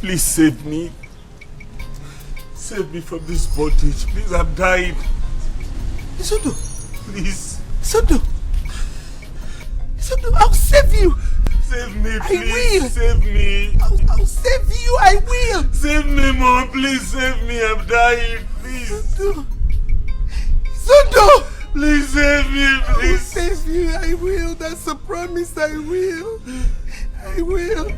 Please save me. Save me from this bondage. Please, I'm dying. Isondo. Please. Isondo. Isondo, I'll save you. Save me, please. I will. Save me. I'll save you. I will. Save me, Mom. Please save me. I'm dying. Please. Isondo. Isondo. Please save me, please. I will save you. I will. That's a promise. I will. I will.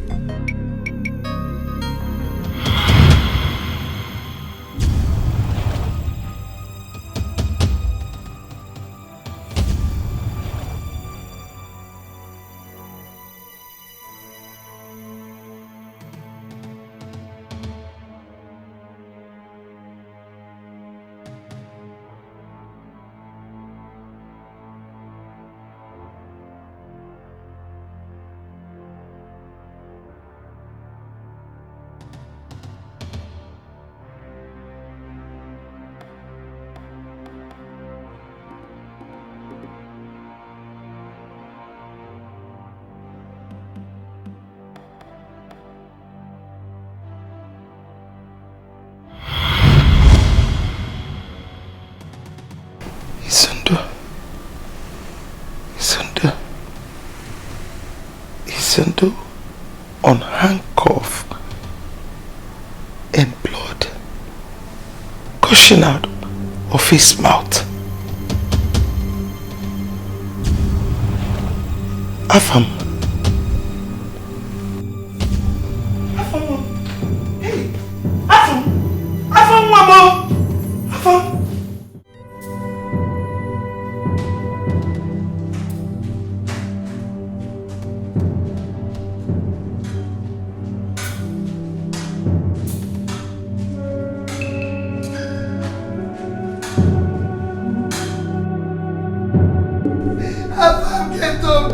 Isondo on handcuff and blood gushing out of his mouth. Afam. Hey! Afam, Mama! Afam!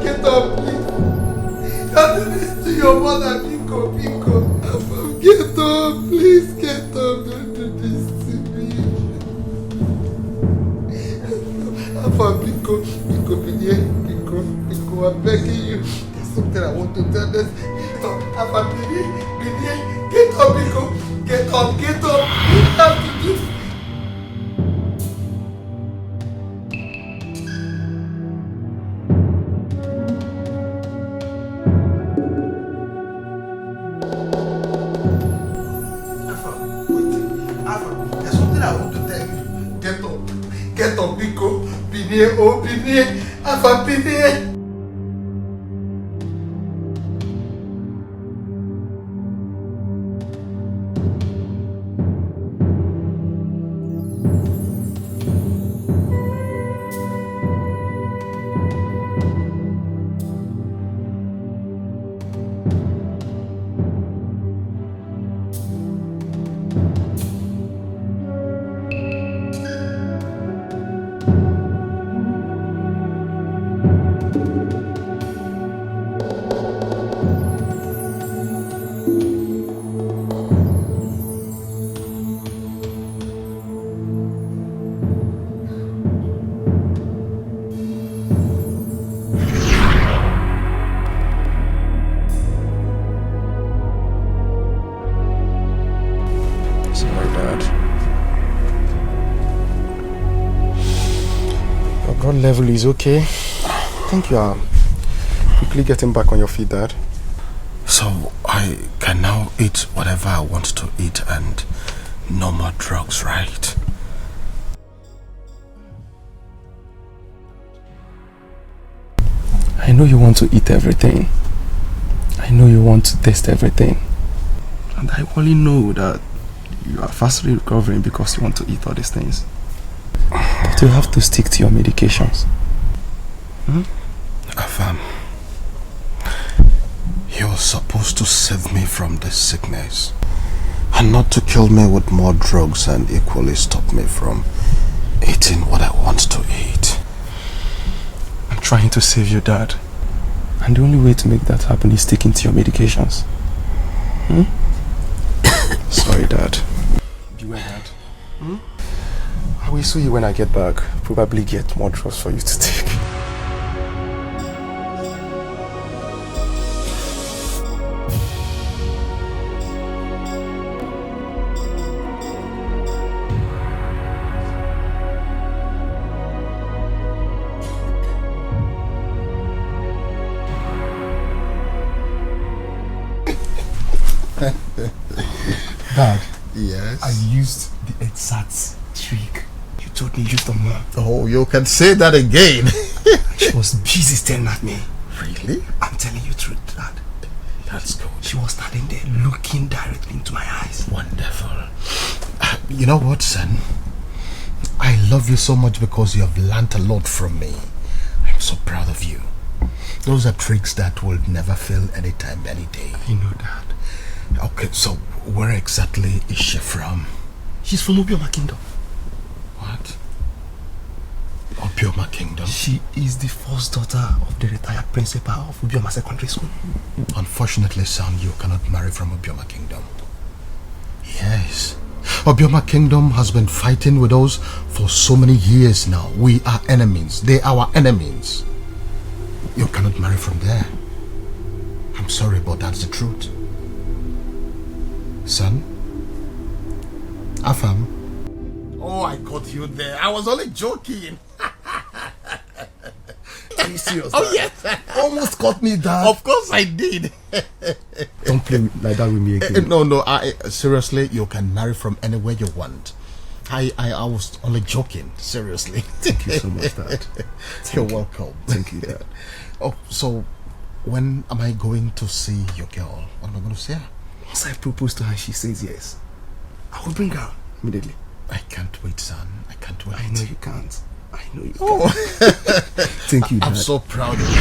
Get up, please. Don't do this to your mother, Biko. Get up, please, get up. Don't do this to me. Biko, I'm begging you. There's something I want to tell us. Get up, Biko. Get up. You have to do this. Obedient, I've been level is okay. I think you are quickly getting back on your feet, Dad. So I can now eat whatever I want to eat and no more drugs, right? I know you want to eat everything. I know you want to taste everything. And I only know that you are fastly recovering because you want to eat all these things. But you have to stick to your medications. Afam, you're supposed to save me from this sickness and not to kill me with more drugs and equally stop me from eating what I want to eat. I'm trying to save you, Dad. And the only way to make that happen is sticking to your medications. Sorry, Dad. Beware, Dad. I will see you when I get back. Probably get more drugs for you to take. Dad. Yes? I used the exact trick you told me you used on Mom. Oh, you can say that again. She was busy staring at me. Really? I'm telling you the truth, Dad. That's good. She was standing there looking directly into my eyes. Wonderful. You know what, son? I love you so much because you have learnt a lot from me. I'm so proud of you. Those are tricks that will never fail anytime, any day. I know, Dad. Okay, so where exactly is she from? She's from OBIO Kingdom. What? Obioma Kingdom? She is the first daughter of the retired principal of Obioma Secondary School. Unfortunately, son, you cannot marry from Obioma Kingdom. Yes. Obioma Kingdom has been fighting with us for so many years now. We are enemies. They are our enemies. You cannot marry from there. I'm sorry, but that's the truth. Son? Afam? Oh, I caught you there. I was only joking. Are you serious? Oh, yes. Almost caught me, Dad. Of course I did. Don't play like that with me again. No, seriously, you can marry from anywhere you want. I was only joking, seriously. Thank you so much, Dad. You're welcome. Thank you, Dad. Oh, so when am I going to see your girl? What am I going to see her? Once I propose to her and she says yes, I will bring her immediately. I can't wait, son. I can't wait. I know you can't. I know you Oh. can't. Thank you, Dad. I'm so proud of you.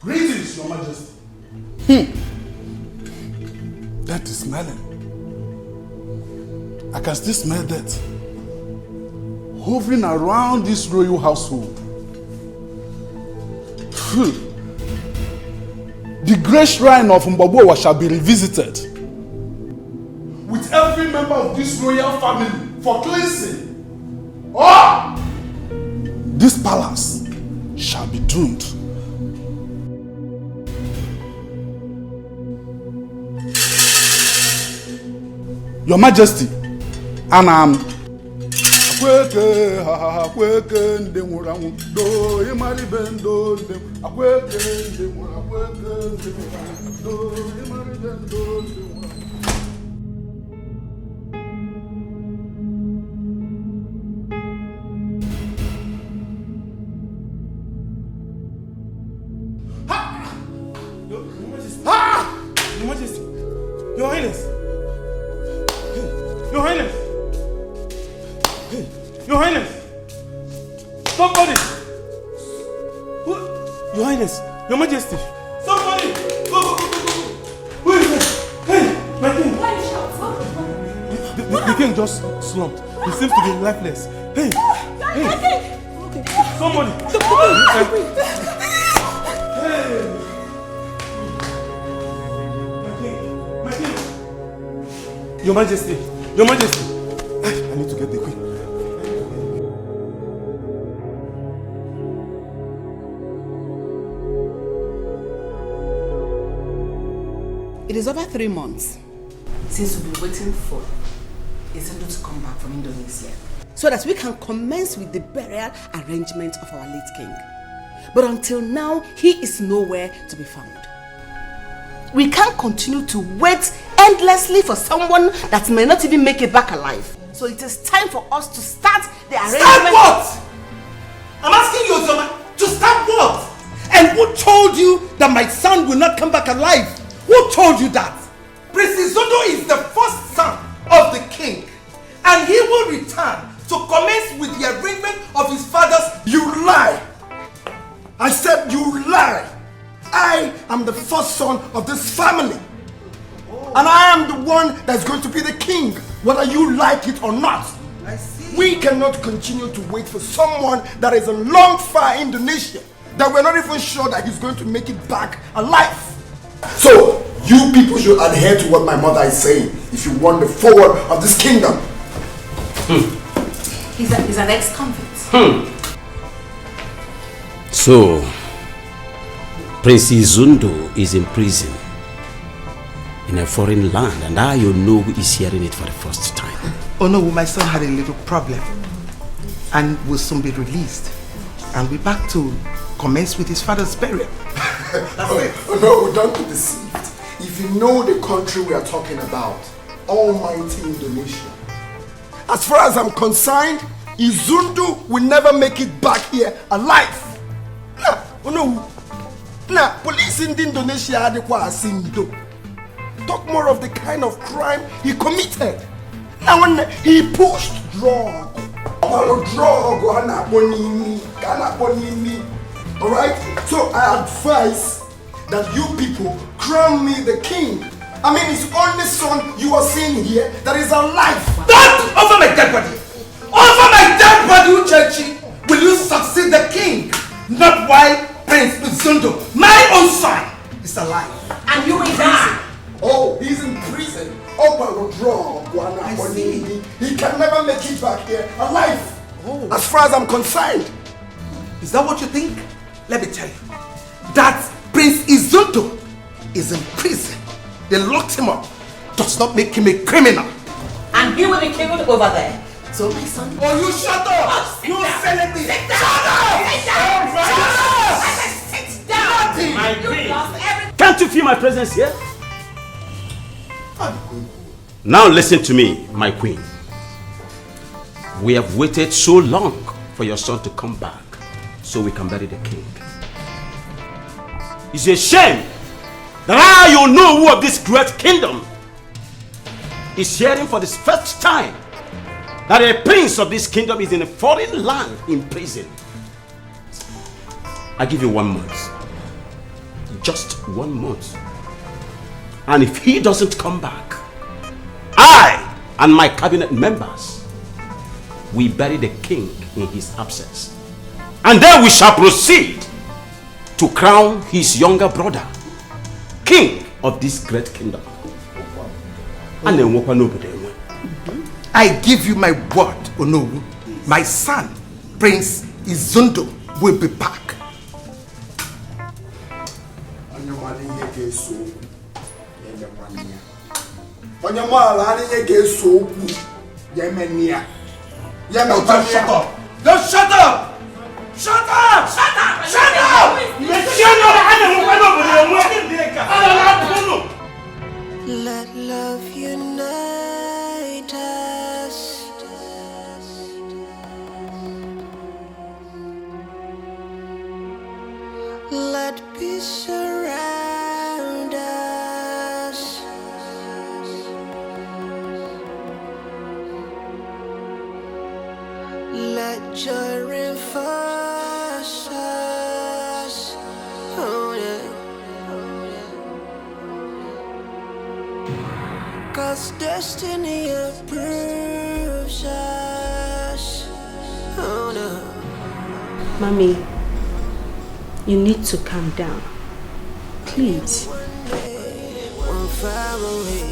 Greetings, Your Majesty. That is smelling. I can still smell that hovering around this royal household. The great shrine of Mbabowa shall be revisited with every member of this royal family for cleansing. Or this palace shall be doomed. Your Majesty, and Your Majesty, Your Highness. Your Highness! Hey, Your Highness! Somebody! What? Your Highness! Your Majesty! Somebody! Go! Who is it? Hey! My king! Why you shout? The king just slumped. He seems to be lifeless. Hey! Hey! Somebody! Hey! My king! Your Majesty! Your Majesty! I need to get the queen. is over 3 months. Since we've been waiting for Izindo to come back from Indonesia, so that we can commence with the burial arrangement of our late king. But until now, he is nowhere to be found. We can't continue to wait endlessly for someone that may not even make it back alive. So it is time for us to start the arrangement. Start what? I'm asking you, Ozoma, to start what? And who told you that my son will not come back alive? Who told you that? Prince Izondo is the first son of the king, and he will return to commence with the arrangement of his father's. You lie! I said you lie! I am the first son of this family. And I am the one that's going to be the king, whether you like it or not. I see. We cannot continue to wait for someone that is a long far Indonesia, that we're not even sure that he's going to make it back alive. So, you people should adhere to what my mother is saying if you want the forward of this kingdom. He's an ex-convict. So, Prince Izundo is in prison in a foreign land, and I, you know, who is hearing it for the first time. Oh no, my son had a little problem and will soon be released. And we're back to commence with his father's burial. Oh no, don't be deceived. If you know the country we are talking about, almighty Indonesia. As far as I'm concerned, Izundo will never make it back here alive. Nah, oh no. Nah, police in Indonesia are the Asindo. Talk more of the kind of crime he committed. Now when he pushed drug. Alright? So I advise that you people crown me the king. I mean, his only son you are seeing here that is alive. Don't over my dead body! Over my dead body, Uchechi! Will you succeed the king? Not while Prince Izundo, my own son, is alive. And you will die. Oh, he's in prison. I see. He can never make it back here alive. Oh. As far as I'm concerned. Is that what you think? Let me tell you. That Prince Izundo is in prison. They locked him up. Does not make him a criminal. And he will be killed over there. So my son... Oh, you shut up! You celebrity! Sit down! Sit down! Sit down! My You queen. lost everything. Can't you feel my presence here? Now listen to me, my queen. We have waited so long for your son to come back so we can bury the king. It's a shame that you know who of this great kingdom is hearing for the first time that a prince of this kingdom is in a foreign land in prison. I give you 1 month. Just 1 month. And if he doesn't come back, I and my cabinet members, we bury the king in his absence. And then we shall proceed to crown his younger brother, king of this great kingdom. And then I give you my word, Onowu. My son, Prince Izundo, will be back. Don't shut up! Don't shut up! Shut up! Shut up! Shut up! Let love unite us. Let peace surround us. Let joy reinforce us. Oh yeah. 'Cause destiny approves us. Oh no. Mommy, you need to calm down. Please. One family.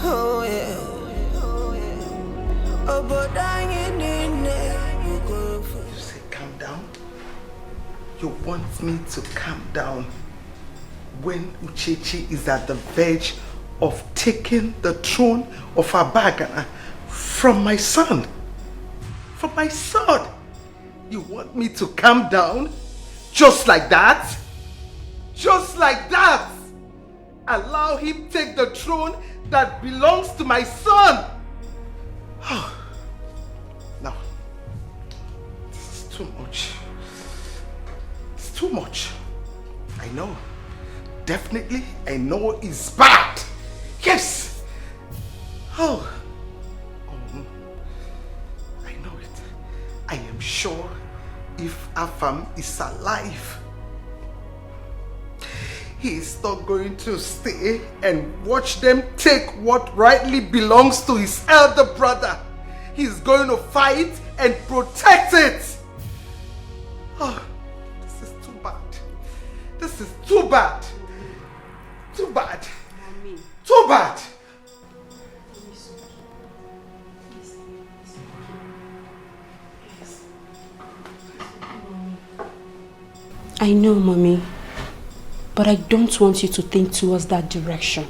Oh yeah. Oh, but I ain't in there. You say calm down? You want me to calm down? when Uchechi is at the verge of taking the throne of Abagana from my son. From my son. You want me to calm down? Just like that? Just like that? Allow him take the throne that belongs to my son? Oh. No. This is too much. It's too much. I know. Definitely, I know it's bad. Yes. Oh. I know it. I am sure if Afam is alive, he is not going to stay and watch them take what rightly belongs to his elder brother. He's going to fight and protect it. Oh, this is too bad. This is too bad. Too bad. Too bad. I know, Mommy, but I don't want you to think towards that direction.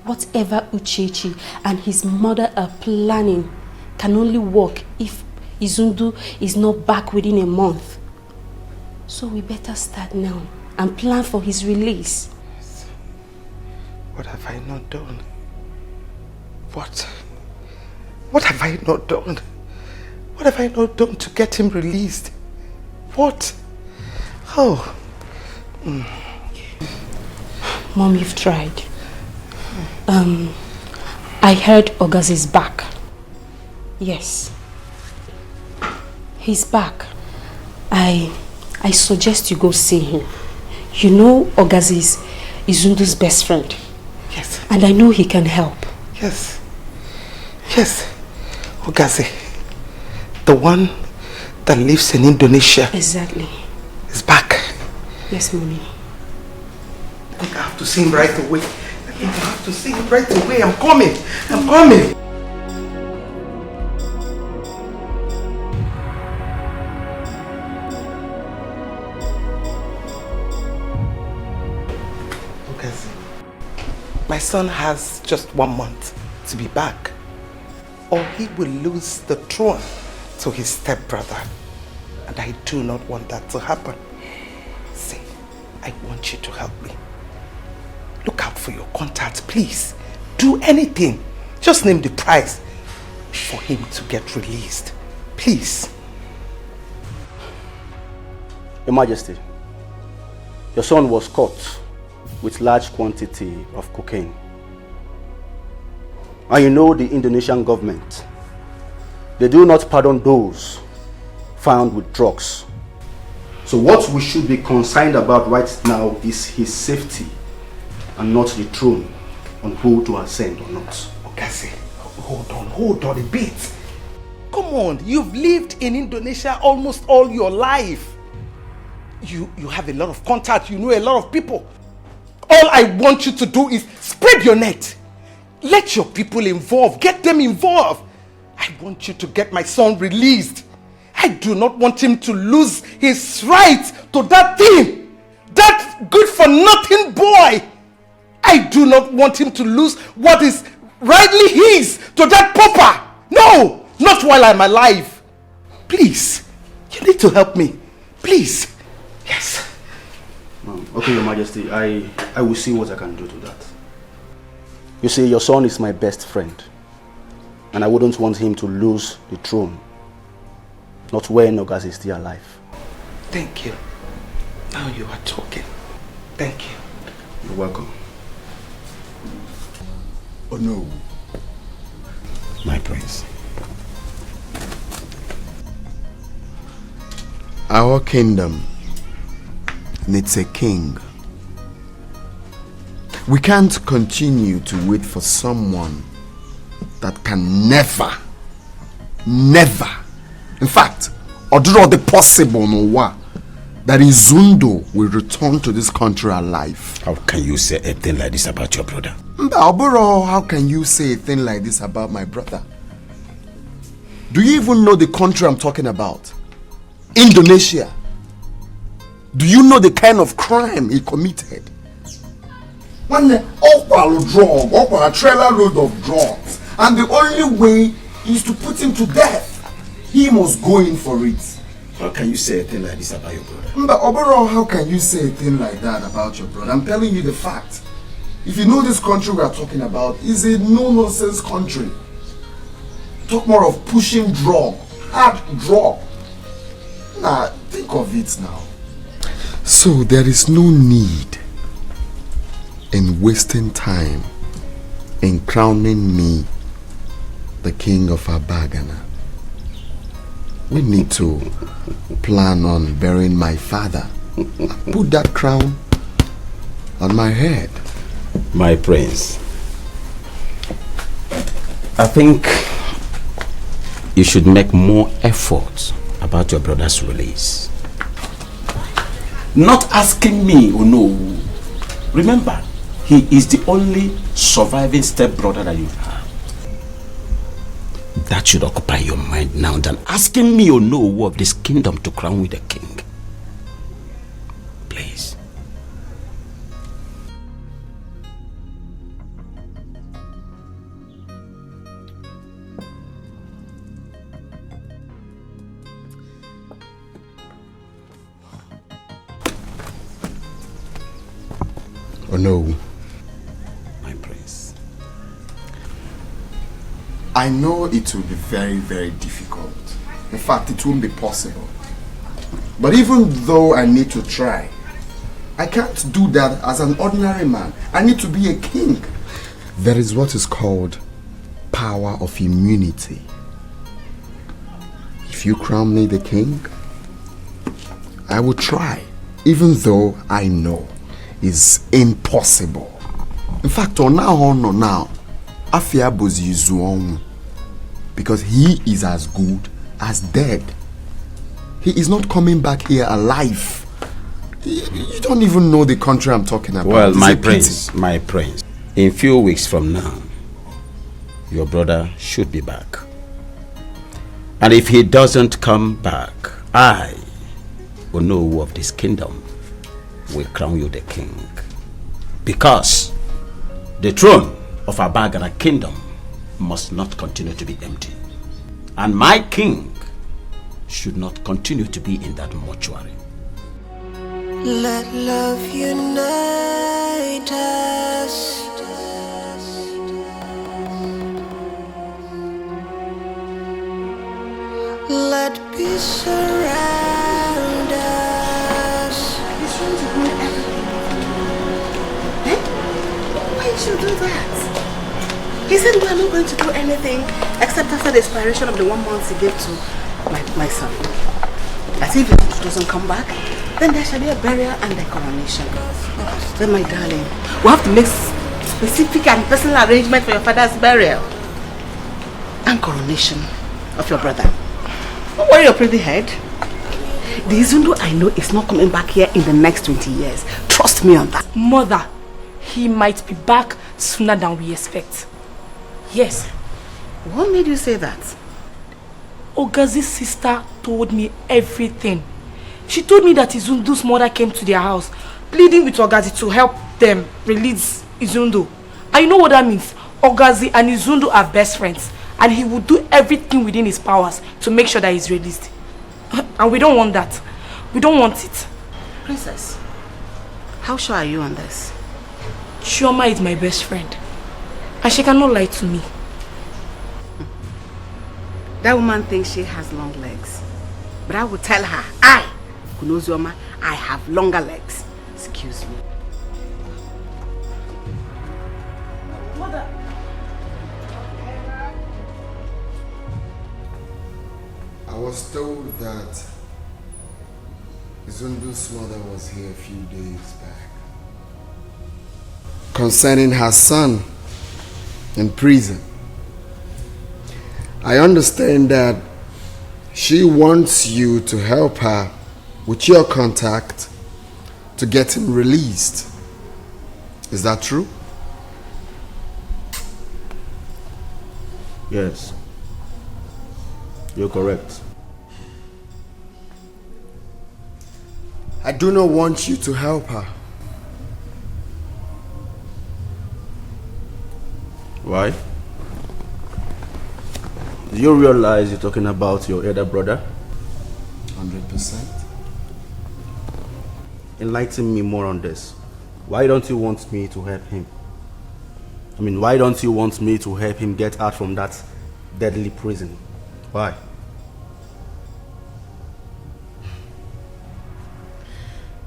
Whatever Uchechi and his mother are planning can only work if Izundu is not back within a month. So we better start now and plan for his release. What have I not done? What have I not done? What have I not done to get him released? What? Oh. Mom, you've tried. I heard Ogas is back. Yes. He's back. I suggest you go see him. You know Ogas is Izundu's best friend. Yes. And I know he can help. Yes. Yes. Ogazi. The one that lives in Indonesia. Exactly. Is back. Yes, Mommy. I think I have to see him right away. I think I have to see him right away. I'm coming. I'm coming. My son has just 1 month to be back, or he will lose the throne to his stepbrother. And I do not want that to happen. See, I want you to help me. Look out for your contact, please. Do anything. Just name the price for him to get released. Please. Your Majesty, your son was caught with large quantity of cocaine. And you know the Indonesian government, they do not pardon those found with drugs. So what we should be concerned about right now is his safety and not the throne on who to ascend or not. Okase, hold on a bit. Come on, you've lived in Indonesia almost all your life. You have a lot of contact, you know a lot of people. All I want you to do is spread your net. Let your people involved, get them involved. I want you to get my son released. I do not want him to lose his right to that thing. That good for nothing boy. I do not want him to lose what is rightly his to that pauper. No, not while I'm alive. Please, you need to help me. Please. Yes. Okay, Your Majesty, I will see what I can do to that. You see, your son is my best friend, and I wouldn't want him to lose the throne, not when Ogas is still alive. Thank you. Now you are talking. Thank you. You're welcome. Oh no. My prince. Our kingdom needs a king. We can't continue to wait for someone that can never, in fact, or do all the possible that Izundu will return to this country alive. How can you say a thing like this about your brother? Mbaburo, how can you say a thing like this about my brother? Do you even know the country I'm talking about? Indonesia. Do you know the kind of crime he committed? One drug, a trailer load of drugs. And the only way is to put him to death. He must go in for it. How can you say a thing like this about your brother? But overall, how can you say a thing like that about your brother? I'm telling you the fact. If you know this country we are talking about is a no-nonsense country. Talk more of pushing drug, hard drug. Nah, think of it now. So there is no need in wasting time in crowning me the king of Abagana. We need to plan on burying my father. Put that crown on my head. My prince, I think you should make more effort about your brother's release. Not asking me or no. Remember, he is the only surviving stepbrother that you have. That should occupy your mind now than asking me or no of this kingdom to crown with a king. Please. Oh no. My prince. I know it will be very, very difficult. In fact, it won't be possible. But even though I need to try, I can't do that as an ordinary man. I need to be a king. There is what is called power of immunity. If you crown me the king, I will try, even though I know it's impossible. In fact, now, Afia Bozi Zuon, because he is as good as dead. He is not coming back here alive. You don't even know the country I'm talking about. Well, my prince, in a few weeks from now, your brother should be back. And if he doesn't come back, I will know who of this kingdom will crown you the king. Because the throne of Abagana kingdom must not continue to be empty. And my king should not continue to be in that mortuary. Let love unite us. Let peace surround us. He's trying to ruin everything. Eh? Why did you do that? He said we are not going to do anything except after the expiration of the 1 month he gave to my son. As if he doesn't come back, then there shall be a burial and a coronation. Then my darling, we have to make specific and personal arrangement for your father's burial and coronation of your brother. Don't worry your pretty head. The Izundu I know is not coming back here in the next 20 years. Trust me on that. Mother, he might be back sooner than we expect. Yes. What made you say that? Ogazi's sister told me everything. She told me that Izundu's mother came to their house, pleading with Ogazi to help them release Izundu. And you know what that means? Ogazi and Izundu are best friends, and he will do everything within his powers to make sure that he's released. And we don't want that. We don't want it. Princess, how sure are you on this? Chioma is my best friend, and she cannot lie to me. That woman thinks she has long legs. But I will tell her, Kunozioma, I have longer legs. Excuse me. Mother. I was told that Izundu's mother was here a few days back concerning her son in prison. I understand that she wants you to help her with your contact to get him released. Is that true? Yes. You're correct. I do not want you to help her. Why? Do you realize you're talking about your elder brother? 100%. Enlighten me more on this. Why don't you want me to help him? I mean, why don't you want me to help him get out from that deadly prison? Why?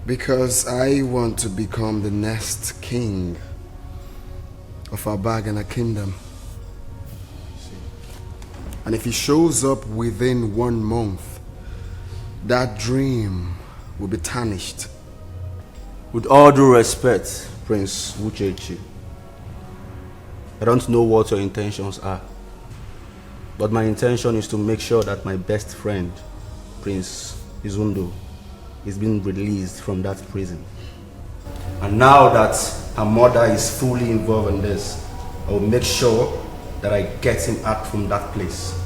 Because I want to become the next king of our bag and a kingdom. And if he shows up within 1 month, that dream will be tarnished. With all due respect, Prince Uchechi, I don't know what your intentions are, but my intention is to make sure that my best friend, Prince Izundo, is being released from that prison. And now that her mother is fully involved in this, I will make sure that I get him out from that place.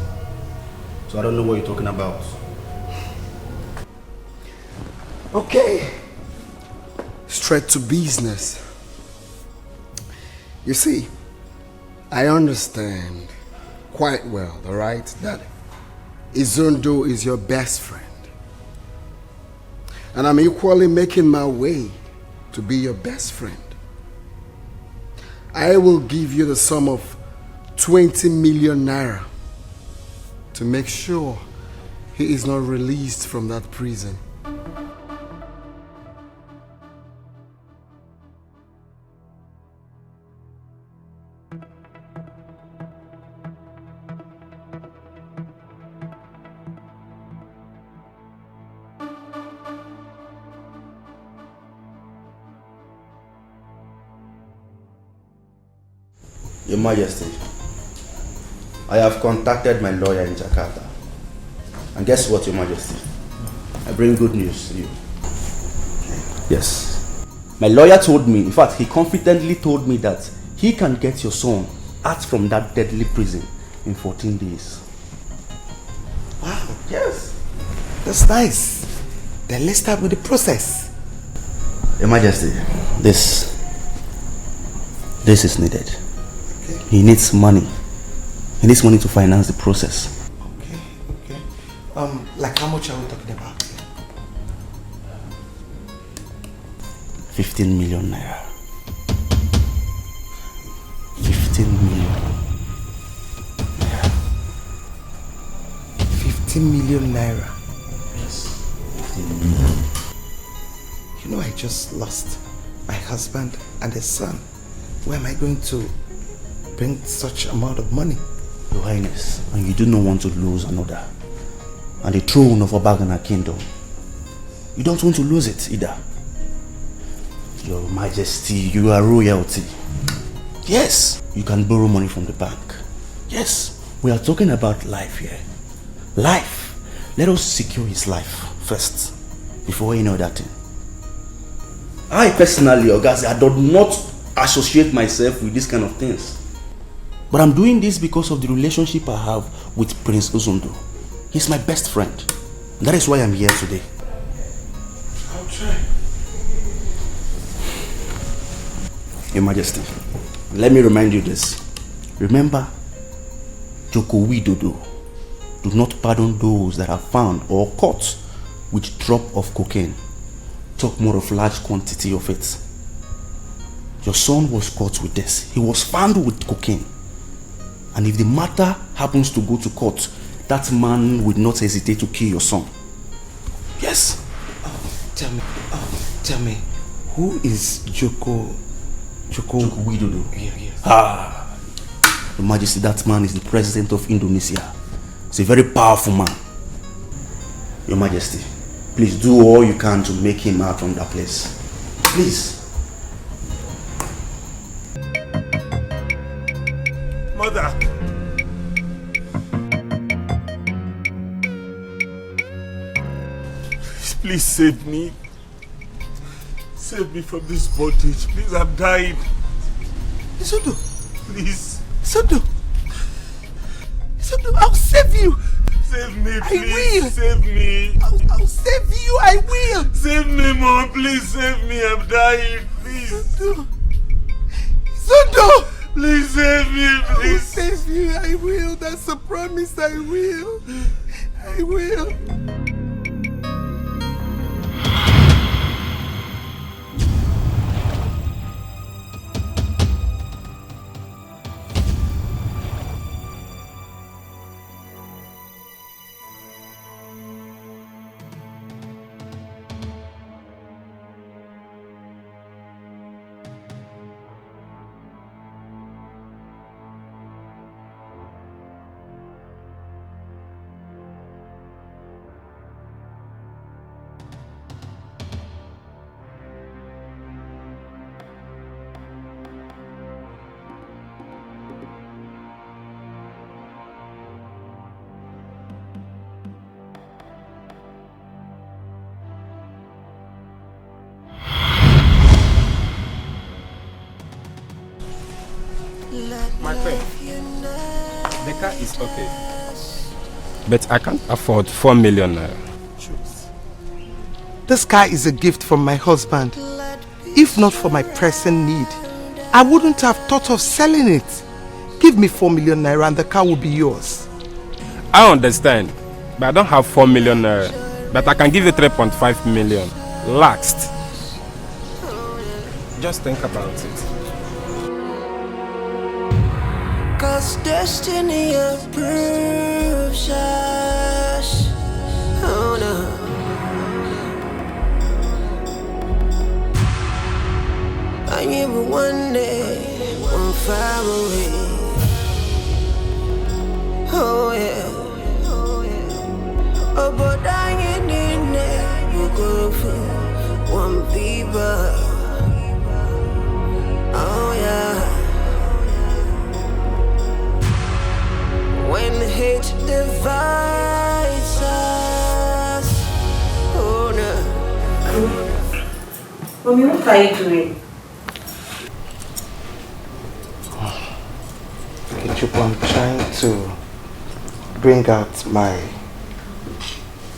So I don't know what you're talking about. Okay. Straight to business. You see, I understand quite well, alright, that Izundo is your best friend. And I'm equally making my way to be your best friend. I will give you the sum of 20 million naira to make sure he is not released from that prison. Your Majesty, I have contacted my lawyer in Jakarta. And guess what, Your Majesty? I bring good news to you. Yes. My lawyer told me, in fact, he confidently told me that he can get your son out from that deadly prison in 14 days. Wow. Yes. That's nice. Then let's start with the process. Your Majesty, this is needed. He needs money. He needs money to finance the process. Okay. Like how much are we talking about? 15 million naira. 15 million naira. 15 million naira. Yes. 15 million. You know, I just lost my husband and a son. Where am I going to bring such amount of money? Your Highness, and you do not want to lose another. And the throne of Obagana Kingdom. You don't want to lose it either. Your Majesty, you are royalty. Yes, you can borrow money from the bank. Yes, we are talking about life here. Life. Let us secure his life first, before any other thing. I personally, Ogazi, I do not associate myself with these kind of things. But I'm doing this because of the relationship I have with Prince Izundo. He's my best friend. That is why I'm here today. I'll try. Your Majesty, let me remind you this. Remember, Joko Widodo, do not pardon those that are found or caught with drop of cocaine. Talk more of large quantity of it. Your son was caught with this. He was found with cocaine. And if the matter happens to go to court, that man would not hesitate to kill your son. Yes. Tell me, who is Joko Widodo? Yeah. Your Majesty, that man is the president of Indonesia. He's a very powerful man. Your Majesty, please do all you can to make him out from that place. Please. Mother. Please save me. Save me from this bondage. Please, I'm dying. Izundo. Please. Izundo, I'll save you. Save me, please. I will. Save me. I'll save you. I will. Save me, Mom. Please save me. I'm dying. Please. Izundo. Please save me, will save you. I will. That's a promise. I will. I will. My friend, the car is okay, but I can't afford 4 million naira. This car is a gift from my husband. If not for my pressing need, I wouldn't have thought of selling it. Give me 4 million naira and the car will be yours. I understand, but I don't have 4 million naira. But I can give you 3.5 million. Last. Just think about it. Cause destiny approves us. Oh no. I knew one day, one far away. Oh yeah. Oh, but I ain't in there. You go for one people. Oh yeah. When hate divides us. Oh no. Mommy, what are you doing? I'm trying to bring out my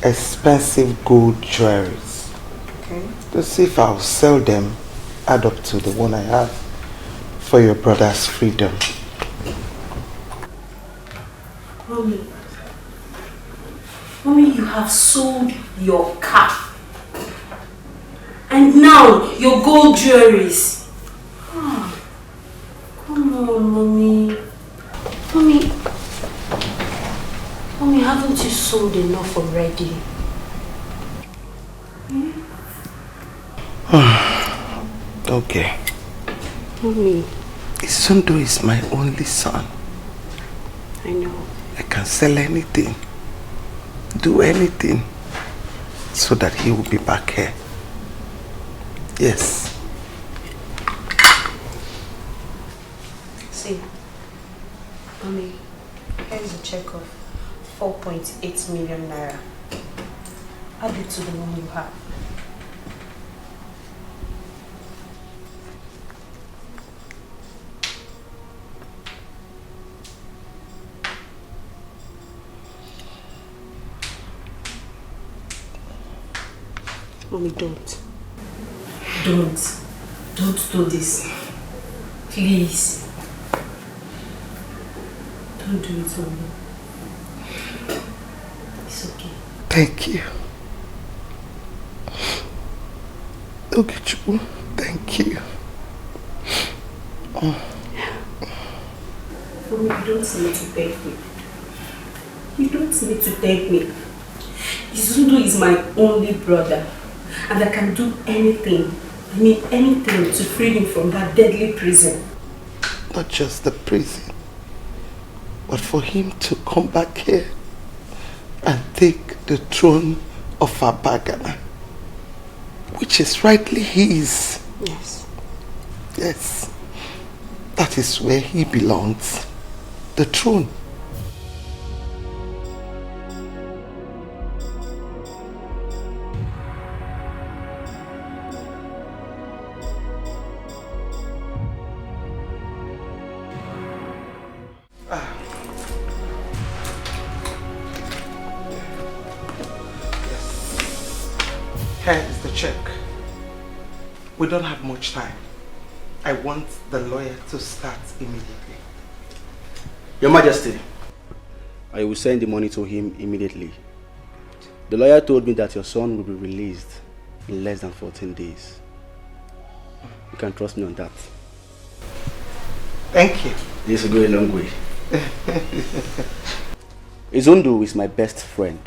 expensive gold jewelries. Okay. To see if I'll sell them, add up to the one I have for your brother's freedom. Mommy, you have sold your car. And now your gold jewelries. Oh, come on, Mommy. Mommy, haven't you sold enough already? Okay. Mommy. Isundo is my only son. I know. I can sell anything, do anything, so that he will be back here. Yes. See, Mommy, here's a check of 4.8 million naira. Add it to the one you have. Mommy, don't. Don't do this. Please. Don't do it, Mommy. It's okay. Thank you. Ogechu, thank you. Mommy, you don't need to thank me. You don't need to thank me. Izundo is my only brother. And I can do anything, I mean anything, to free him from that deadly prison. Not just the prison, but for him to come back here and take the throne of Abagana, which is rightly his. Yes. Yes. That is where he belongs. The throne. Here is the check. We don't have much time. I want the lawyer to start immediately. Your Majesty, I will send the money to him immediately. The lawyer told me that your son will be released in less than 14 days. You can trust me on that. Thank you. This will go a long way. Izundu is my best friend,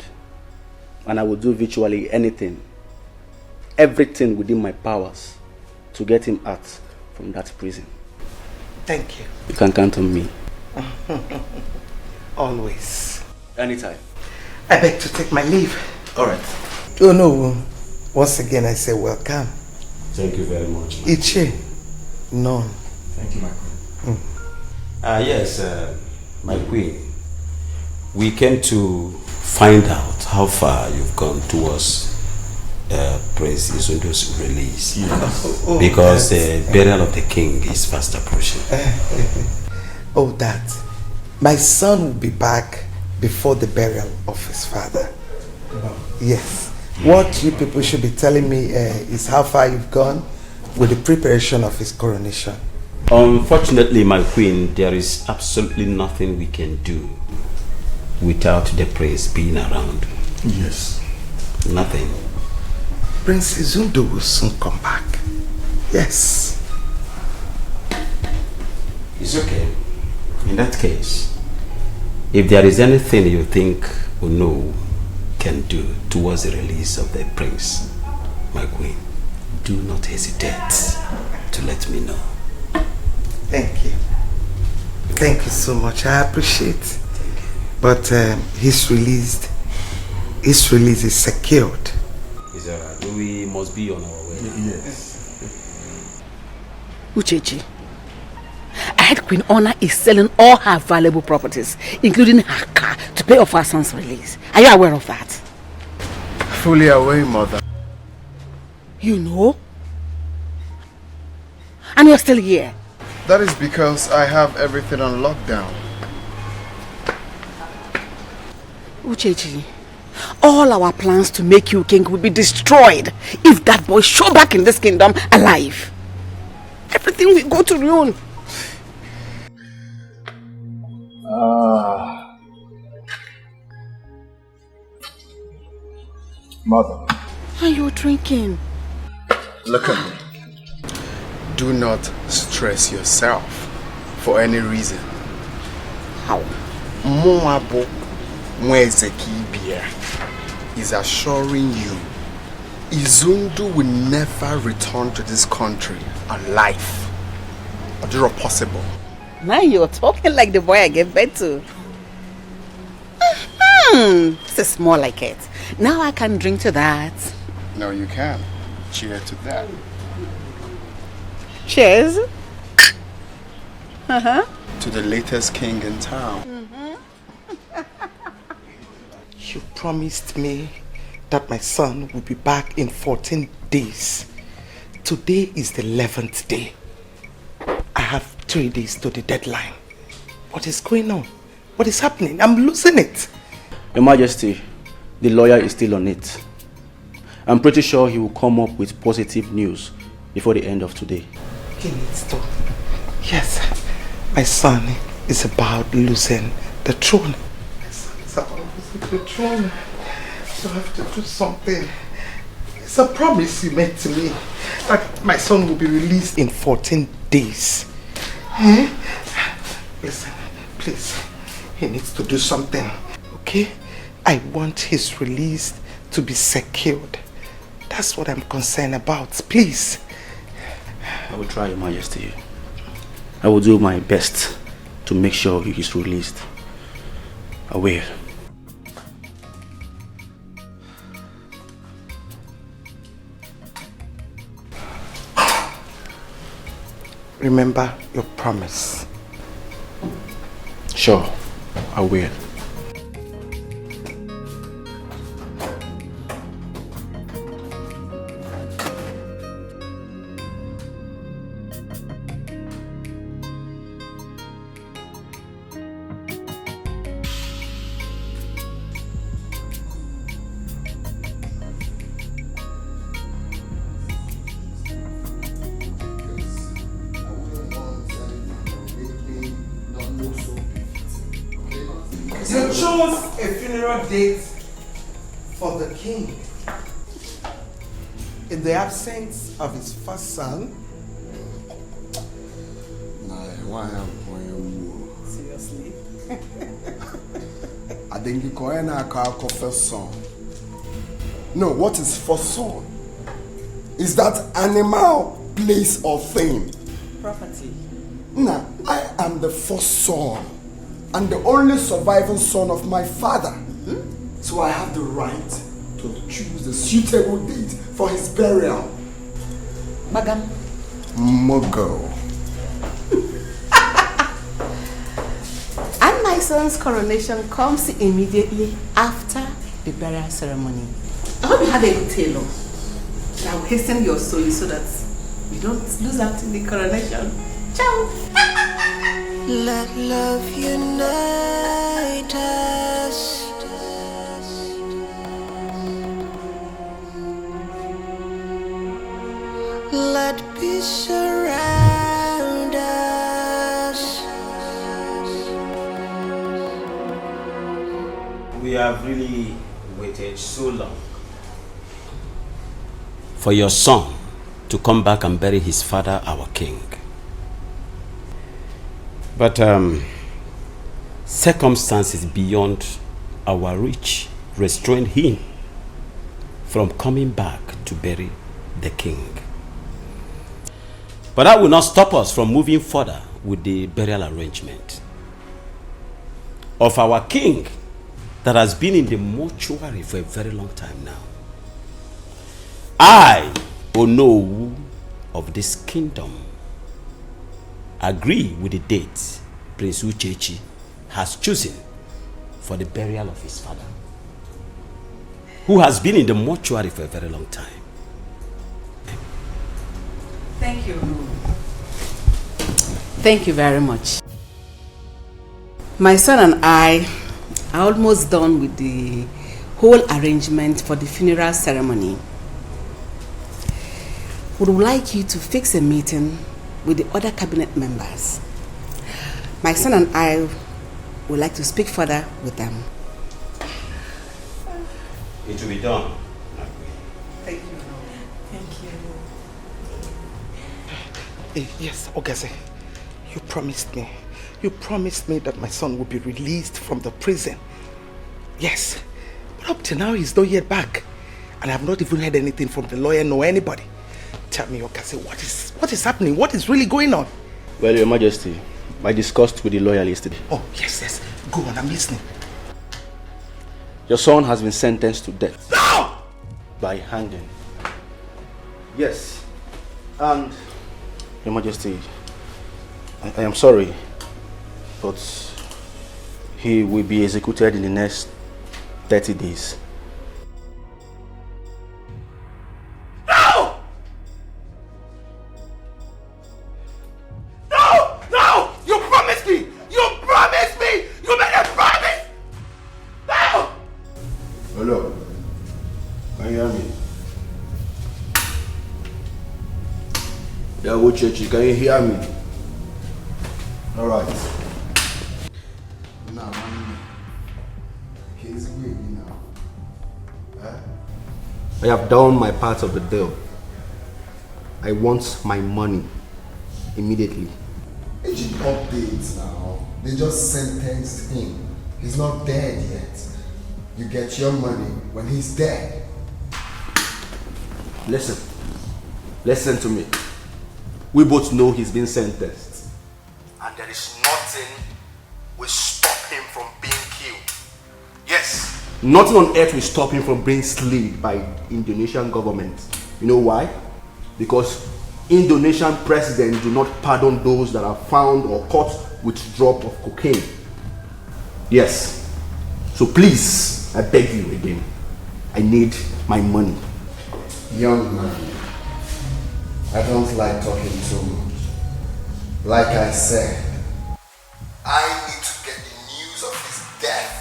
and I will do virtually anything, everything within my powers to get him out from that prison. Thank you. You can count on me. Always. Anytime. I beg to take my leave. Alright. Oh no, once again I say welcome. Thank you very much. Ichi, none. Thank you, my queen. Yes, my queen. We came to find out how far you've gone towards Prince Izundu's release. Yes. Because the burial of the king is fast approaching. Oh, that. My son will be back before the burial of his father. Yes. What you people should be telling me is how far you've gone with the preparation of his coronation. Unfortunately, my queen, there is absolutely nothing we can do without the prince being around. Yes. Nothing. Prince Izundu will soon come back. Yes. It's okay. In that case, if there is anything you think Uno can do towards the release of the prince, my queen, do not hesitate to let me know. Thank you. Thank you so much. I appreciate it. But his release is secured. Is alright. We must be on our way. Yes. Uchechi, I heard Queen Honor is selling all her valuable properties, including her car, to pay off her son's release. Are you aware of that? Fully aware, mother. You know? And you're still here? That is because I have everything on lockdown. Uchechi, all our plans to make you king will be destroyed if that boy show back in this kingdom alive. Everything will go to ruin. Mother. Are you drinking? Look at me. Do not stress yourself for any reason. How? Moabo Mwezekibia is assuring you Izundu will never return to this country alive. Or is it possible? Now you're talking like the boy I gave birth to. This is more like it. Now I can drink to that. No, you can. Cheers to that. Cheers. To the latest king in town. You promised me that my son will be back in 14 days. Today is the 11th day. I have 3 days to the deadline. What is going on? What is happening? I'm losing it. Your Majesty, the lawyer is still on it. I'm pretty sure he will come up with positive news before the end of today. He needs to. Yes, my son is about losing the throne. My son is about losing the throne. So I have to do something. It's a promise you made to me that my son will be released in 14 days. Listen, please. He needs to do something. Okay? I want his release to be secured. That's what I'm concerned about. Please. I will try, Your Majesty. I will do my best to make sure he is released. I will. Remember your promise. Sure, I will. You chose a funeral date for the king in the absence of his first son. Why am I? Seriously? I think you call it first son. No, what is first son? Is that animal, place, or thing? Property. Nah, I am the first son and the only surviving son of my father. So I have the right to choose the suitable date for his burial. Magam. Mogo. And my son's coronation comes immediately after the burial ceremony. I hope you have a good tailor. I will hasten your soul so that you don't lose out in the coronation. Ciao! Let love unite us. Let peace surround us. We have really waited so long for your son to come back and bury his father, our king. But circumstances beyond our reach restrained him from coming back to bury the king. But that will not stop us from moving further with the burial arrangement of our king that has been in the mortuary for a very long time now. I, Ono of this kingdom, agree with the date Prince Uchechi has chosen for the burial of his father, who has been in the mortuary for a very long time. Thank you. Thank you very much. My son and I are almost done with the whole arrangement for the funeral ceremony. We would like you to fix a meeting with the other cabinet members. My son and I would like to speak further with them. It will be done. Thank you. Thank you. Yes, Ogase. You promised me. You promised me that my son would be released from the prison. Yes. But up to now, he's not yet back. And I have not even heard anything from the lawyer nor anybody. Tell me, Ogase, what is happening? What is really going on? Well, Your Majesty, I discussed with the lawyer yesterday. Oh, yes. Go on, I'm listening. Your son has been sentenced to death. No! By hanging. Yes. And, Your Majesty, I am sorry, but he will be executed in the next 30 days. No! No! No! You promised me! You promised me! You made a promise! No! Hello. Can you hear me? Yeah, Uchechi, can you hear me? All right. Now, he's waiting now. I have done my part of the deal. I want my money immediately. Agent updates now. They just sentenced him. He's not dead yet. You get your money when he's dead. Listen to me. We both know he's been sentenced. And there is nothing will stop him from being killed. Yes. Nothing on earth will stop him from being slain by Indonesian government. You know why? Because Indonesian presidents do not pardon those that are found or caught with drop of cocaine. Yes. So please, I beg you again. I need my money. Young man, I don't like talking too much. Like I said, I need to get the news of his death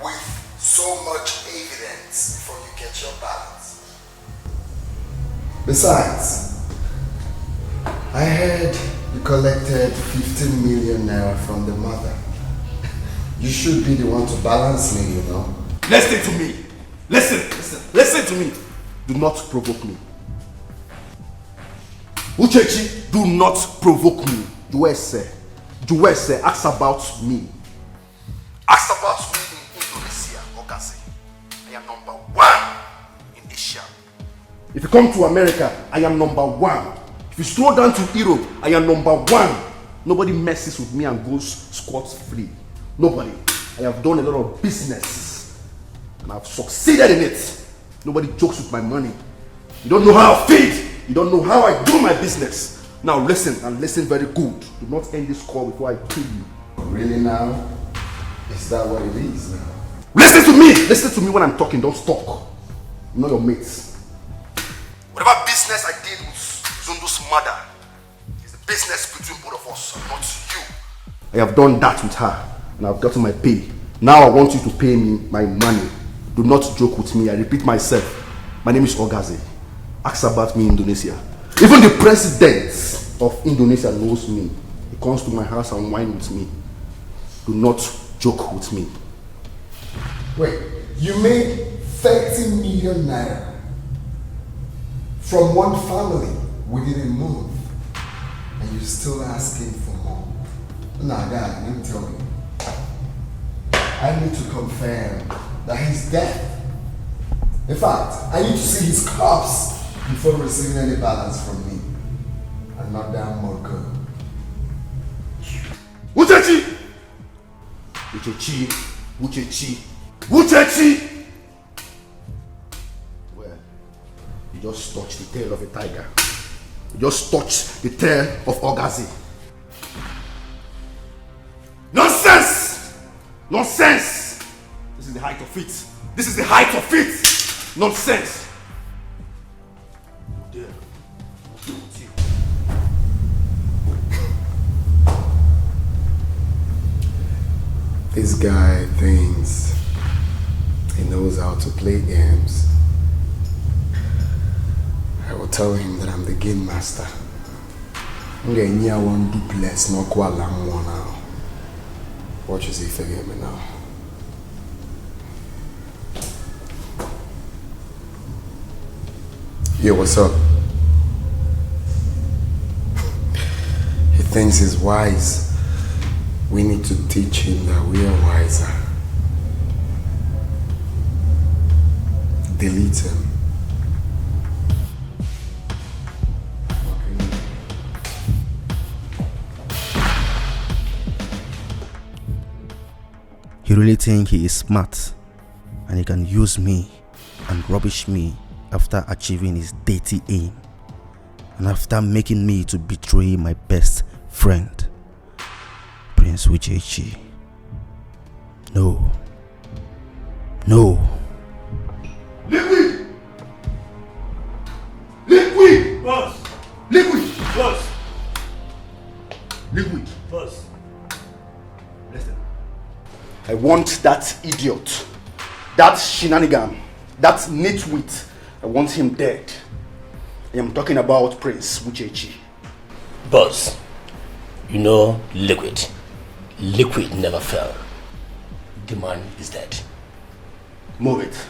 with so much evidence before you get your balance. Besides, I heard you collected 15 million naira from the mother. You should be the one to balance me, you know. Listen to me. Listen to me. Do not provoke me. Uchechi, do not provoke me. Juwese, ask about me. Ask about me in Indonesia, Ogase. I am number 1 in Asia. If you come to America, I am number 1. If you slow down to Europe, I am number 1. Nobody messes with me and goes scot-free. Nobody. I have done a lot of business and I've succeeded in it. Nobody jokes with my money. You don't know how I feed. You don't know how I do my business. Now listen, and listen very good. Do not end this call before I kill you. Really now? Is that what it is now? Listen to me! Listen to me when I'm talking, don't talk. You know your mates. Whatever business I did with Zundu's mother is the business between both of us, not you. I have done that with her and I've gotten my pay. Now I want you to pay me my money. Do not joke with me. I repeat myself. My name is Ogaze. Ask about me in Indonesia. Even the president of Indonesia knows me. He comes to my house and wine with me. Do not joke with me. Wait, you made 30 million naira from one family. We didn't move. And you're still asking for more. Nah, God, let me tell you. I need to confirm that he's dead. In fact, I need to see his corpse before receiving any balance from me. And not that more good. Uchechi! Uchechi! Well, you just touched the tail of a tiger. You just touched the tail of Ogazi. Nonsense! Nonsense! This is the height of it. This is the height of it! Nonsense! This guy thinks he knows how to play games. I will tell him that I'm the game master. I'm getting near one duplex, no kuala now. Watch as he forget me now. Yo, what's up? He thinks he's wise. We need to teach him that we are wiser. Delete him. He really thinks he is smart and he can use me and rubbish me after achieving his dirty aim and after making me to betray my best friend, Prince Uchechi. No. Liquid! Liquid! Boss! Liquid! Boss! Liquid! Boss! Listen. I want that idiot, that shenanigan, that nitwit. I want him dead. I am talking about Prince Uchechi. Boss, you know Liquid. Liquid never fell. The man is dead. Move it.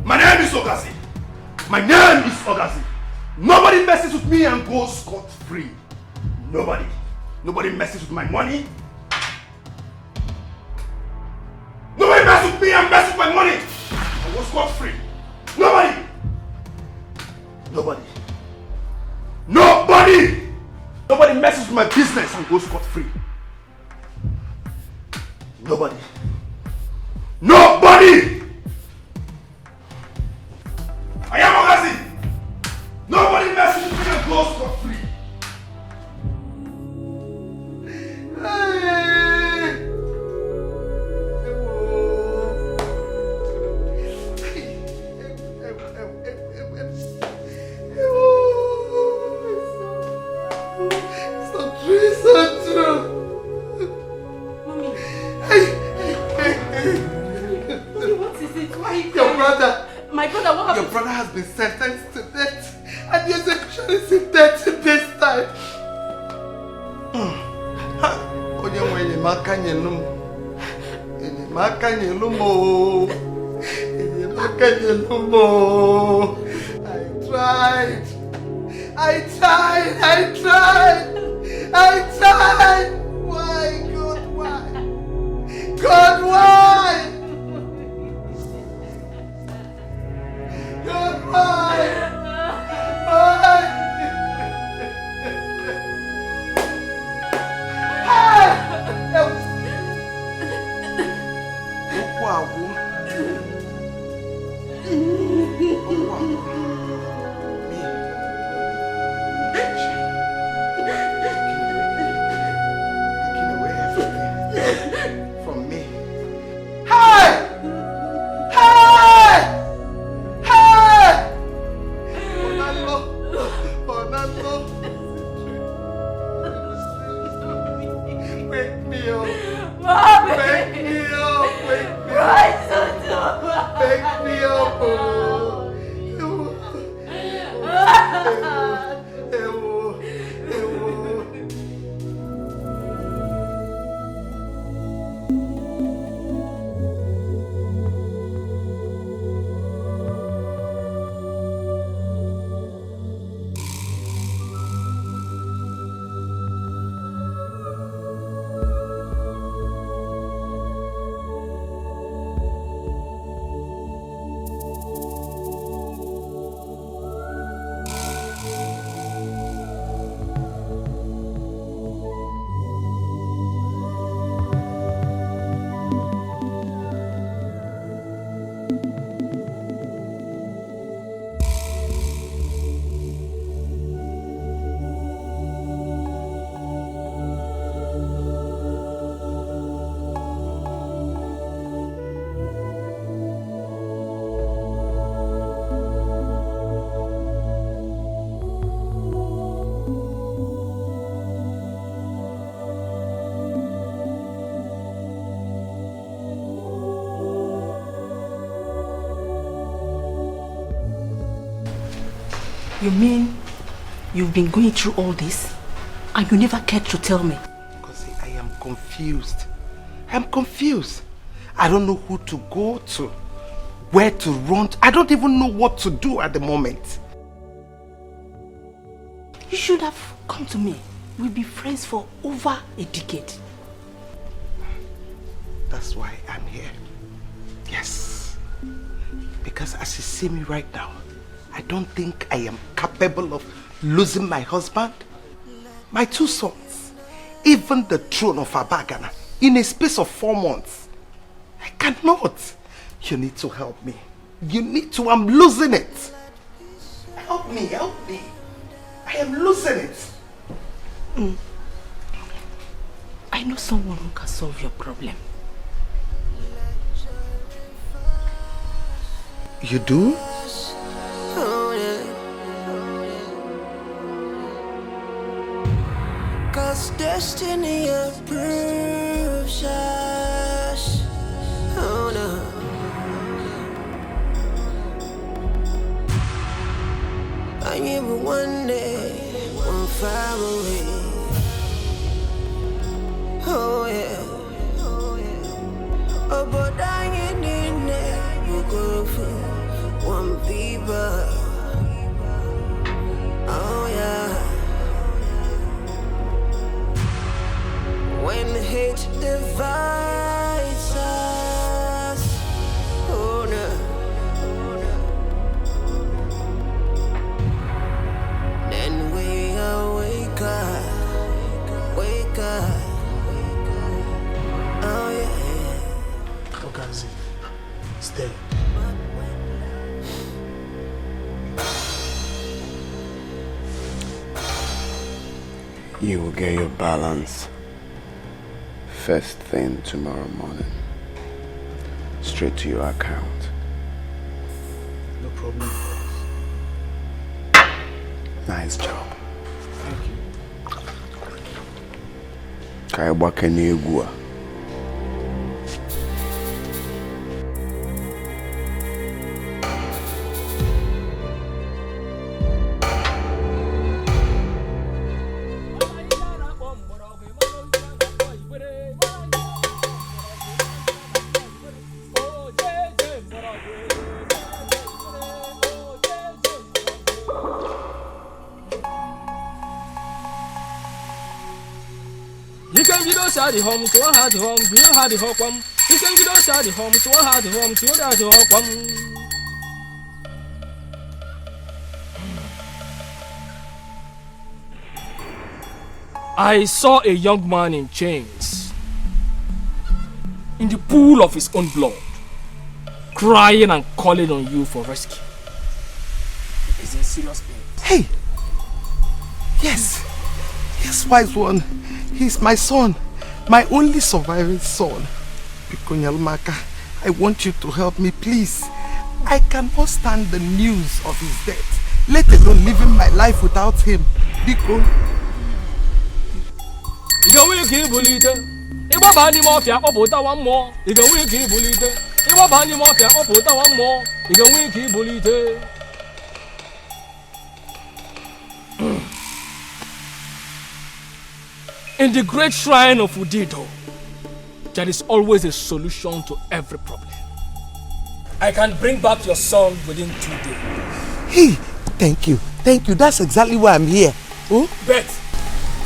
My name is Ogazi. My name is Ogazi. Nobody messes with me and goes scot-free. Nobody. Nobody messes with my money. Nobody messes with me and messes with my money. I go scot-free. Nobody. Nobody messes with my business and goes scot-free. Nobody. I am Ogazi. Nobody messes with me and goes scot-free. Your brother has been sentenced to death, and the execution is in 30 days' time. Onye nwe enyemaka nyelu m. Enyemaka nyelu m o. Enyemaka nyelu m o. I tried. Why, God, why? God, why? God, why? Why? From me. Hey! Onalo. Wake me up. Mommy! Wake me up. Wake me up. Wake me up. You mean you've been going through all this and you never cared to tell me? Because I am confused. I'm confused. I don't know who to go to, where to run to. I don't even know what to do at the moment. You should have come to me. We've been friends for over a decade. That's why I'm here. Yes. Because as you see me right now, I don't think I am capable of losing my husband, my 2 sons, even the throne of Abagana in a space of 4 months. I cannot. You need to help me. You need to. I'm losing it. Help me, help me. I am losing it. I know someone who can solve your problem. You do? Cause destiny approves us. Oh no. I am one day, one far away. Oh yeah. Oh, but I ain't in there. You go for one people. Oh yeah. When hate divides us, oh no. Then we wake up, wake up. Oh yeah. Okazi, stay. You will get your balance first thing tomorrow morning, straight to your account. No problem. Nice job. Thank you. Kai Wakenegua. shall the home, so I had the home, you had the home. You can get outside the home, so I had the home, so I had the home. I saw a young man in chains in the pool of his own blood, crying and calling on you for rescue. He's in serious pain. Hey! Yes! Yes, wise one. He's my son. My only surviving son. Pikonyalmaka, I want you to help me, please. I cannot stand the news of his death, let alone living my life without him. Biko. You can wiki bulita. If I ban him off, you put one more. You can wiki bulita. If I ban him off, you put one more. You can wiki bulita. In the great shrine of Udido, there is always a solution to every problem. I can bring back your son within 2 days. Hey, thank you. Thank you. That's exactly why I'm here. Oh? But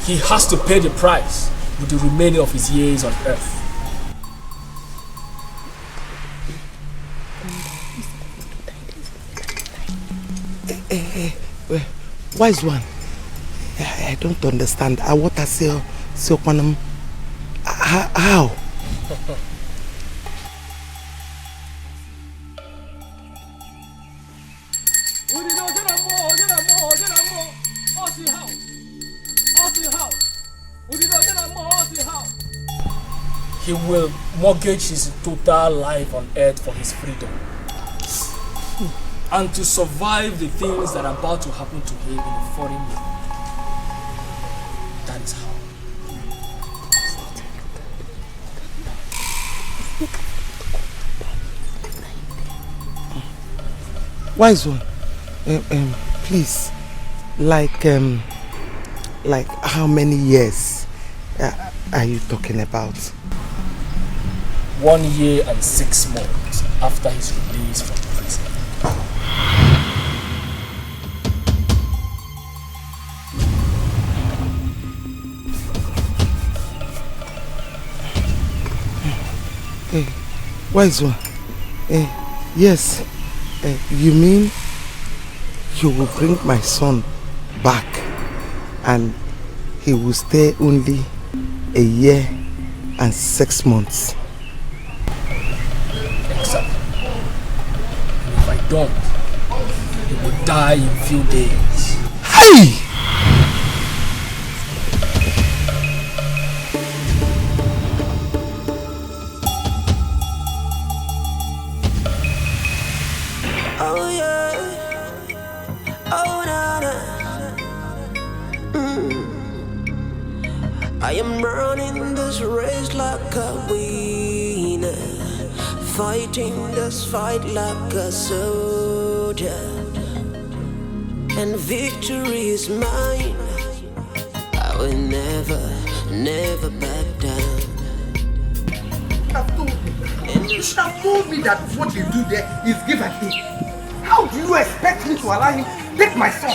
he has to pay the price with the remaining of his years on earth. Wise one. I don't understand. I want to say, how? He will mortgage his total life on earth for his freedom. And to survive the things that are about to happen to him in a foreign land. That is how. Wise one, please, like how many years are you talking about? 1 year and 6 months after his release from prison. Wise one, yes, you mean you will bring my son back and he will stay only 1 year and 6 months? Exactly. And if I don't, he will die in a few days. Hey! Oh yeah, oh na na. I am running this race like a winner, fighting this fight like a soldier, and victory is mine. I will never back down. You should have told me that what they do there is give and take. How do you expect me to allow him take my son?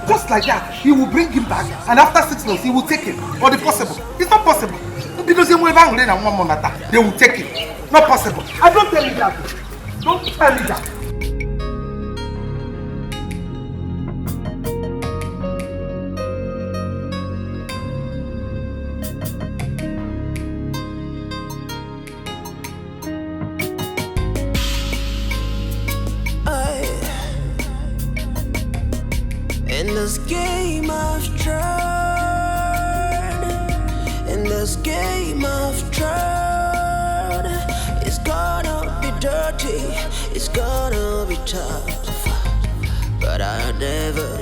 Just like that, he will bring him back and after 6 months he will take him. Or the possible? It's not possible. Because they will take him. Not possible. I don't tell you that. Don't tell me that. In this game I've tried, in this game I've tried, it's gonna be dirty, it's gonna be tough, but I never.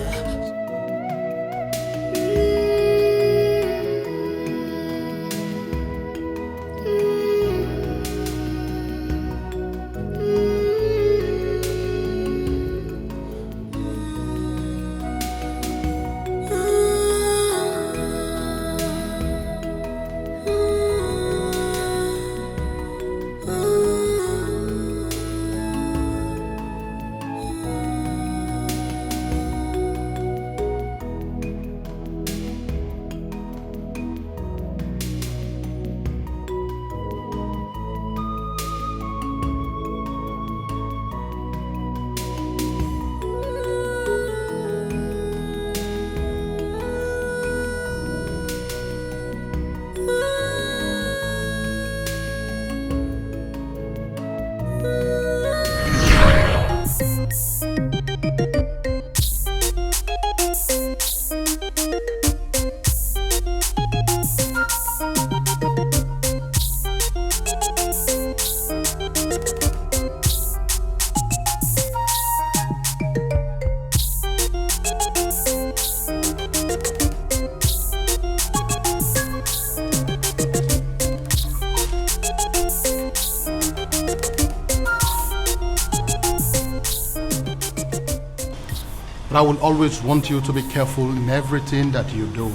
But I will always want you to be careful in everything that you do.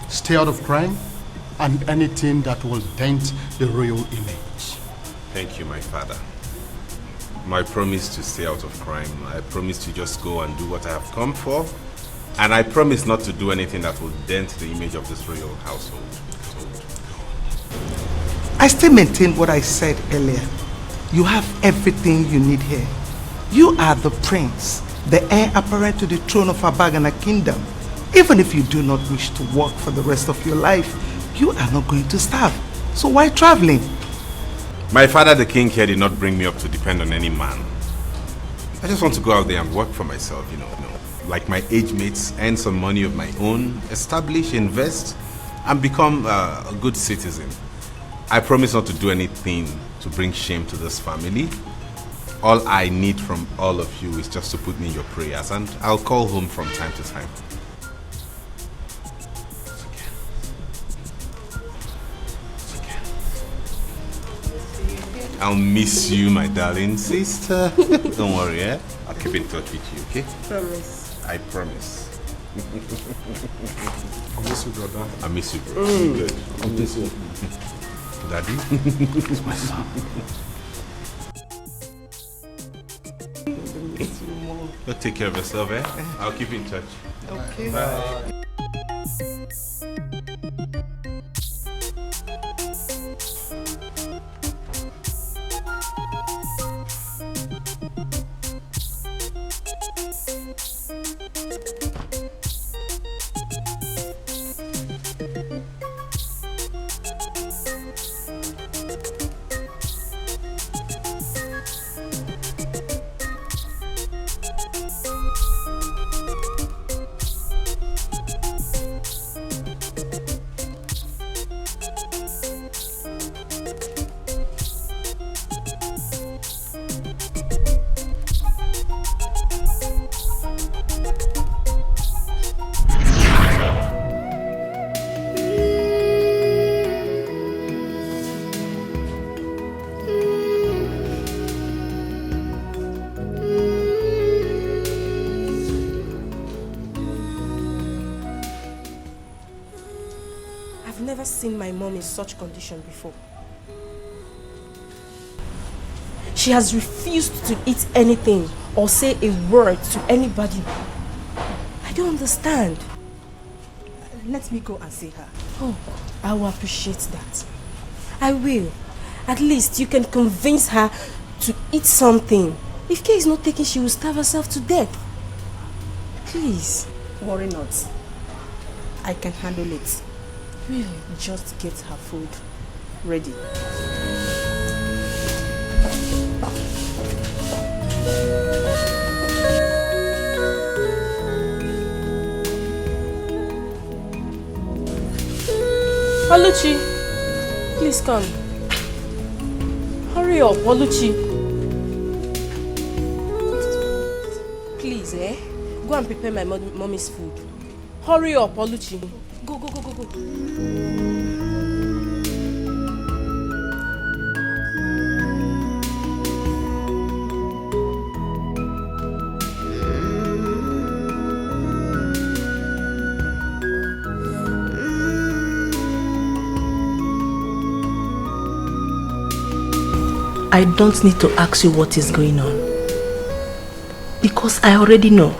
Stay out of crime and anything that will dent the royal image. Thank you, my father. My promise to stay out of crime. I promise to just go and do what I have come for. And I promise not to do anything that will dent the image of this royal household. I still maintain what I said earlier. You have everything you need here. You are the prince, the heir apparent to the throne of Abagana kingdom. Even if you do not wish to work for the rest of your life, you are not going to starve. So why traveling? My father, the king here, did not bring me up to depend on any man. I just want to go out there and work for myself, you know, like my age mates, earn some money of my own, establish, invest, and become a good citizen. I promise not to do anything to bring shame to this family. All I need from all of you is just to put me in your prayers, and I'll call home from time to time. I'll miss you, my darling sister. Don't worry, eh? I'll keep in touch with you, okay? Promise. I promise. I miss you, brother. I miss you, bro. Good. I miss you. Daddy? It's my son. But take care of yourself, eh? I'll keep in touch. Okay. Bye. Seen my mom in such condition before. She has refused to eat anything or say a word to anybody. I don't understand. Let me go and see her. Oh, I will appreciate that. I will. At least you can convince her to eat something. If Kay is not taking, she will starve herself to death. Please. Worry not. I can handle it. Really? Just get her food ready. Oluchi, please come. Hurry up, Oluchi. Please, eh? Go and prepare my mommy's food. Hurry up, Oluchi. Go, go, go, go, go. I don't need to ask you what is going on, because I already know.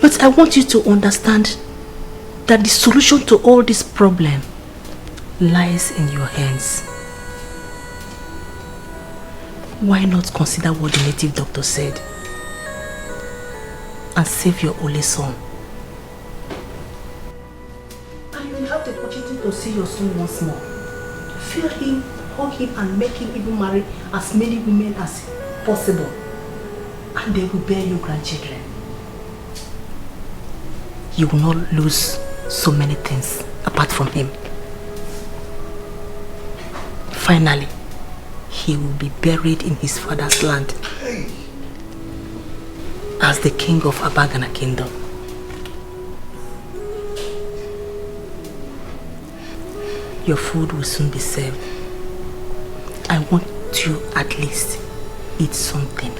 But I want you to understand that the solution to all this problem lies in your hands. Why not consider what the native doctor said and save your only son? And you will have the opportunity to see your son once more. Feel him, hug him, and make him even marry as many women as possible. And they will bear you grandchildren. You will not lose so many things apart from him. Finally, he will be buried in his father's land as the king of Abagana kingdom. Your food will soon be served. I want you at least eat something.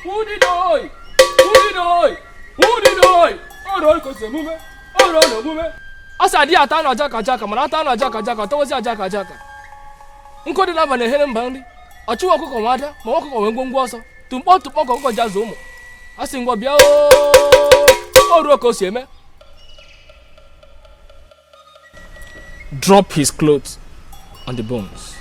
Who did I? Who did I? Who did I? Oh, no, because the woman. Oh, no, no, woman. As I did, I found a jacka, Manatana jacka, towards a jacka. Uncle did have a hidden bounty. A chew of Commander, Moko, and Gongosa, to want to Poko Jazumo. I sing OBIO. Oh, Rocco, drop his clothes on the bones.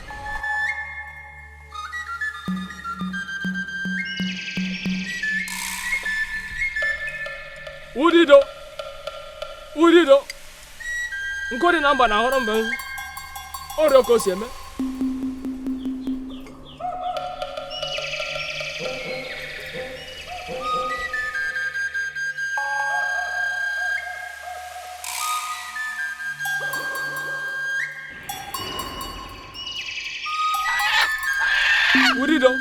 Udido. Nkodi namba na horon ben. Oro ko seme. Udido.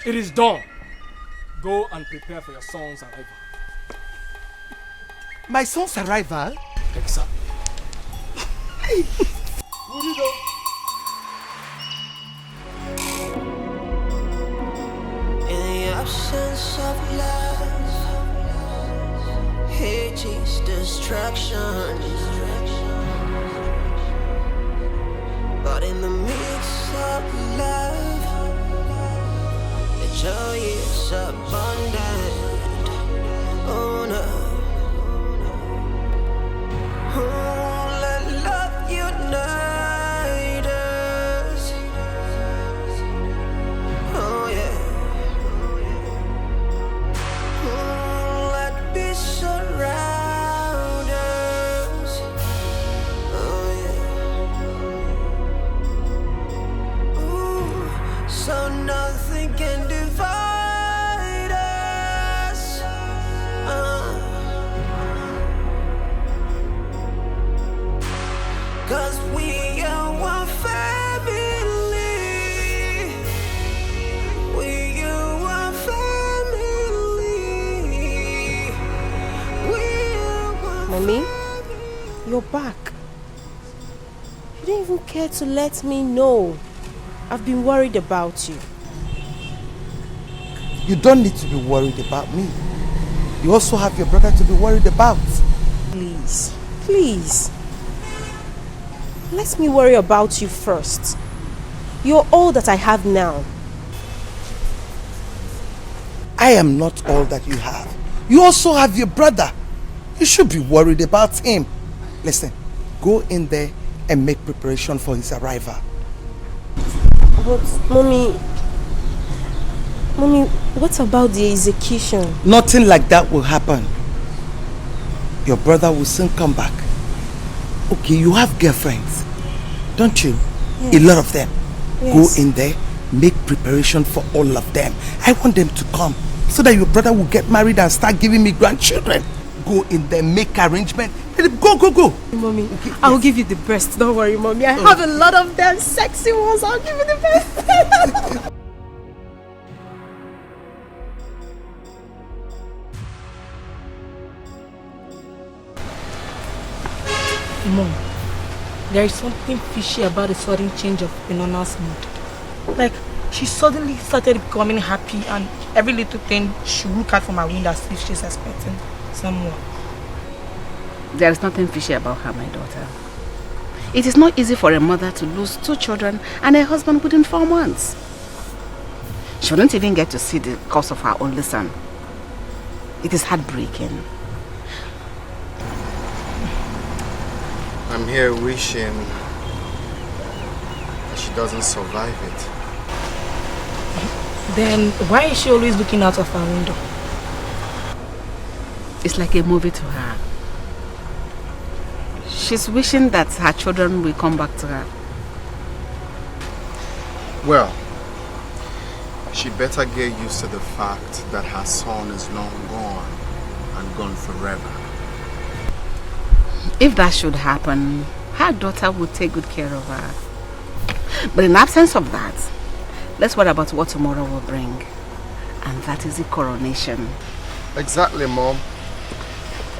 It is done. Go and prepare for your son's arrival. My son's arrival? Exactly. In the absence of love, hate is destruction. But in the midst of love, the joy is abundant. Oh no. Oh, let love unite us. Oh yeah. Oh, let peace surround us. Oh yeah. Ooh, so nothing can divide us. Cause we are one family. We are one family. We are one Mommy, you're back. You didn't even care to let me know. I've been worried about you. You don't need to be worried about me. You also have your brother to be worried about. Please, please. Let me worry about you first. You're all that I have now. I am not all that you have. You also have your brother. You should be worried about him. Listen, go in there and make preparation for his arrival. But, Mommy, what about the execution? Nothing like that will happen. Your brother will soon come back. Okay, you have girlfriends, don't you? Yes. A lot of them. Yes. Go in there, make preparation for all of them. I want them to come so that your brother will get married and start giving me grandchildren. Go in there, make arrangements. Go. Mommy, okay, I will give you the best. Don't worry, Mommy. I have a lot of them sexy ones. I'll give you the best. Mom, there is something fishy about the sudden change of Inona's mood. Like, she suddenly started becoming happy and every little thing she look at from her window as if she's expecting someone. There is nothing fishy about her, my daughter. It is not easy for a mother to lose 2 children and a husband within 4 months. She wouldn't even get to see the cause of her only son. It is heartbreaking. I'm here wishing that she doesn't survive it. Then why is she always looking out of her window? It's like a movie to her. She's wishing that her children will come back to her. Well, she better get used to the fact that her son is long gone and gone forever. If that should happen, her daughter would take good care of her. But in absence of that, let's worry about what tomorrow will bring. And that is the coronation. Exactly, Mom.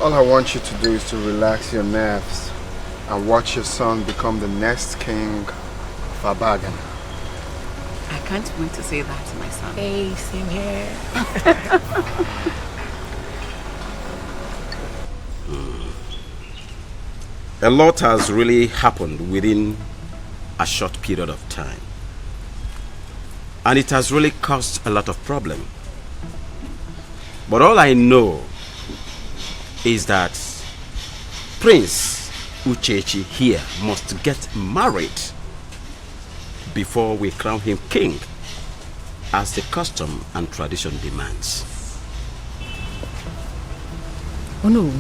All I want you to do is to relax your nerves and watch your son become the next king of Abagana. I can't wait to say that to my son. Hey, same here. A lot has really happened within a short period of time. And it has really caused a lot of problem. But all I know is that Prince Uchechi here must get married before we crown him king, as the custom and tradition demands. Oh no.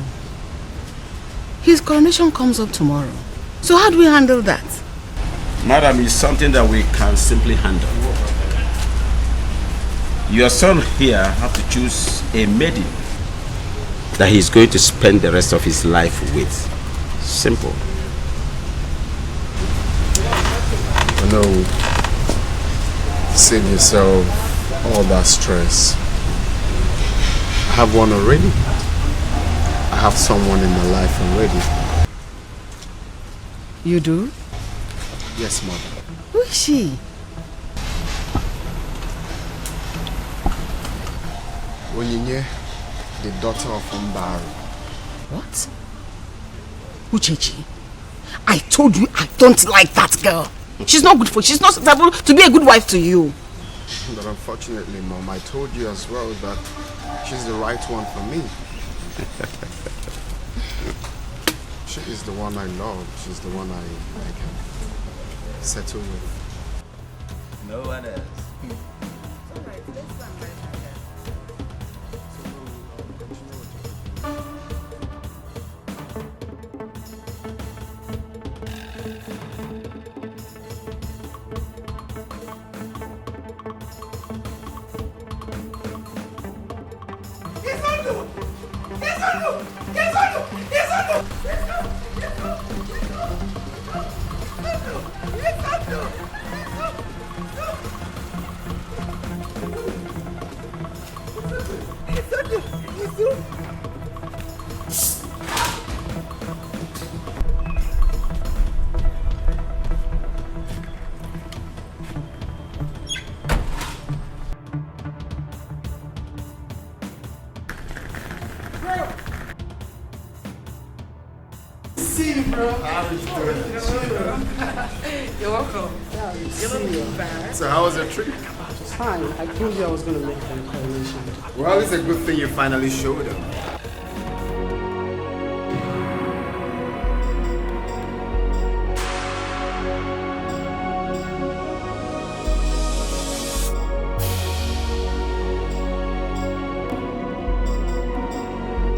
His coronation comes up tomorrow. So how do we handle that? Madam, it's something that we can simply handle. Your son here have to choose a maiden that he's going to spend the rest of his life with. Simple. No, save yourself all that stress. I have one already. I have someone in my life already. You do? Yes, Mother. Who is she? Onyinye, the daughter of Umbaru. What? Uchechi, I told you I don't like that girl. She's not good for you. She's not suitable to be a good wife to you. But unfortunately, Mom, I told you as well that she's the right one for me. She is the one I love. She's the one I can settle with. No one else. You're welcome. You're not looking bad. So how was your trip? Fine. I told you I was going to make them coronation. Well, it's a good thing you finally showed up.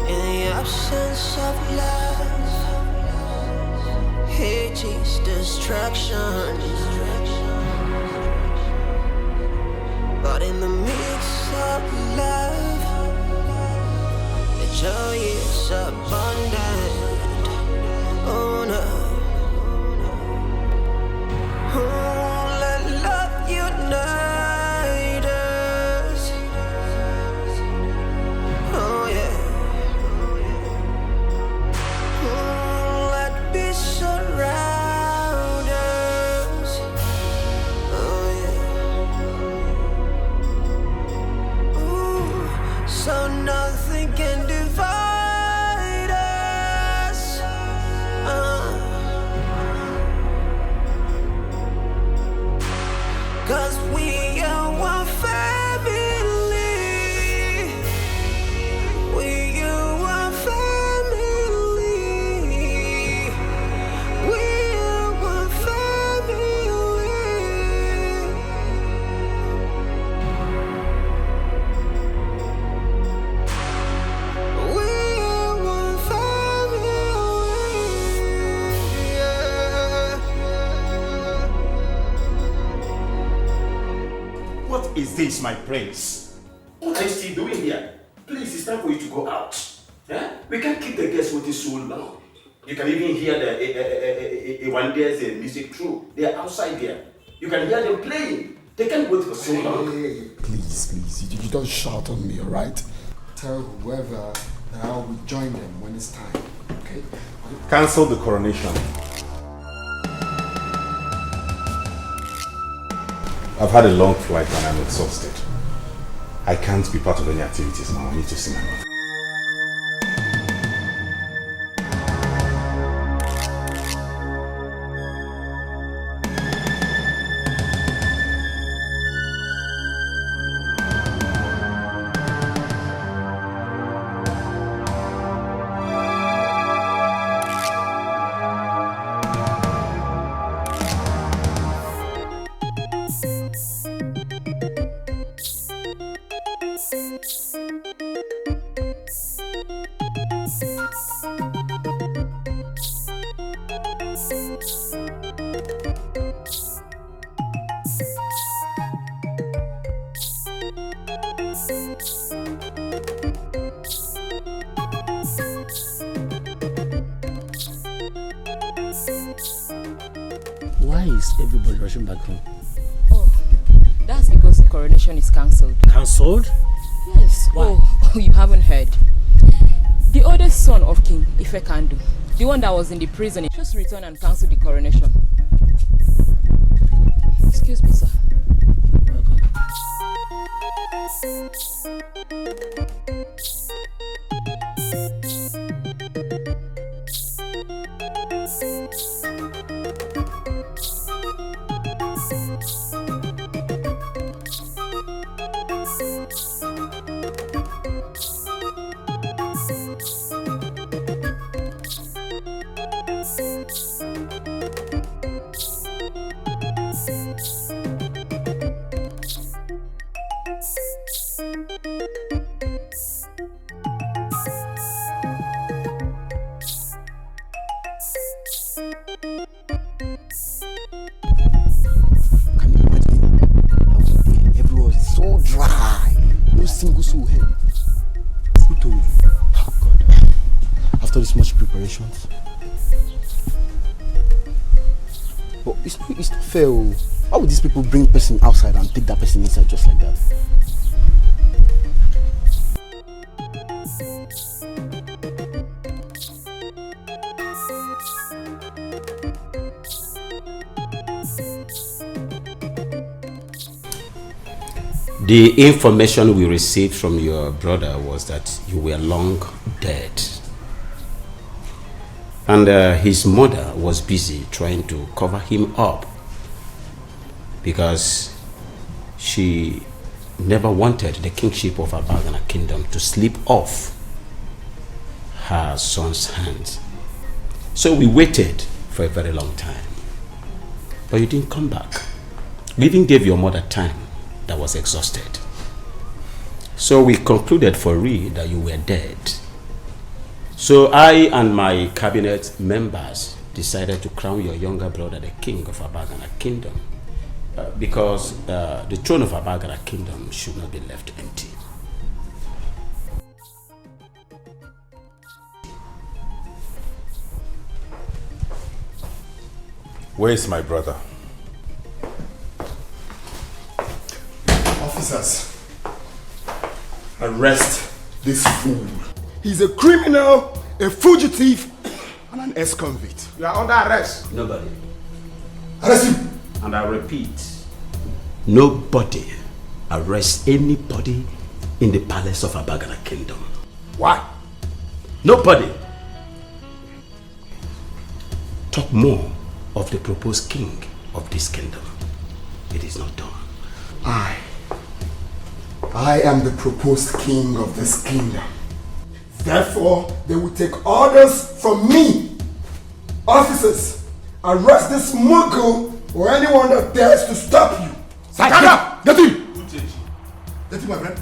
In the absence of love, hate is destruction. But in the midst of love, the joy is abundant. Oh no. Oh, let love unite us. Oh yeah. Oh, let peace surround us. Oh yeah. Ooh, so nothing can divide us. Cause we are one family. We are one family. We are one family. We are one family. Yeah. What is this, my prince? What are you still doing here? Please, it's time for you to go out. Eh? We can't keep the guests waiting so long. You can even hear the Iwande's music through. They are outside there. You can hear them playing. They can't wait for so long. Hey, please, you don't shout on me, alright? Tell whoever that I will join them when it's time, okay? Cancel the coronation. I've had a long flight and I'm exhausted. I can't be part of any activities now. I need to see my mother. Why is everybody rushing back home? Oh, that's because the coronation is cancelled. Cancelled? Yes. Why? Oh, you haven't heard. The oldest son of King Ifekandu, the one that was in the prison, just returned and cancelled the coronation. Excuse me, sir. But it's not fair. Why would these people bring person outside and take that person inside just like that? The information we received from your brother was that you were long dead. And his mother was busy trying to cover him up because she never wanted the kingship of Abagana kingdom to slip off her son's hands. So we waited for a very long time. But you didn't come back. We even gave your mother time that was exhausted. So we concluded for real that you were dead. So I and my cabinet members decided to crown your younger brother the king of Abagana kingdom because the throne of Abagana kingdom should not be left empty. Where is my brother? Officers, arrest this fool. He's a criminal, a fugitive, and an ex-convict. You are under arrest. Nobody. Arrest him. And I repeat, nobody arrests anybody in the palace of Abagana kingdom. Why? Nobody. Talk more of the proposed king of this kingdom. It is not done. I am the proposed king of this kingdom. Therefore, they will take orders from me. Officers, arrest this Mughal or anyone that dares to stop you. Sakaka! Get him! Get him, my friend.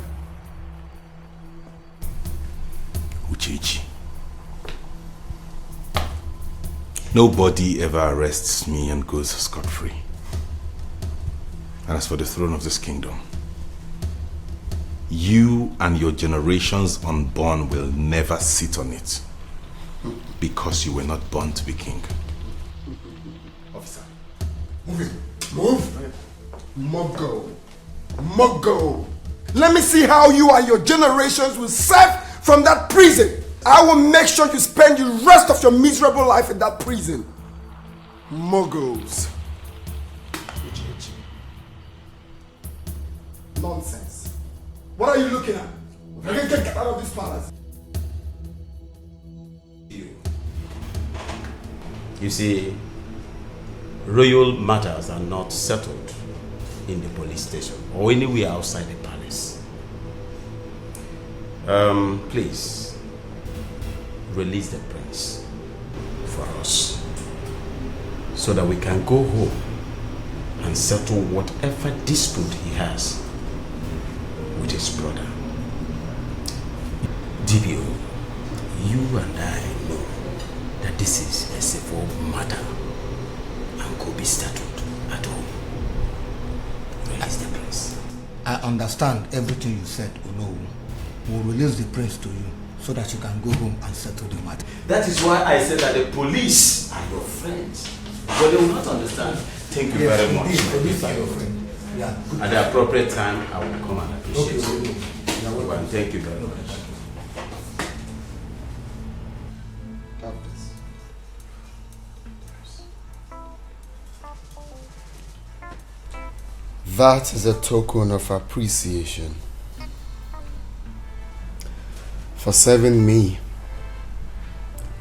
Uchechi. Nobody ever arrests me and goes scot-free. And as for the throne of this kingdom, you and your generations unborn will never sit on it because you were not born to be king. Officer, move him. Move! Mogo. Mogo. Let me see how you and your generations will serve from that prison. I will make sure you spend the rest of your miserable life in that prison. Mogos. Nonsense. What are you looking at? Get out of this palace. You see, royal matters are not settled in the police station or anywhere outside the palace. Please, release the prince for us so that we can go home and settle whatever dispute he has with his brother. DBO, you and I know that this is a civil matter and could be settled at home. Release the prince. I understand everything you said, Ono. We'll release the prince to you so that you can go home and settle the matter. That is why I said that the police are your friends. But they will not understand. Thank you very much. Police are your friend. Yeah. At the appropriate time, I will come and appreciate you. Well, thank you very much. That is a token of appreciation for serving me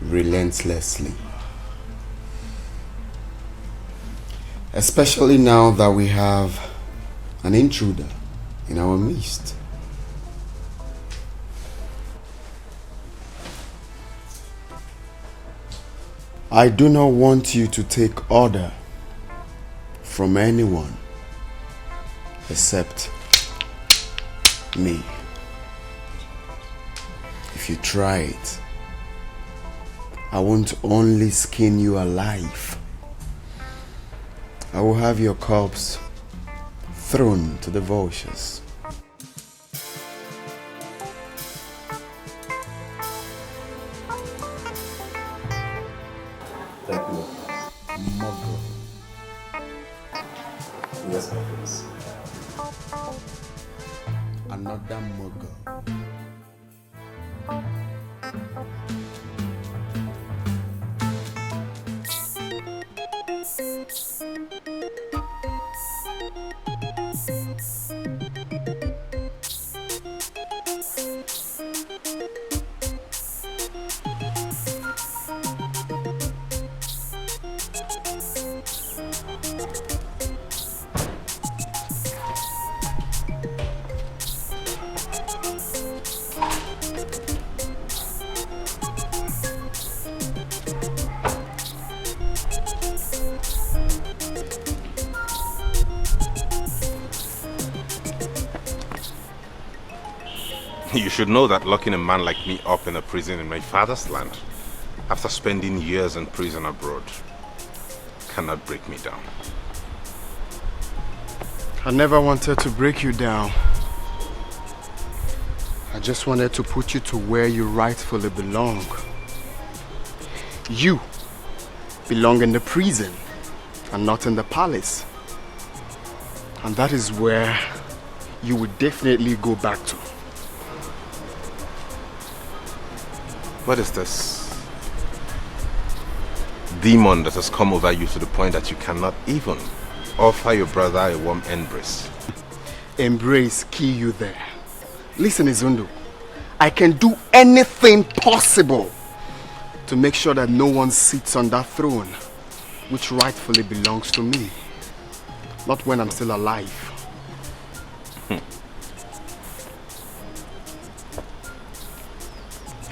relentlessly. Especially now that we have an intruder in our midst. I do not want you to take order from anyone except me. If you try it, I won't only skin you alive, I will have your corpse thrown to the vultures. Thank you. Mogo. Yes, my prince. Another Mogo. You should know that locking a man like me up in a prison in my father's land, after spending years in prison abroad, cannot break me down. I never wanted to break you down. I just wanted to put you to where you rightfully belong. You belong in the prison and not in the palace. And that is where you would definitely go back to. What is this demon that has come over you to the point that you cannot even offer your brother a warm embrace? Embrace kill you there. Listen, Izundu, I can do anything possible to make sure that no one sits on that throne which rightfully belongs to me. Not when I'm still alive.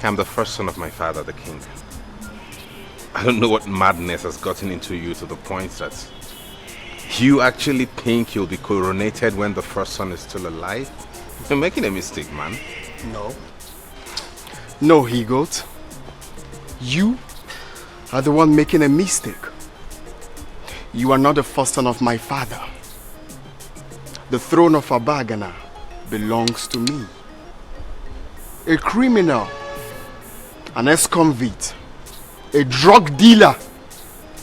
I'm the first son of my father, the king. I don't know what madness has gotten into you to the point that you actually think you'll be coronated when the first son is still alive? You're making a mistake, man. No. No, he-goat. You are the one making a mistake. You are not the first son of my father. The throne of Abagana belongs to me. A criminal, an ex-convict, a drug dealer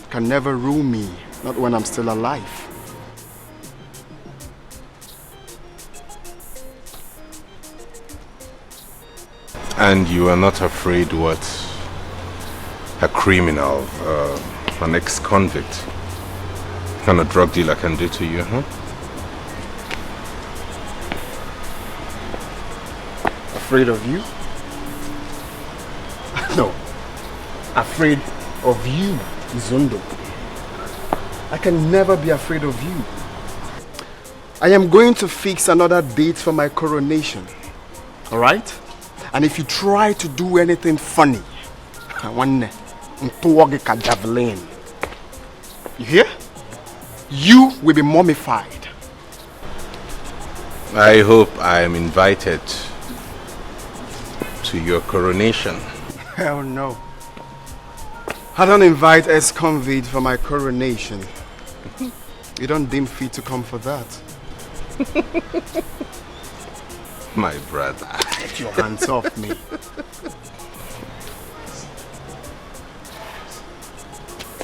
can never rule me, not when I'm still alive. And you are not afraid what a criminal, an ex-convict, kind of drug dealer can do to you, huh? Afraid of you? No. Afraid of you, Izundo. I can never be afraid of you. I am going to fix another date for my coronation. Alright? And if you try to do anything funny, I want to javelin. You hear? You will be mummified. I hope I am invited to your coronation. Hell no. I don't invite ex-convict for my coronation. You don't deem fit to come for that. My brother. Get your hands off me.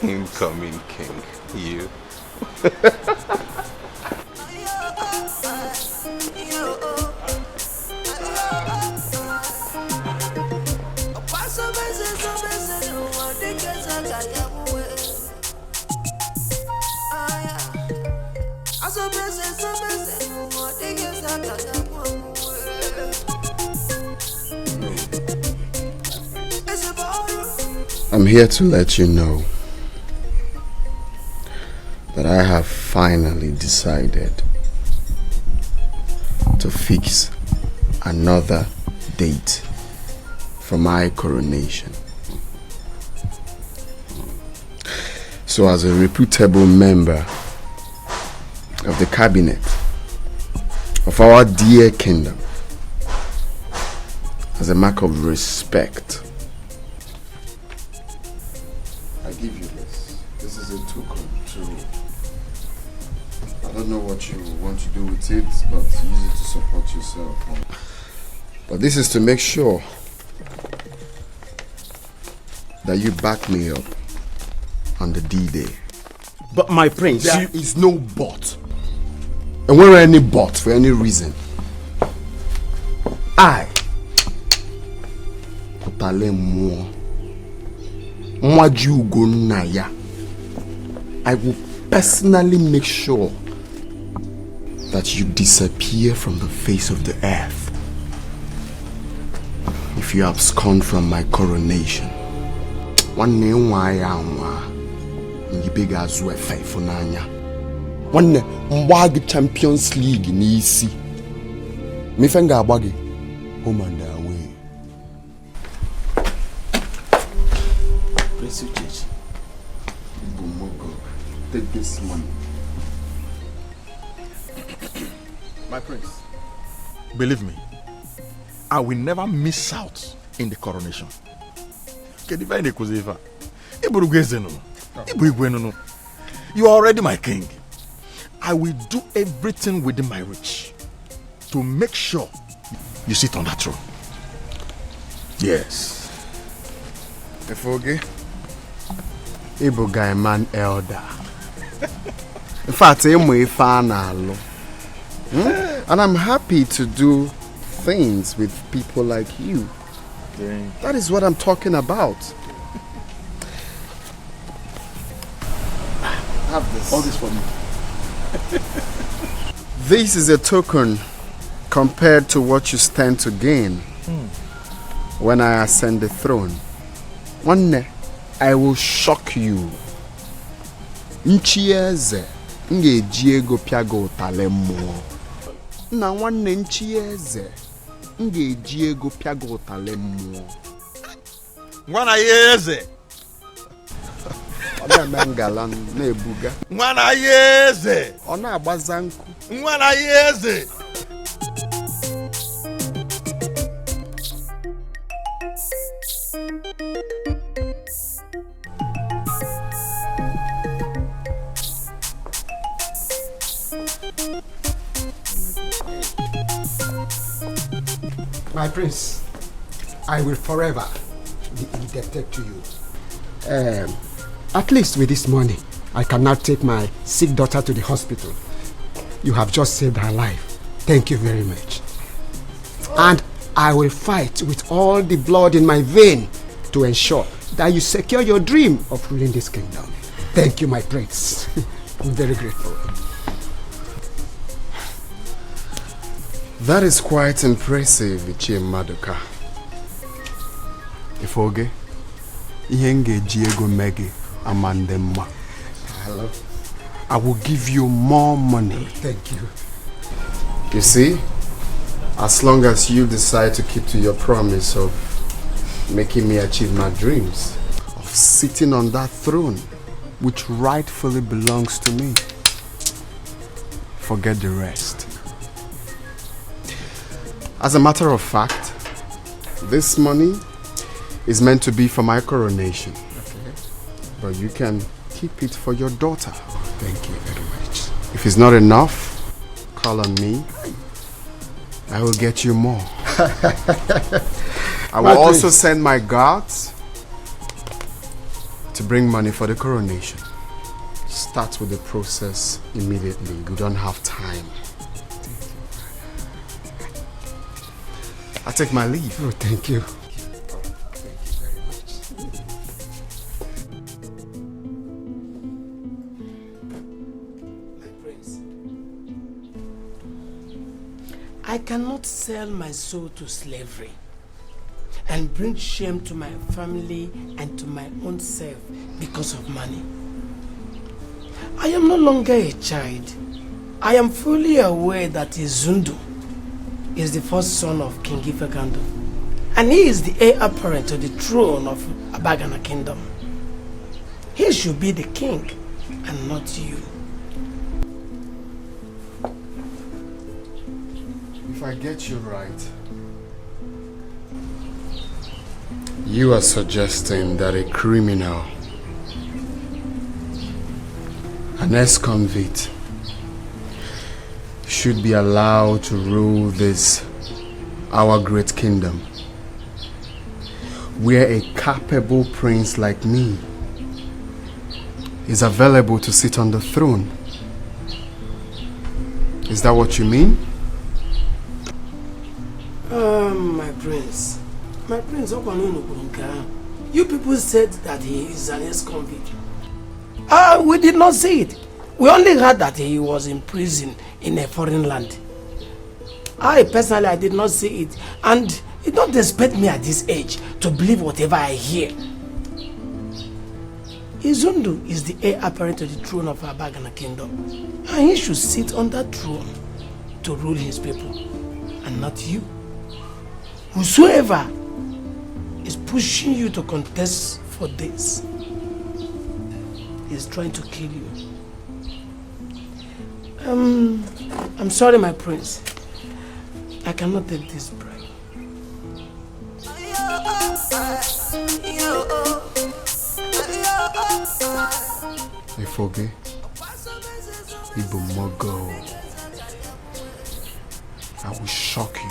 Incoming king, you. I'm here to let you know that I have finally decided to fix another date for my coronation. So as a reputable member of the cabinet of our dear kingdom, as a mark of respect, I give you this. This is a token too. I don't know what you want to do with it, but use it to support yourself. But this is to make sure that you back me up on the D-Day. But my prince, there is no but. And where are any but for any reason? I will personally make sure that you disappear from the face of the earth if you abscond from my coronation. One name why you big as well faithful nanya. One mbagi Champions League ni isi. Me fenga abagi home and away. Prince Uchechi, take this money. My prince. believe me, I will never miss out in the coronation. You are already my king. I will do everything within my reach to make sure you sit on that throne. Yes. Efoge, Igbo guy man elder. In fact, and I'm happy to do things with people like you. That is what I'm talking about. Have this. All this for me. This is a token compared to what you stand to gain when I ascend the throne. One day, I will shock you. Nchieze ngeji ego piago utalemo. Na nwanne nchieze ngeji ego piago utalemo. Nwana yeze. Ona mangala na-ebuga. Nwana yeze. Ona agbaza nku. Nwana yeze. My prince, I will forever be indebted to you. At least with this money, I can now take my sick daughter to the hospital. You have just saved her life. Thank you very much. And I will fight with all the blood in my vein to ensure that you secure your dream of ruling this kingdom. Thank you, my prince. I'm very grateful. That is quite impressive, Ichie Maduka. Ifoge, Ihenge Diego Megi Amandemma. Hello. I will give you more money. Thank you. You see, as long as you decide to keep to your promise of making me achieve my dreams, of sitting on that throne, which rightfully belongs to me, forget the rest. As a matter of fact, this money is meant to be for my coronation. Okay. But you can keep it for your daughter. Thank you very much. If it's not enough, call on me. I will get you more. I will also send my guards to bring money for the coronation. Start with the process immediately. We don't have time. I take my leave. Oh, thank you. I cannot sell my soul to slavery and bring shame to my family and to my own self because of money. I am no longer a child. I am fully aware that Izundu is the first son of King Ifekando, and he is the heir apparent to the throne of Abagana Kingdom. He should be the king and not you. If I get you right, you are suggesting that a criminal, an ex-convict, should be allowed to rule this, our great kingdom, where a capable prince like me is available to sit on the throne. Is that what you mean? My prince, you people said that he is an ex-convict. We did not say it. We only heard that he was in prison in a foreign land. I did not see it, and you don't expect me at this age to believe whatever I hear. Izundu is the heir apparent to the throne of Abagana Kingdom, and he should sit on that throne to rule his people, and not you. Whosoever is pushing you to contest for this is trying to kill you. I'm sorry, my prince. I cannot take this bribe. Ifoge, Ibumogo, I will shock you.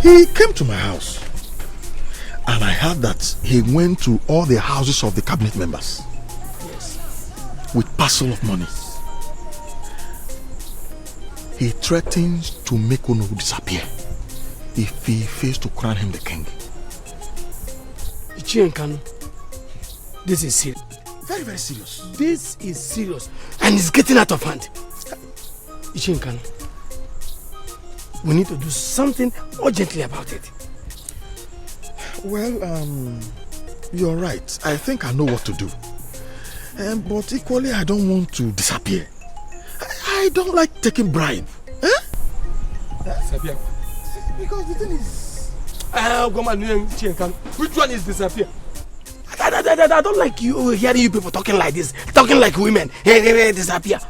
He came to my house, and I heard that he went to all the houses of the cabinet members. Yes. With parcel of money. He threatens to make Ono disappear if he fails to crown him the king. Ichienkanu, this is serious. Very, very serious. This is serious, and it's getting out of hand. Ichienkanu, we need to do something urgently about it. Well, you're right. I think I know what to do. But equally, I don't want to disappear. I don't like taking bribe. Disappear? Because the thing is... Which one is disappear? I don't like you hearing you people talking like this. Talking like women. Hey, disappear.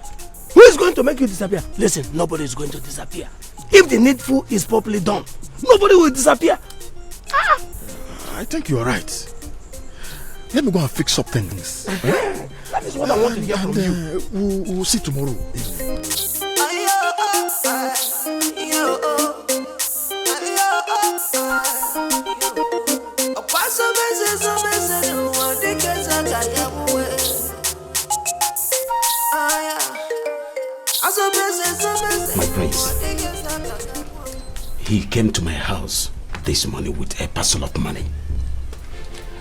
Who is going to make you disappear? Listen, nobody is going to disappear. If the needful is properly done, nobody will disappear. I think you are right. Let me go and fix up things. That is what I want to hear from you. We'll see tomorrow. My prince, he came to my house this morning with a parcel of money.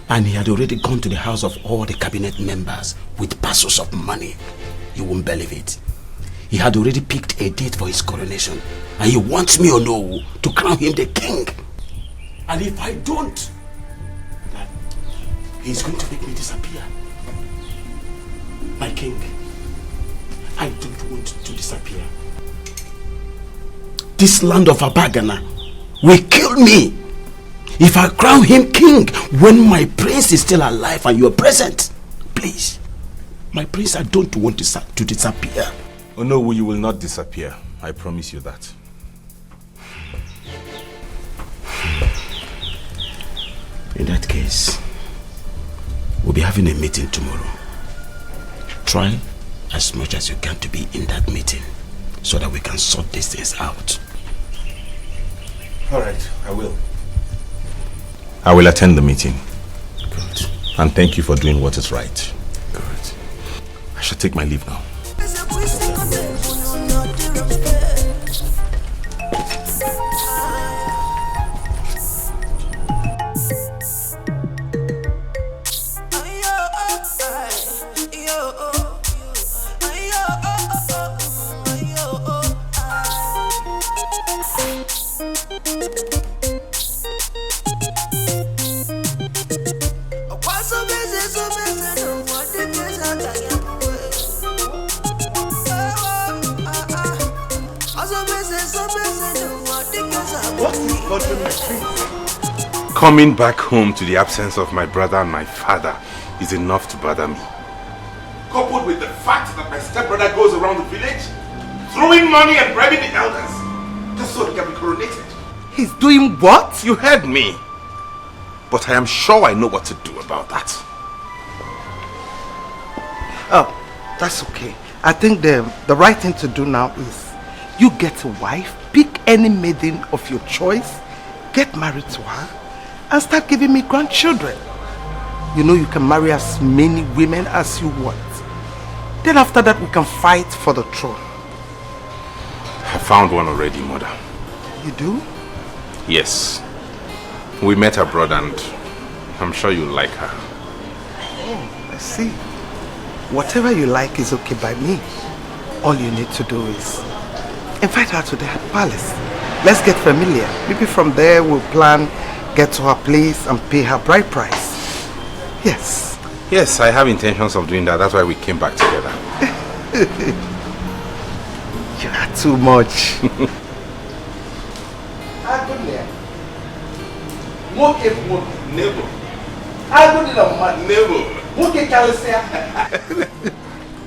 And he had already gone to the house of all the cabinet members with parcels of money. You won't believe it. He had already picked a date for his coronation. And he wants me or no to crown him the king. And if I don't, he's going to make me disappear. My king, I don't want to disappear. This land of Abagana will kill me if I crown him king when my prince is still alive and you are present. Please, my prince, I don't want to disappear. Oh no, you will not disappear. I promise you that. In that case, we'll be having a meeting tomorrow. Try as much as you can to be in that meeting so that we can sort these things out. Alright, I will. I will attend the meeting. Good. And thank you for doing what is right. Good. I shall take my leave now. Coming back home to the absence of my brother and my father is enough to bother me. Coupled with the fact that my stepbrother goes around the village throwing money and bribing the elders just so he can be coronated. He's doing what? You heard me. But I am sure I know what to do about that. Oh, that's okay. I think the right thing to do now is you get a wife, pick any maiden of your choice, get married to her, and start giving me grandchildren. You know you can marry as many women as you want. Then after that we can fight for the throne. I found one already, mother. You do? Yes. We met abroad and I'm sure you'll like her. Oh, I see. Whatever you like is okay by me. All you need to do is invite her to the palace. Let's get familiar. Maybe from there we'll plan, get to her place and pay her bride price. Yes. Yes, I have intentions of doing that. That's why we came back together. You are too much.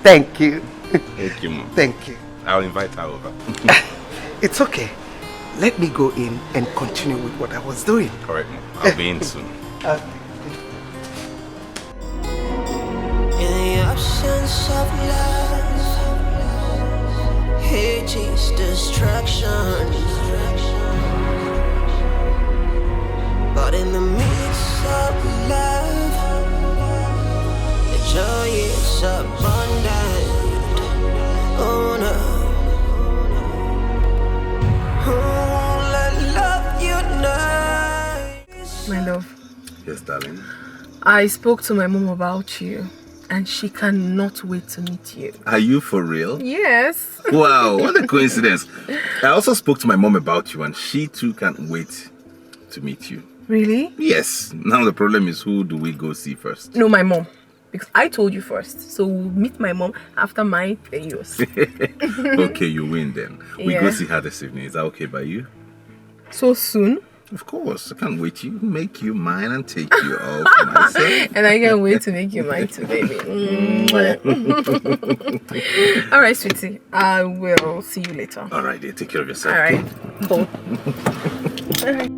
Thank you. Thank you, Mom. Thank you. I'll invite her over. It's okay. Let me go in and continue with what I was doing. Correct, Mom. I'll be in soon. In the absence of love, hate is destruction. But in the midst of love, the joy is abundant. Oh no. Oh, let love unite. My love. Yes, darling. I spoke to my mom about you and she cannot wait to meet you. Are you for real? Yes. Wow, what a coincidence. I also spoke to my mom about you and she too can't wait to meet you. Really? Yes. Now the problem is, who do we go see first? No, my mom. Because I told you first. So we'll meet my mom after my yours. Okay, you win then. We Yeah. go see her this evening. Is that okay by you? So soon? Of course, I can't wait to make you mine and take you all for myself. And I can't wait to make you mine too, baby. All right, sweetie. I will see you later. All right, dear. Take care of yourself. All right. Cool. All right.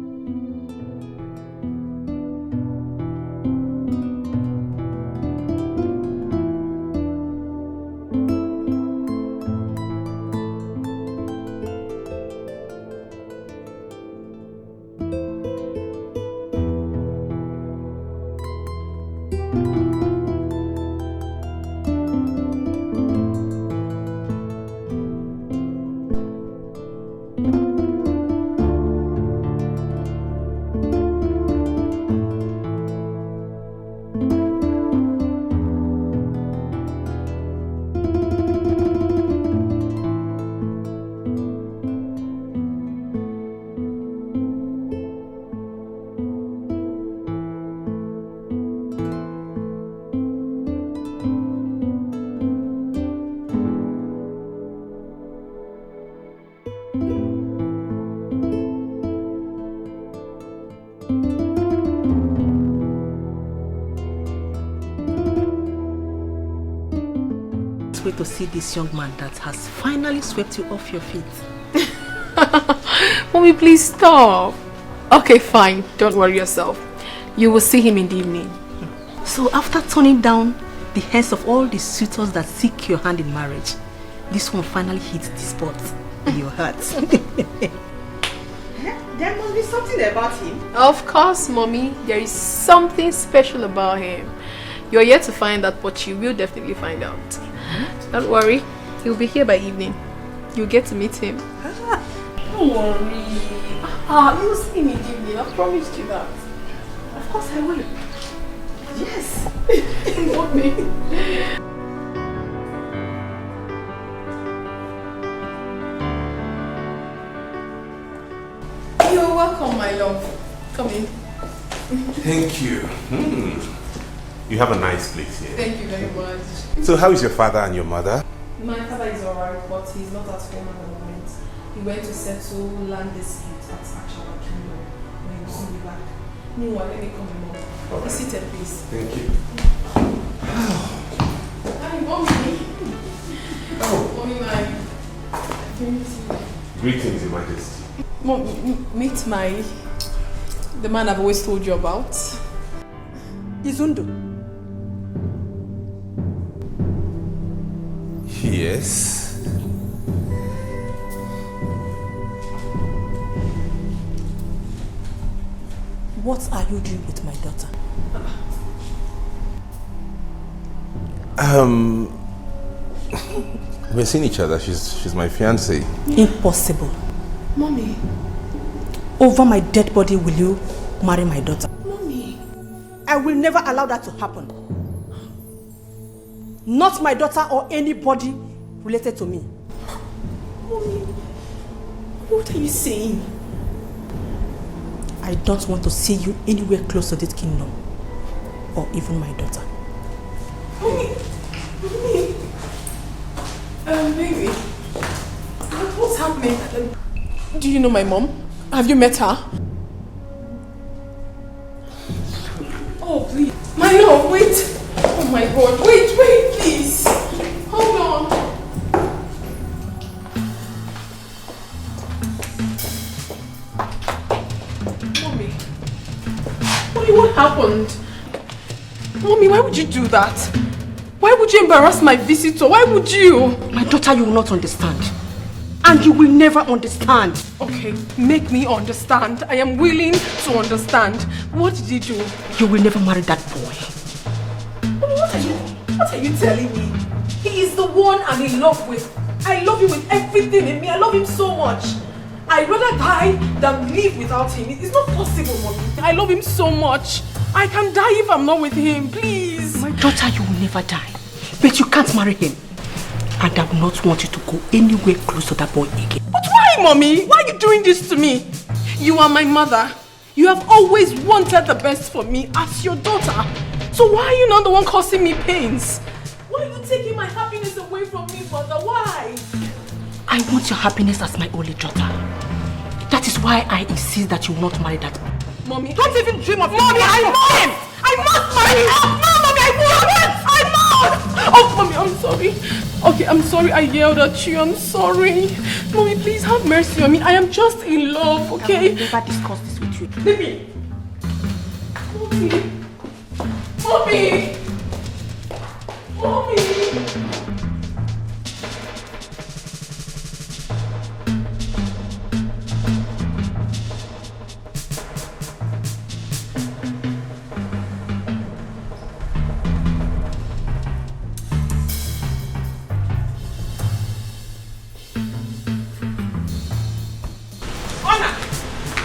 Wait to see this young man that has finally swept you off your feet. Mommy, please stop. Okay, fine. Don't worry yourself. You will see him in the evening. So after turning down the heads of all the suitors that seek your hand in marriage, this one finally hits the spot in your heart. There must be something about him. Of course, Mommy. There is something special about him. You're yet to find out, but you will definitely find out. Don't worry. He'll be here by evening. You'll get to meet him. Don't worry. You'll see him in the evening. I promised you that. Of course I will. Yes. Mommy. You're welcome, my love. Come in. Thank you. You have a nice place here. Thank you very much. So how is your father and your mother? My father is alright, but he's not at home at the moment. He went to settle land dispute at Achala Kingdom. But he will soon be back. Meanwhile, let me come in more. All right. Be seated, please. Thank you. Hi, Mommy. Mommy, my... Greetings, Your Majesty. Mom, meet the man I've always told you about. Izundu. Yes. What are you doing with my daughter? We're seeing each other. She's my fiancée. Impossible. Mommy. Over my dead body will you marry my daughter? Mommy. I will never allow that to happen. Not my daughter or anybody related to me. Mommy, what are you saying? I don't want to see you anywhere close to this kingdom. Or even my daughter. Mommy. Baby. What's happening? Do you know my mom? Have you met her? Oh, please. My love, wait. Oh my God. Wait, please. Hold on. Mommy. Mommy, what happened? Mommy, why would you do that? Why would you embarrass my visitor? Why would you? My daughter, you will not understand. And you will never understand. Okay, make me understand. I am willing to understand. What did you do? You will never marry that boy. What are you telling me? He is the one I'm in love with. I love him with everything in me. I love him so much. I'd rather die than live without him. It's not possible, Mommy. I love him so much. I can die if I'm not with him, please. My daughter, you will never die. But you can't marry him. And I will not want you to go anywhere close to that boy again. But why, Mommy? Why are you doing this to me? You are my mother. You have always wanted the best for me as your daughter. So why are you not the one causing me pains? Why are you taking my happiness away from me, Mother? Why? I want your happiness as my only daughter. That is why I insist that you will not marry that man. Mommy, don't even dream of Mommy, I must! I must marry him! No, Mommy, I must! Oh, Mommy, I'm sorry. Okay, I'm sorry I yelled at you. I'm sorry. Mommy, please have mercy on me. I am just in love, okay? I will never discuss this with you. Leave me. Mommy! Mommy!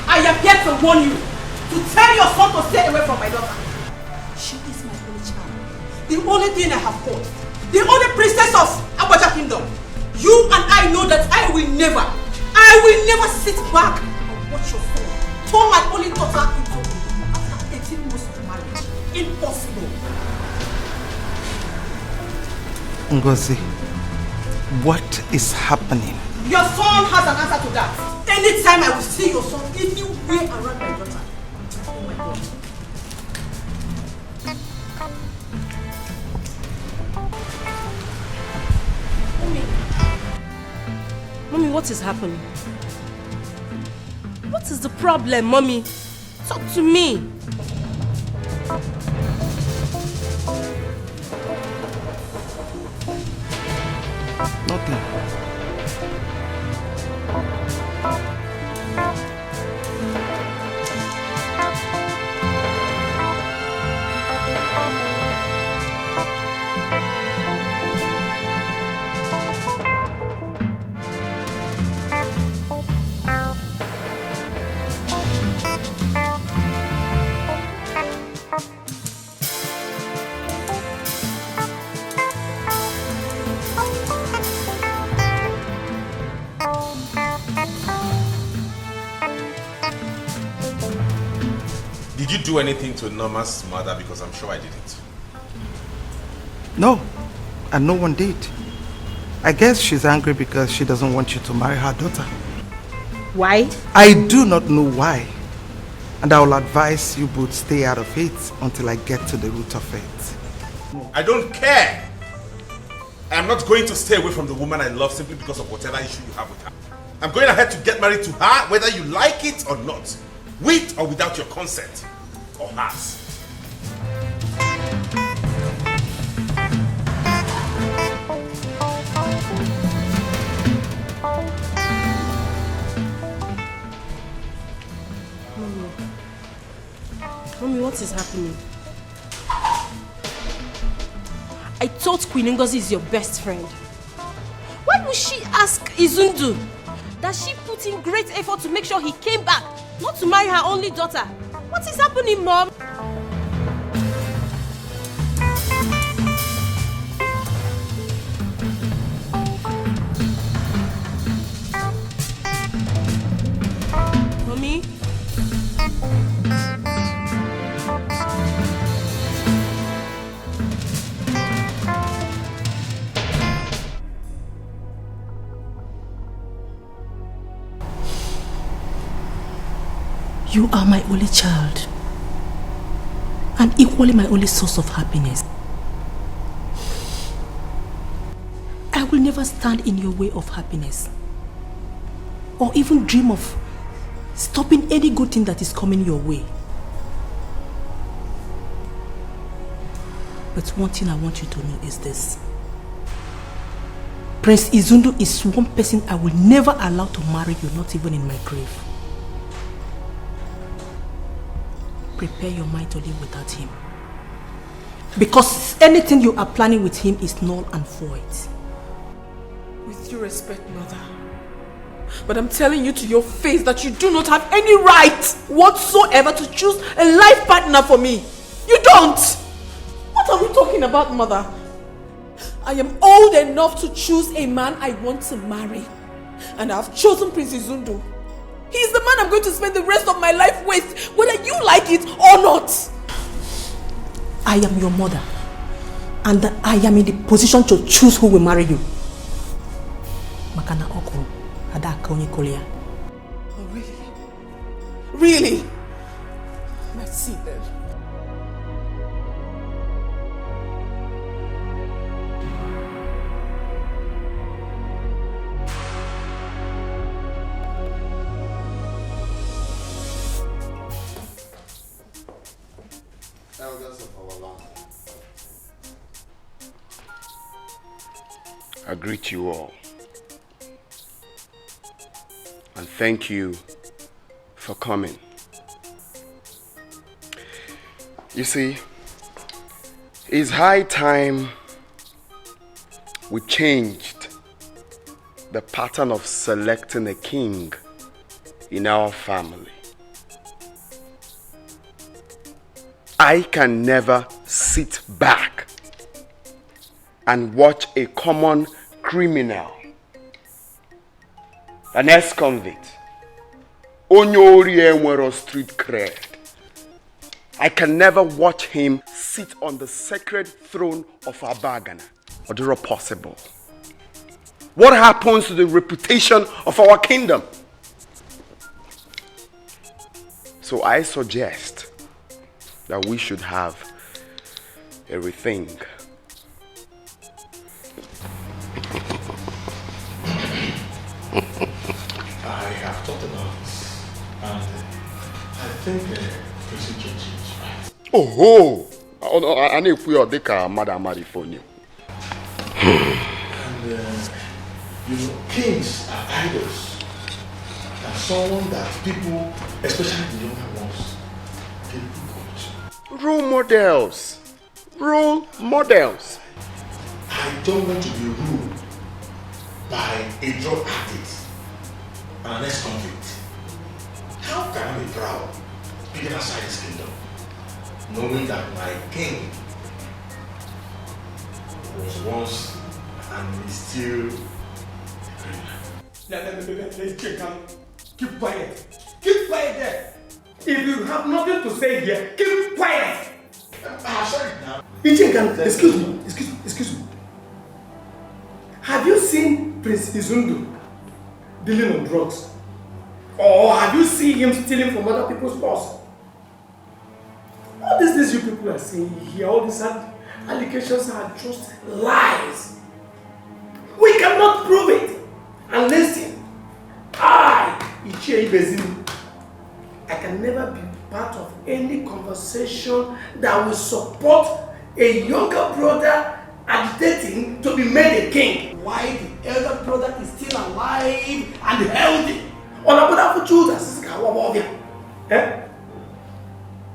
I am here to warn you, to tell your son to stay away from my daughter. She is my only child, the only thing I have got, the only princess of Abacha Kingdom. You and I know that I will never sit back and watch your son turn my only daughter into after 18 months of marriage. Impossible. Ngozi, what is happening? Your son has an answer to that. Anytime I will see your son anywhere around my daughter. Oh my God. Mommy, what is happening? What is the problem, Mommy? Talk to me. Nothing. Did you do anything to Norma's mother? Because I'm sure I didn't. No, and no one did. I guess she's angry because she doesn't want you to marry her daughter. Why? I do not know why. And I will advise you both stay out of it until I get to the root of it. I don't care. I am not going to stay away from the woman I love simply because of whatever issue you have with her. I'm going ahead to get married to her whether you like it or not. With or without your consent. Or hers. Mommy, what is happening? I thought Queen Ngozi is your best friend. Why would she ask Izundu? That she put in great effort to make sure he came back, not to marry her only daughter. What is happening, Mom? Mommy? You are my only child, and equally my only source of happiness. I will never stand in your way of happiness, or even dream of stopping any good thing that is coming your way. But one thing I want you to know is this. Prince Izundu is one person I will never allow to marry you, not even in my grave. Prepare your mind to live without him. Because anything you are planning with him is null and void. With due respect, Mother, but I'm telling you to your face that you do not have any right whatsoever to choose a life partner for me. You don't! What are we talking about, Mother? I am old enough to choose a man I want to marry. And I've chosen Prince Izundu. He's the man I'm going to spend the rest of my life with, whether you like it or not. I am your mother, and I am in the position to choose who will marry you. Makana Oko, Adaka Onikolia. Oh, really? Really? Let's see then. Elders of our land, I greet you all and thank you for coming. You see, it's high time we changed the pattern of selecting a king in our family. I can never sit back and watch a common criminal, an ex-convict, Onyori Enwero street cred. I can never watch him sit on the sacred throne of Abagana. Or is it possible? What happens to the reputation of our kingdom? So I suggest that we should have a rethink. I have thought about this, and I think procedure is right. Oh no, I need to put your Dikeh Madam phone you. And you know, kings are idols, and someone that people, especially the younger ones, can look up to. Role models. Role models. I don't want to be ruled by a drug addict and an ex-convict. How can I be proud being outside this kingdom, knowing that my king was once and is still a criminal? Keep quiet. Keep quiet there. If you have nothing to say here, keep quiet. Sorry now. Excuse me. Have you seen Prince Izundu dealing on drugs? Or have you seen him stealing from other people's purse? All these things you people are saying here, all these allegations are just lies. We cannot prove it. And listen, Ichie Ibezim, I can never be part of any conversation that will support a younger brother agitating to be made a king. Why the elder brother is still alive and healthy?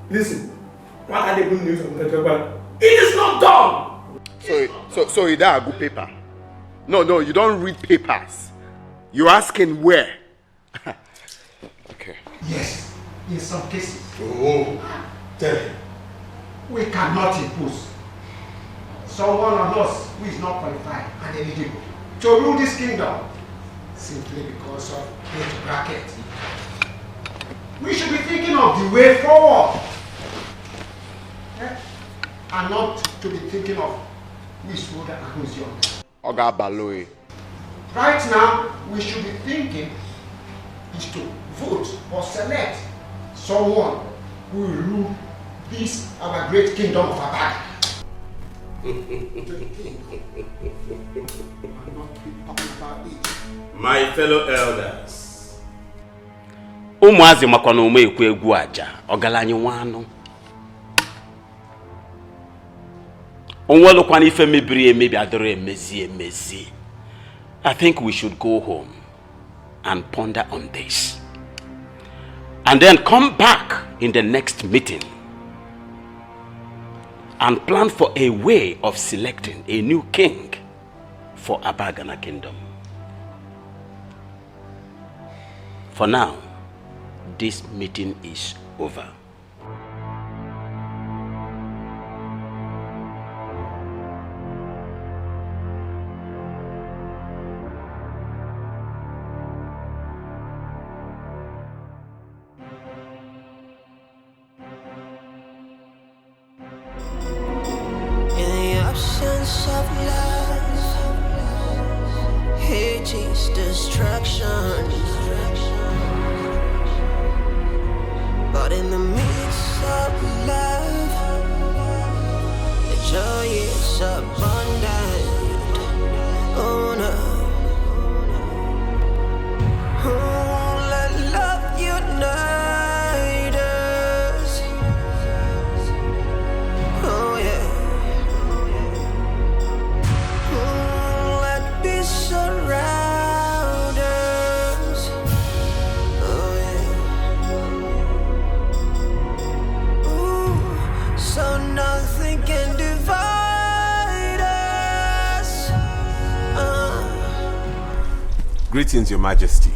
Listen, what are the good news of the It is not done! So you don't go paper? No, you don't read papers. You're asking where? Okay. Yes, in some cases. Oh, tell him. We cannot impose someone on us who is not qualified and eligible to rule this kingdom simply because of age bracket. We should be thinking of the way forward, and not to be thinking of who is older and who is younger. Oga Baloy. Right now, we should be thinking is to vote or select someone who will rule this our great kingdom of Abad. My fellow elders, ụmụazị makwa na ume ekwu egwu aja ọgaranya nwanụ onwelụkwana ife mebiri emebi adịrọ emezi. I think we should go home and ponder on this and then come back in the next meeting and plan for a way of selecting a new king for Abagana Kingdom. For now, this meeting is over. Destruction. love. The joy is abundant. Oh no. Oh, let love unite us. Oh yeah. Oh, let peace surround us. Oh yeah. Ooh, so nothing can divide us. Greetings, Your Majesty.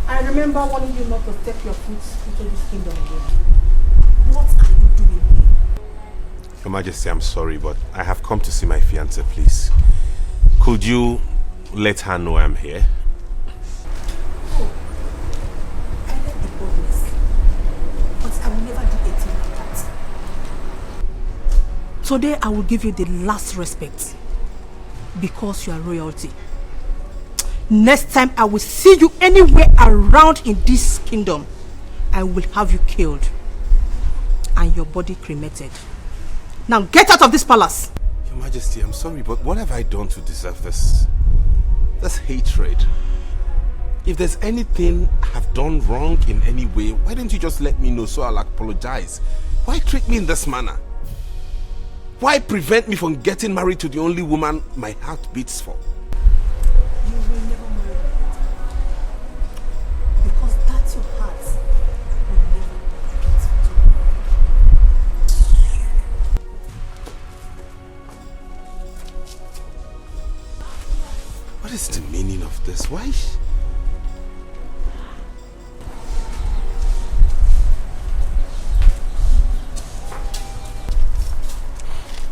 I remember warning you not to step your foot into this kingdom again. What are you doing here? Your Majesty, I'm sorry, but I have come to see my fiancée, please. Could you let her know I'm here? Oh, I let the boldness, but I will never do anything like that. Today I will give you the last respect because you are royalty. Next time I will see you anywhere around in this kingdom, I will have you killed and your body cremated. Now get out of this palace. Your Majesty, I'm sorry, but what have I done to deserve this? This hatred. If there's anything I have done wrong in any way, why don't you just let me know so I'll apologize? Why treat me in this manner? Why prevent me from getting married to the only woman my heart beats for? You will never marry her. Because that's your heart will never break it. What is the meaning of this? Why?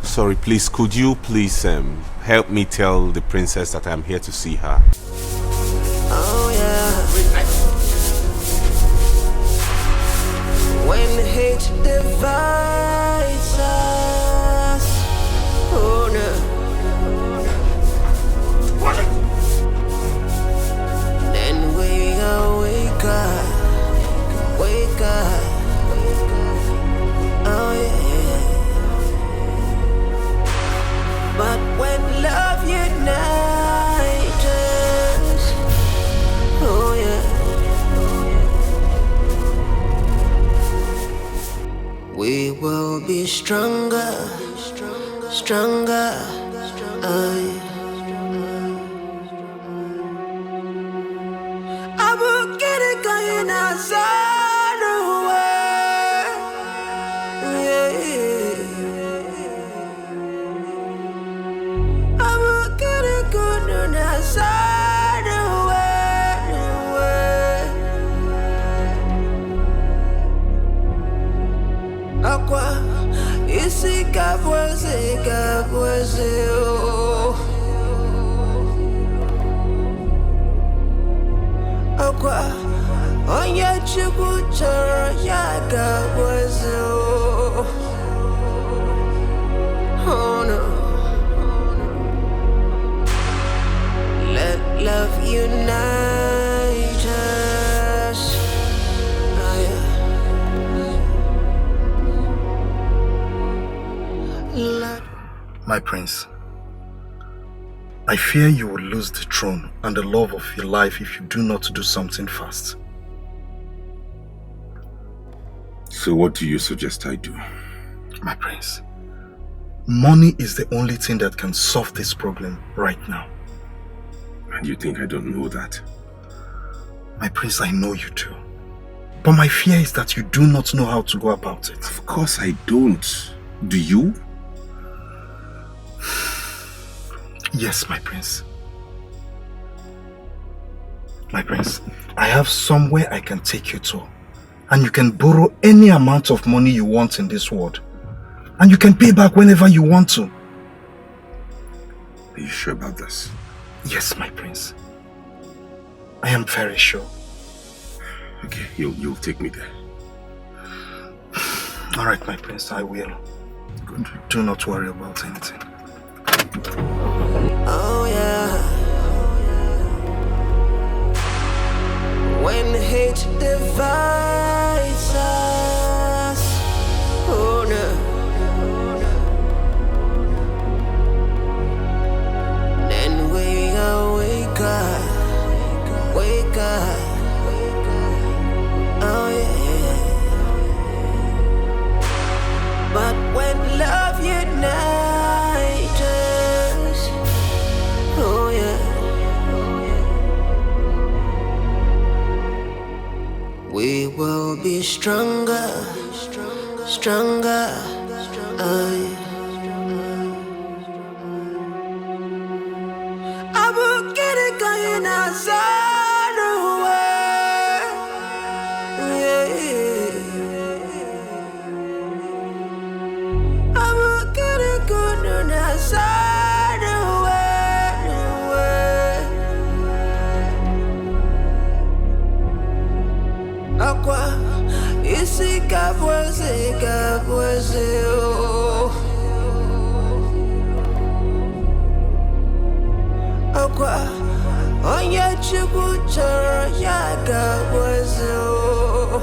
Sorry, please, could you please help me tell the princess that I'm here to see her? Oh yeah. When hate divides us, oh no. Then we wake up, wake up. Oh yeah. But when love unites us, oh yeah, we will be stronger, stronger. Oh yeah. I will get it going outside the way. Yeah. I will get it going outside the way. Aqua, isi kabwase, oh. Aqua, onye chukwu chọrọ ya kabwase, oh. Oh no. Let love unite us. Oh, yeah. My prince, I fear you will lose the throne and the love of your life if you do not do something fast. So what do you suggest I do? My prince, money is the only thing that can solve this problem right now. And you think I don't know that? My prince, I know you do. But my fear is that you do not know how to go about it. Of course I don't. Do you? Yes, my prince. My prince, I have somewhere I can take you to. And you can borrow any amount of money you want in this world. And you can pay back whenever you want to. Are you sure about this? Yes, my prince. I am very sure. Okay, you'll take me there. All right, my prince, I will. Good. Do not worry about anything. Oh yeah. When hate divides us, stronger, stronger. I will get it going outside the way. I will get it going outside the way. Aqua, isi kabweze, oh. Aqua, onye chukwu chọrọ ya kabweze, oh.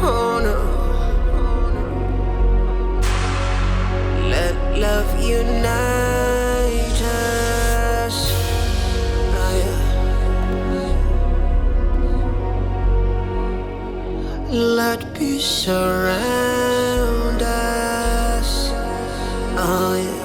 Oh no. Let love unite us. Oh, yeah. Let peace surround us. Oh yeah.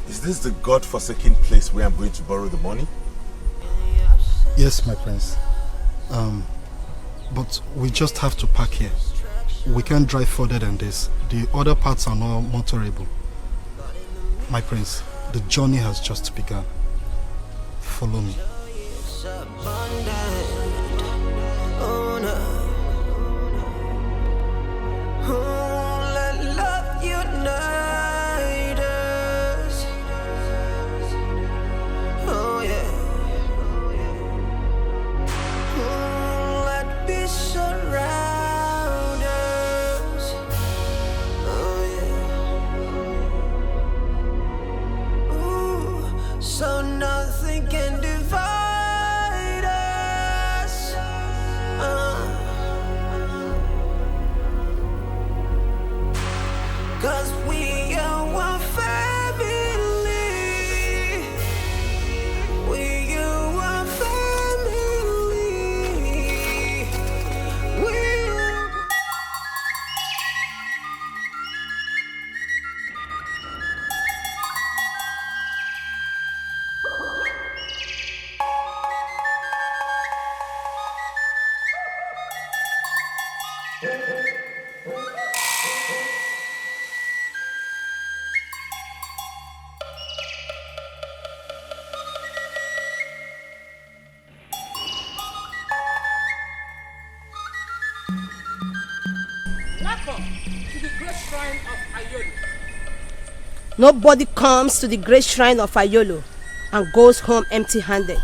Is this the God-forsaken place where I'm going to borrow the money? Yes, my prince. But we just have to park here. We can't drive further than this. The other parts are not motorable. My prince, the journey has just begun. Follow me. Let love unite us. Oh yeah. Let peace surround us. Oh yeah. Ooh, so nothing can divide us. Cause we are one family. We are one family. We are... Welcome to the great shrine of Ayolo. Nobody comes to the great shrine of Ayolo and goes home empty-handed.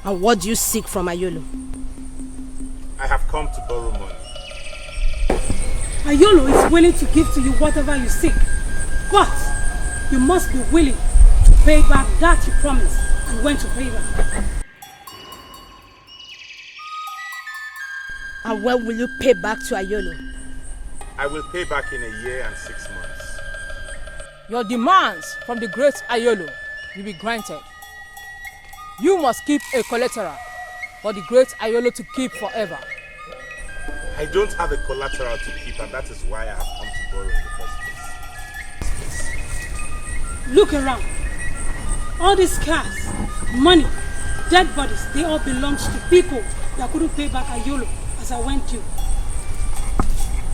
And what do you seek from Ayolo? I have come to borrow money. Ayolo is willing to give to you whatever you seek, but you must be willing to pay back that you promised and when to pay back. And when will you pay back to Ayolo? I will pay back in a year and 6 months. Your demands from the great Ayolo will be granted. You must keep a collateral for the great Ayolo to keep forever. I don't have a collateral to keep, and that is why I have come to borrow in the first place. Look around. All these cars, money, dead bodies, they all belong to people that couldn't pay back Ayolo as I went due.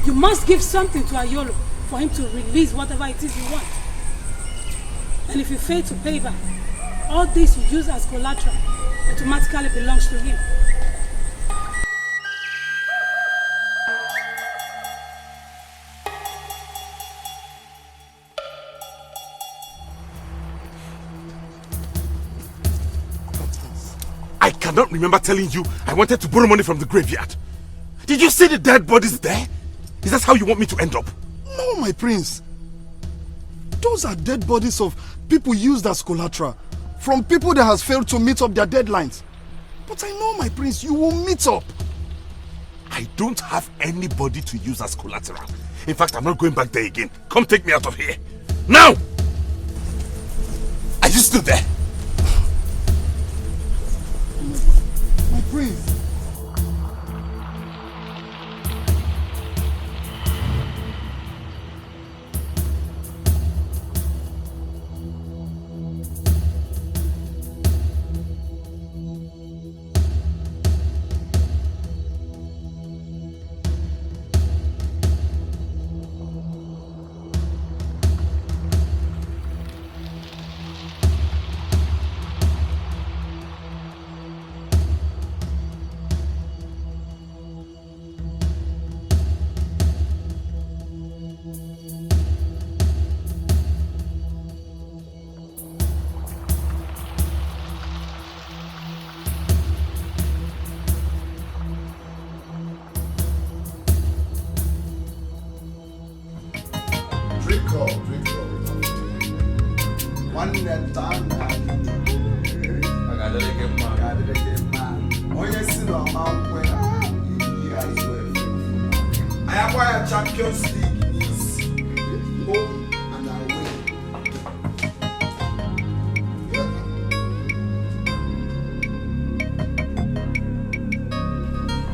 You must give something to Ayolo for him to release whatever it is you want. And if you fail to pay back, all this you use as collateral automatically belongs to him. I cannot remember telling you I wanted to borrow money from the graveyard. Did you see the dead bodies there? Is that how you want me to end up? No, my prince. Those are dead bodies of people used as collateral from people that has failed to meet up their deadlines. But I know, my prince, you will meet up. I don't have anybody to use as collateral. In fact, I'm not going back there again. Come take me out of here. Now! Are you still there? My prince.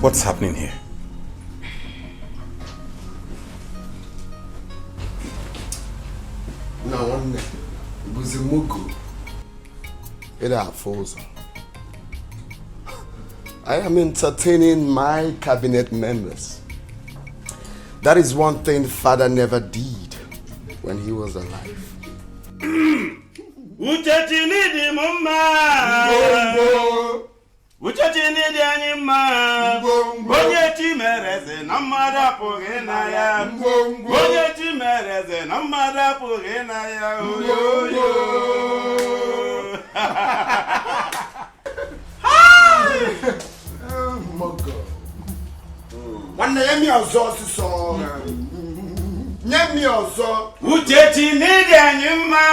What's happening here? No one Buzimugu. Ida Fosa. I am entertaining my cabinet members. That is one thing Father never did when he was alive. Uchachini dianima Bonye chimereze namara pogena ya Bonye chimereze namara pogena ya Yo yo Oh my God. One name your sauce song. Name your song. Uchachini dianima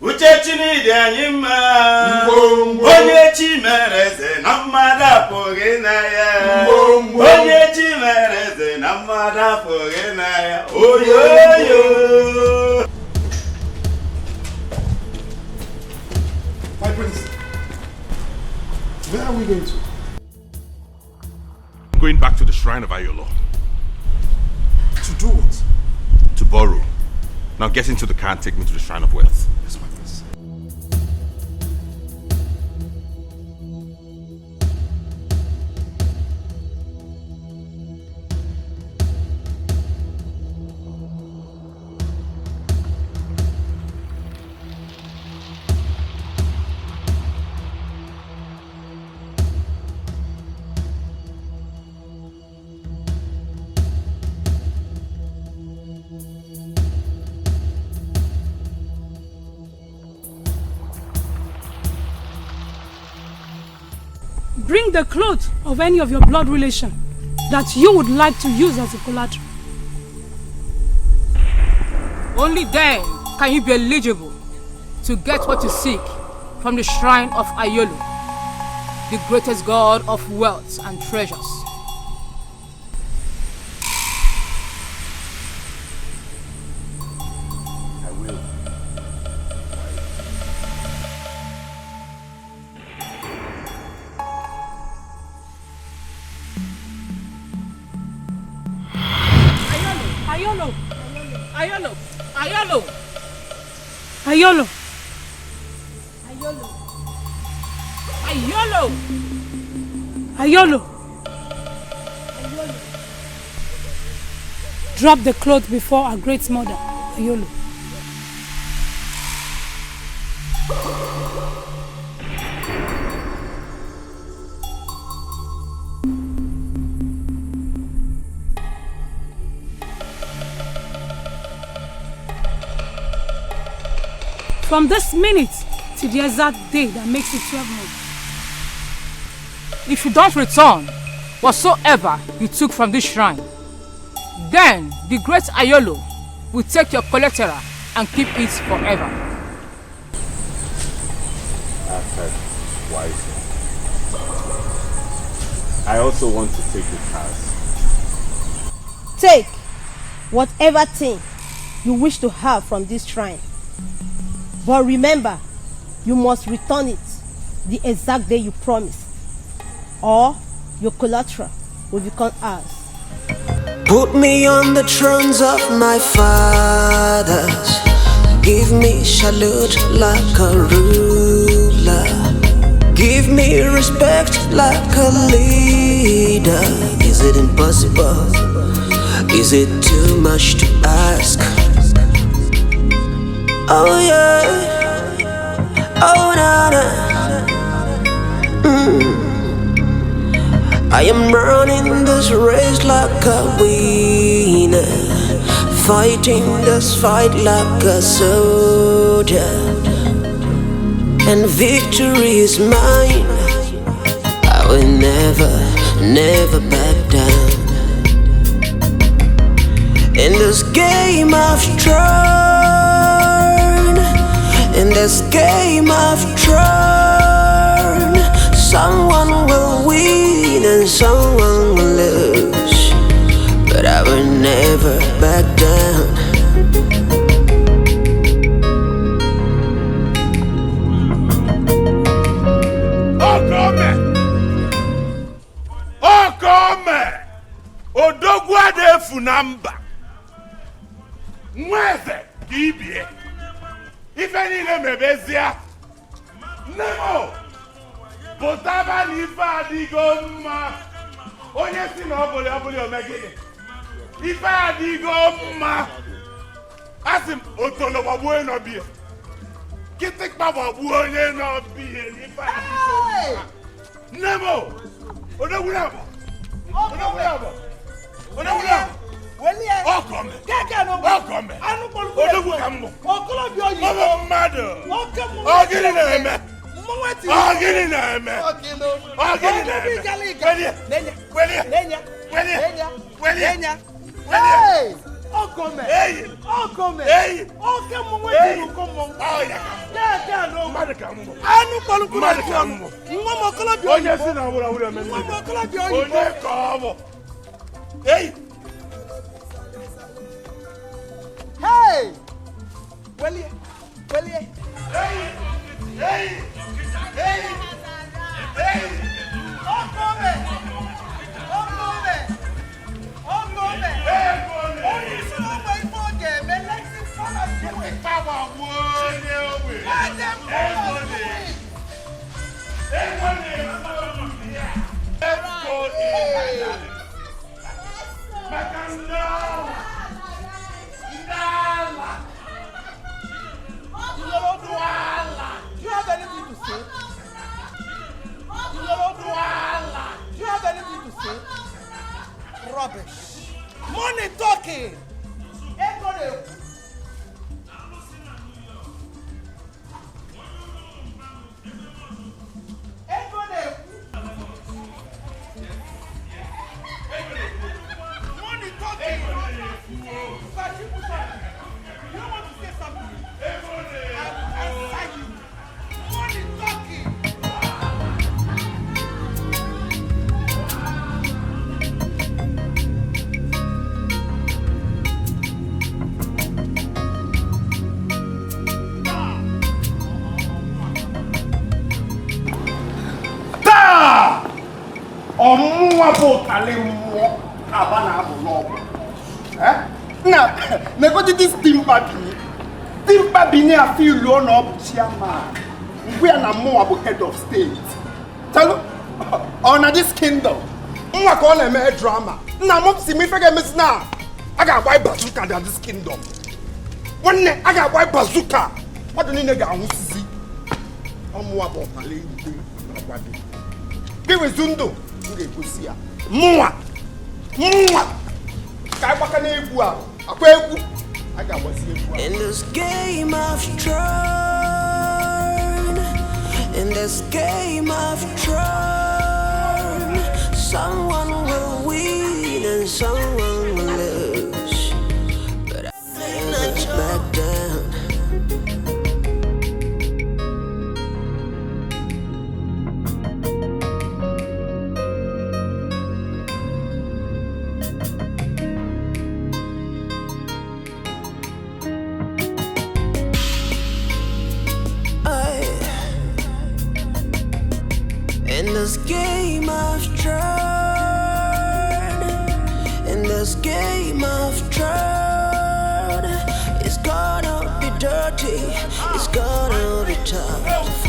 Uchechini dianima Bonye chimereze namara pogena ya Bonye chimereze namara pogena ya Oh yo yo My prince, where are we going to? I'm going back to the shrine of Ayolo. To do what? To borrow. Now get into the car and take me to the shrine of wealth. Yes, my prince. Bring the clothes of any of your blood relation that you would like to use as a collateral. Only then can you be eligible to get what you seek from the shrine of Ayolo, the greatest god of wealth and treasures. I will. Ayolo! Ayolo! Ayolo! Ayolo! Ayolo! Ayolo! Drop the cloth before our great mother, Ayolo. From this minute to the exact day that makes it 12 months. If you don't return whatsoever you took from this shrine, then the great Ayolo will take your collateral and keep it forever. I've heard wisely. I also want to take the cars. Take whatever thing you wish to have from this shrine. But remember, you must return it the exact day you promised, or your collateral will become ours. Put me on the thrones of my fathers. Give me salute like a ruler. Give me respect like a leader. Is it impossible? Is it too much to ask? Oh yeah. Oh na na. I am running this race like a winner, fighting this fight like a soldier, and victory is mine. I will never, never back down. In this game of turn, in this game of turn, someone will win and someone will lose, but I will never back down. Okome! Odogwa de funamba. Mweze kibie. Ife niile mebezia. Nemo! Potaba n'ife adigo mma. Onye si na ọbụli omegide. Ife adigo mma. Asị m otolo gbagbuo n'ọbịa. Kịtịkpa gbagbuo onye n'ọbịa. Ife adigo mma. Nemo! Odogwuna bụ. Odogwuna bụ. Okome. Okome. Odogwu ka mbụ. Ọbụ mmadụ. Ogini na-eme. Ogini na-eme. Ogini na-eme. Welie. Okome. Okome. Oke mwe dinu komo. No. Mmadụ ka mbụ. Anu kolu kuna Mmadụ ka mbụ. Nwa mokola bi Onye si na wura eme. Nwa mokola bi oyibo. Onye ka ọ bụ. Hey! Welie. Okome. Onye si na ọgba ife ọ ga-eme lexi fana gwe. Power wonye owe. Do you have anything to say? Do you have anything to say? Rubbish. Money talking. Money talking. You want to say something? I'll sign you. Money talking. Ọmụnwa bụ ụtalị mmụọ aba na-abụ n'ọgwụ. Na negodi dis timpa bini afi ilu ọ na ọ bụ chairman. Ngwe ya na mmụọ bụ head of state. Telu ọ na this kingdom. Nwa ka ọ na-eme drama. Nna m si m ife ga-emesi na a ga-agba bazooka na this kingdom. Nwanne a ga-agba bazooka. Mmadụ niile ga-anwụsịzi. Ọmụnwa bụ ụtalị igwe agwa gị. Gị wezu ndụ. Mwa ka agbaka na-egwu a akwa egwu a ga-agbazi egwu a. In this game of turn, in this game of turn, someone will win and someone will lose, but I never back down. this game of Thrones, in this game of Thrones, it's gonna be dirty, it's gonna be tough,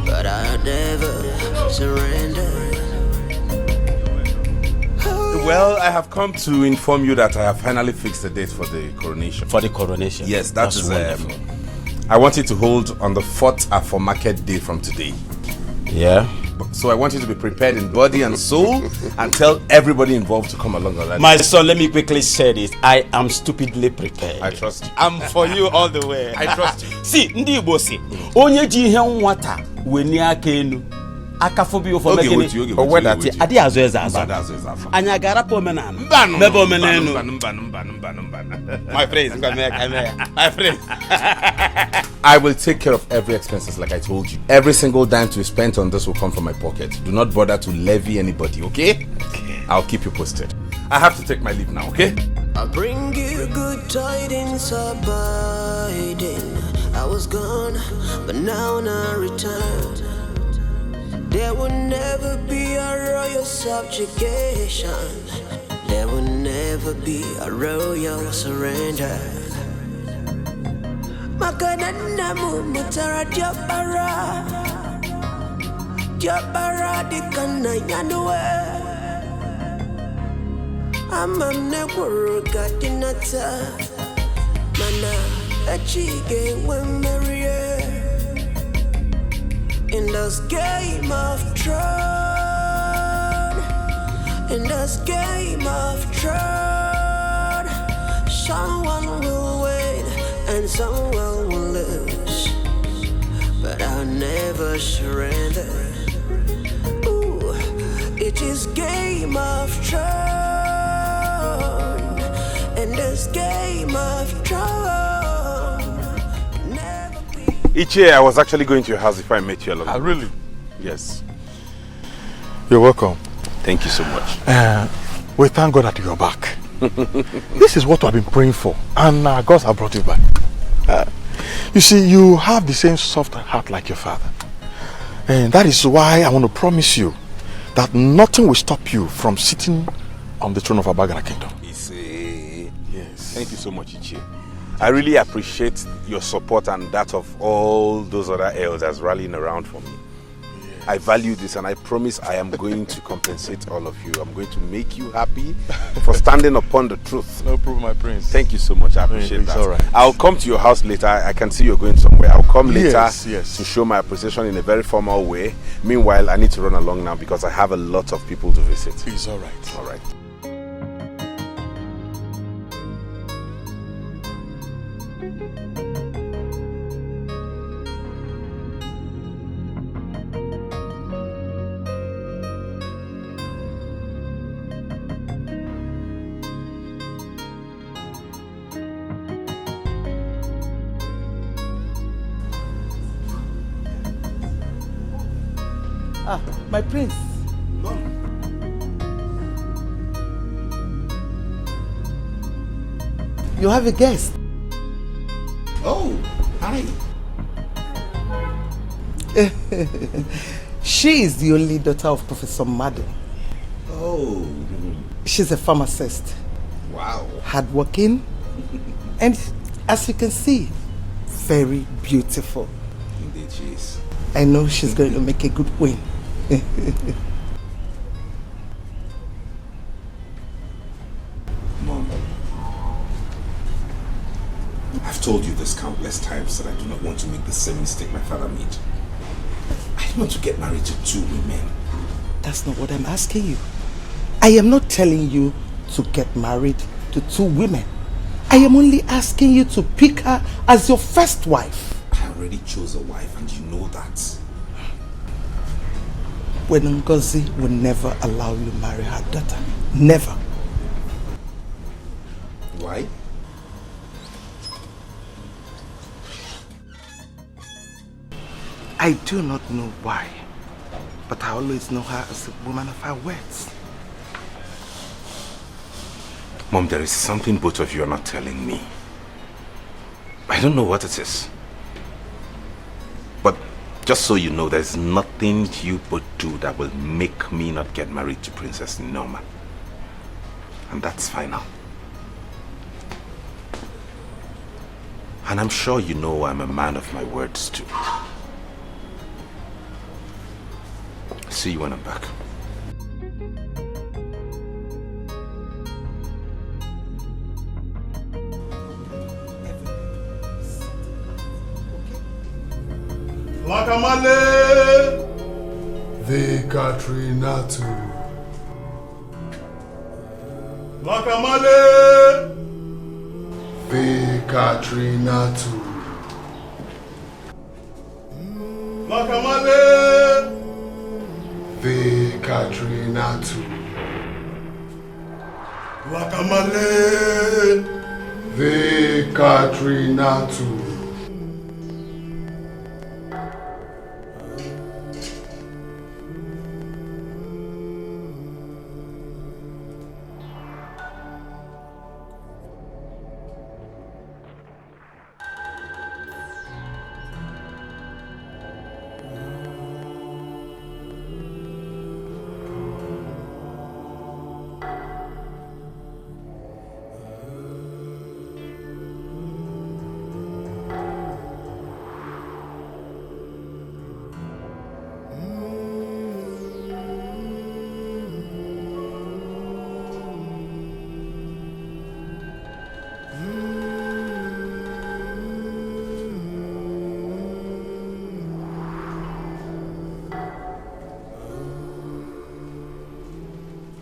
but I'll never surrender. Well, I have come to inform you that I have finally fixed the date for the coronation. For the coronation? Yes, That's is wonderful. I want it to hold on the 4th After Market Day from today. Yeah? So I want you to be prepared in body and soul and tell everybody involved to come along on that. My son, let me quickly say this. I am stupidly prepared. I trust you. I'm for you all the way. I trust you. See, ndi Igbo si, onye ji ihe nwata weni aka enu. Akafobi ofo mekini owedati adi azo eza azo. Anya garapa omenana. Mebe omenenu. My friends, my friends. I will take care of every expenses like I told you. Every single dime to be spent on this will come from my pocket. Do not bother to levy anybody, okay? I'll keep you posted. I have to take my leave now, okay? I'll bring you good tidings abiding. I was gone, but now I return. There will never be a royal subjugation. There will never be a royal surrender. Makanana mutara diapara, diapara dikana yanwe. Amam neguru gatinata, mana achige wemarie. In this game of Thrones, in this game of Thrones, someone will win and someone will lose, but I'll never surrender. Ooh, it is game of Thrones, in this game of Thrones. Each year I was actually going to your house if I met you along. Ah, really? Yes. You're welcome. Thank you so much. We thank God that you're back. This is what I've been praying for, and God has brought you back. You see, you have the same soft heart like your father. And that is why I want to promise you that nothing will stop you from sitting on the throne of Abagana Kingdom. Yes. Thank you so much, Ichie. I really appreciate your support and that of all those other elders rallying around for me. Yes. I value this, and I promise I am going to compensate all of you. I'm going to make you happy for standing upon the truth. No problem, my prince. Thank you so much. I appreciate that. All right. I'll come to your house later. I can see you're going somewhere. I'll come later yes. to show my appreciation in a very formal way. Meanwhile, I need to run along now because I have a lot of people to visit. It's all right. All right. Ah, my prince. You have a guest. Oh, hi. She is the only daughter of Professor Madden. Oh. She's a pharmacist. Wow. Hardworking. And as you can see, very beautiful. Indeed she is. I know she's going to make a good queen. Mom, I've told you this countless times that I do not want to make the same mistake my father made. I don't want to get married to two women. That's not what I'm asking you. I am not telling you to get married to two women. I am only asking you to pick her as your first wife. I already chose a wife and you know that. When Ngozi will never allow you to marry her daughter. Never. Why? I do not know why, but I always know her as a woman of her words. Mom, there is something both of you are not telling me. I don't know what it is. But Just so you know, there's nothing you would do that will make me not get married to Princess Norma. And that's final. And I'm sure you know I'm a man of my words too. See you when I'm back. Lakamale! The Katrina too. Lakamale! The Katrina too. Lakamale! The Katrina too. Lakamale! The Katrina too.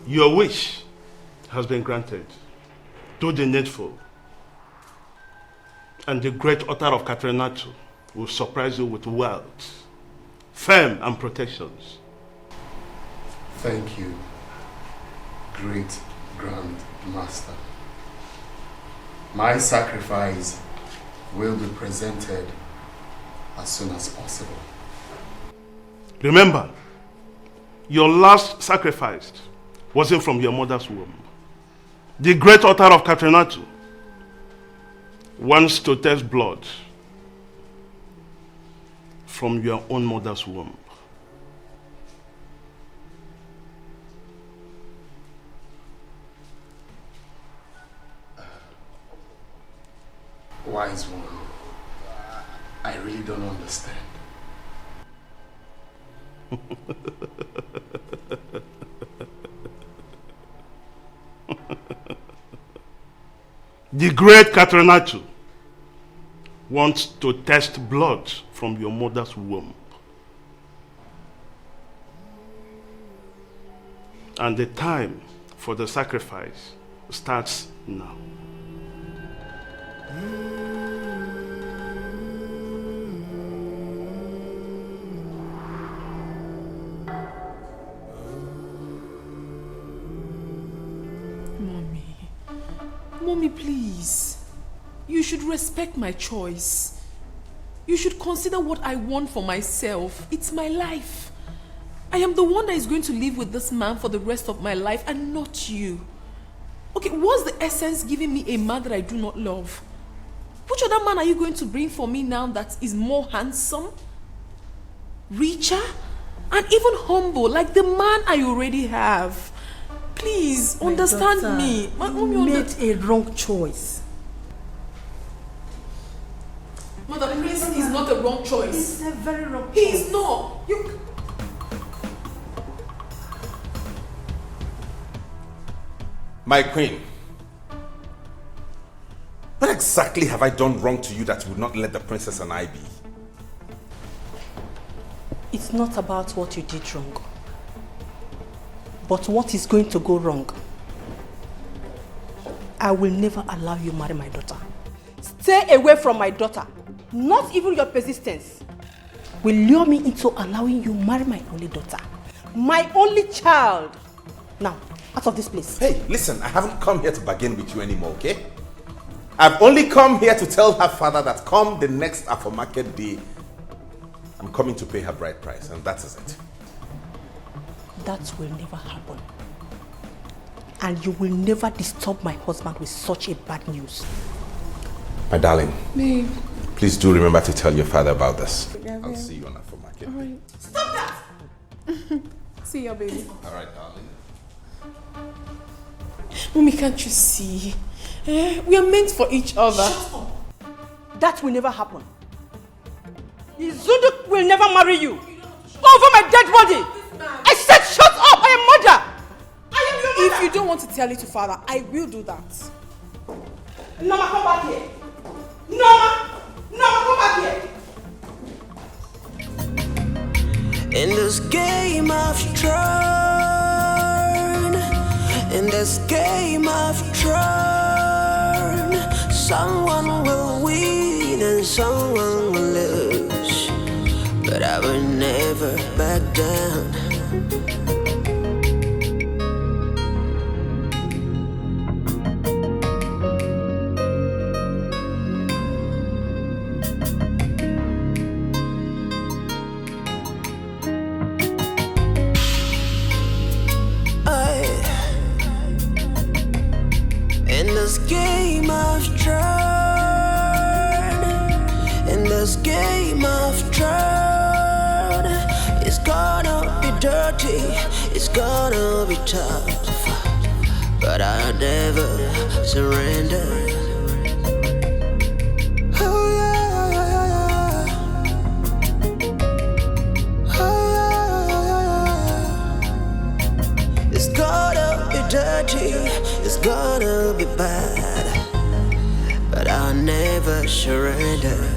Your wish has been granted. Do the needful. And the great author of Katrinatu will surprise you with wealth, fame, and protections. Thank you, great Grand Master. My sacrifice will be presented as soon as possible. Remember, your last sacrifice wasn't from your mother's womb. The great author of Katrinatu wants to test blood from your own mother's womb. Wise one, I really don't understand. The great Katrinatu wants to test blood from your mother's womb. And the time for the sacrifice starts now. Mommy, please. You should respect my choice. You should consider what I want for myself. It's my life. I am the one that is going to live with this man for the rest of my life and not you. Okay, what's the essence giving me a man that I do not love? Which other man are you going to bring for me now that is more handsome, richer, and even humble like the man I already have? Please, understand me. You made a wrong choice. Mother, Prince is not a wrong choice. It's a very wrong choice. He is not. You... My queen, what exactly have I done wrong to you that would not let the princess and I be? It's not about what you did wrong, but what is going to go wrong. I will never allow you marry my daughter. Stay away from my daughter. Not even your persistence will lure me into allowing you marry my only daughter. My only child. Now, out of this place. Hey, listen, I haven't come here to bargain with you anymore, okay? I've only come here to tell her father that come the next Afro Market day, I'm coming to pay her bride price, and that is it. That will never happen. And you will never disturb my husband with such a bad news. My darling, Babe. please do remember to tell your father about this. I'll see you on Afro Market. See ya, baby. Alright, darling. Mommy, can't you see? We are meant for each other. Shut up. That will never happen. Izundu will never marry you. Over my dead body. I said shut up. I am mother. I am your mother. If you don't want to tell it to father, I will do that. Norma, come back here. Norma, come back here. In this game of turn, in this game of turn, someone will win and someone will lose, but I will never back down. In this game of turn, in this game of turn, it's gonna be dirty, it's gonna be tough, but I'll never surrender. Oh yeah, oh yeah. It's gonna be dirty, it's gonna be bad, but I'll never surrender.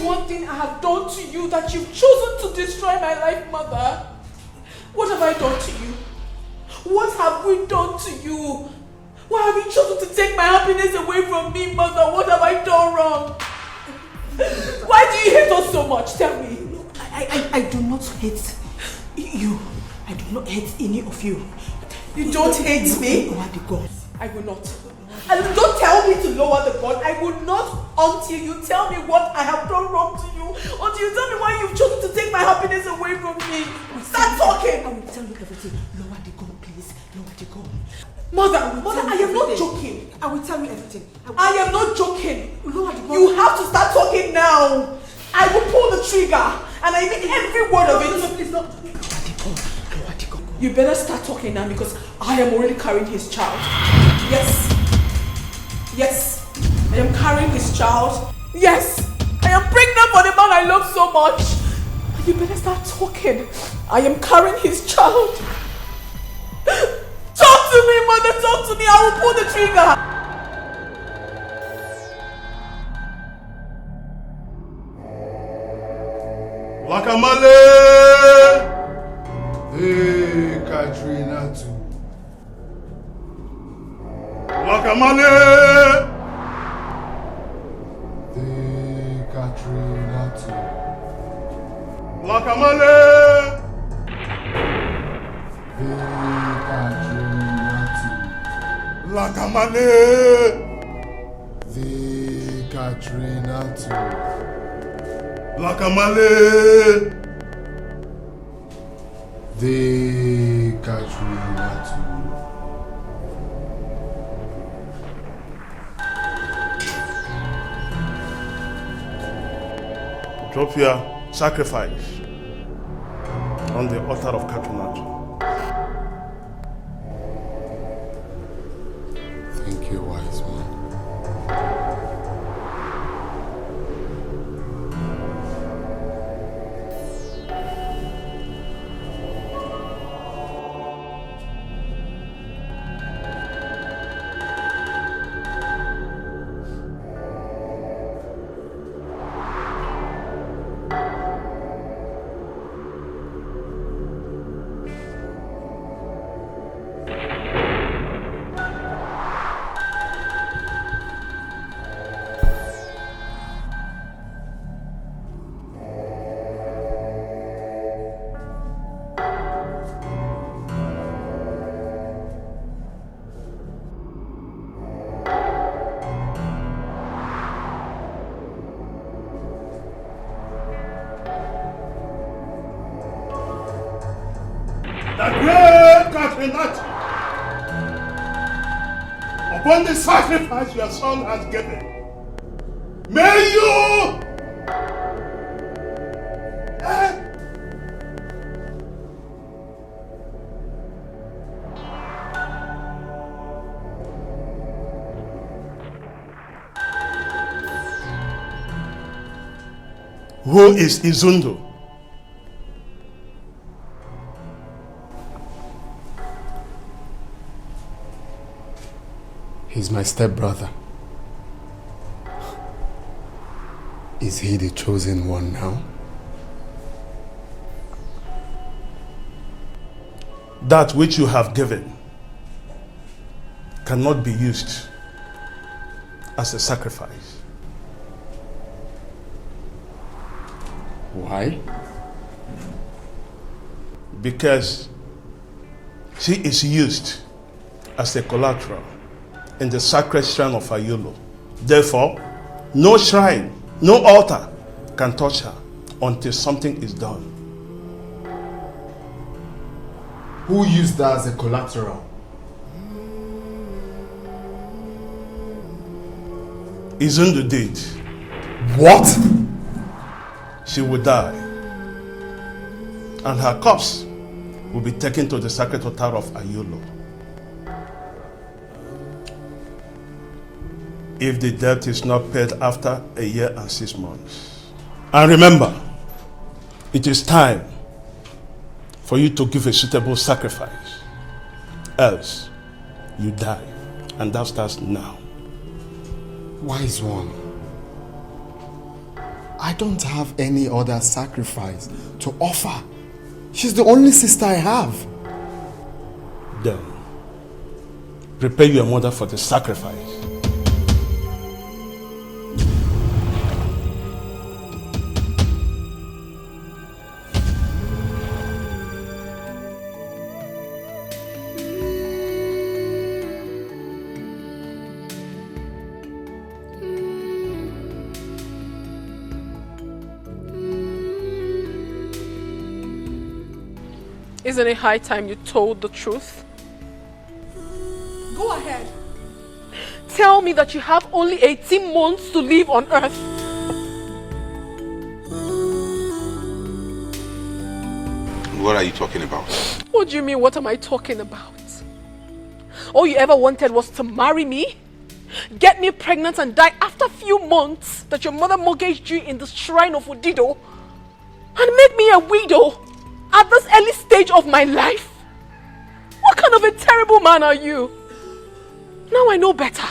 One thing I have done to you that you've chosen to destroy my life, mother. What have I done to you? What have we done to you? Why have you chosen to take my happiness away from me, mother? What have I done wrong? Why do you hate us so much? Tell me. I do not hate you. I do not hate any of you. You don't hate me? Lower the gun. I will not. And don't tell me to lower the gun. I will not until you tell me what I have done wrong to you. Until you tell me why you've chosen to take my happiness away from me. Start talking. I will tell you everything. Lower the gun, please. Lower the gun. Mother, I am not joking. I will tell you everything. I am not joking. Lower the gun. You have to start talking now. I will pull the trigger. And I mean every word of it. No, please, no. Lower the gun. Lower the gun. You better start talking now because I am already carrying his child. Yes. Yes. I am carrying his child. Yes. I am pregnant for the man I love so much. I You better start talking. I am carrying his child. Talk to me, mother. Talk to me. I will pull the trigger. Wakamale! Hey, Katrina too. Wakamale! Hey, Katrina too. Wakamale! Hey, Katrina too. Wakamale! Hey, Katrina too. Lakamale! The Katrina too. Drop your sacrifice on the altar of Katrina. Thank you, wise one. Upon the sacrifice your son has given, may you Who is Izundu? He's my stepbrother. Is he the chosen one now? That which you have given cannot be used as a sacrifice. Why? Because she is used as a collateral in the sacred shrine of Ayolo. Therefore, no shrine, no altar can touch her until something is done. Who used that as a collateral? Izundu did. What? She will die, and her corpse will be taken to the sacred altar of Ayolo. If the debt is not paid after a year and 6 months. And remember, it is time for you to give a suitable sacrifice. Else, you die. And that starts now. Wise one, I don't have any other sacrifice to offer. She's the only sister I have. Then, prepare your mother for the sacrifice. Isn't it high time you told the truth? Go ahead. Tell me that you have only 18 months to live on Earth. What are you talking about? What do you mean, what am I talking about? All you ever wanted was to marry me, get me pregnant and die after a few months that your mother mortgaged you in the shrine of Udido. and make me a widow at this early stage of my life? What kind of a terrible man are you? Now I know better.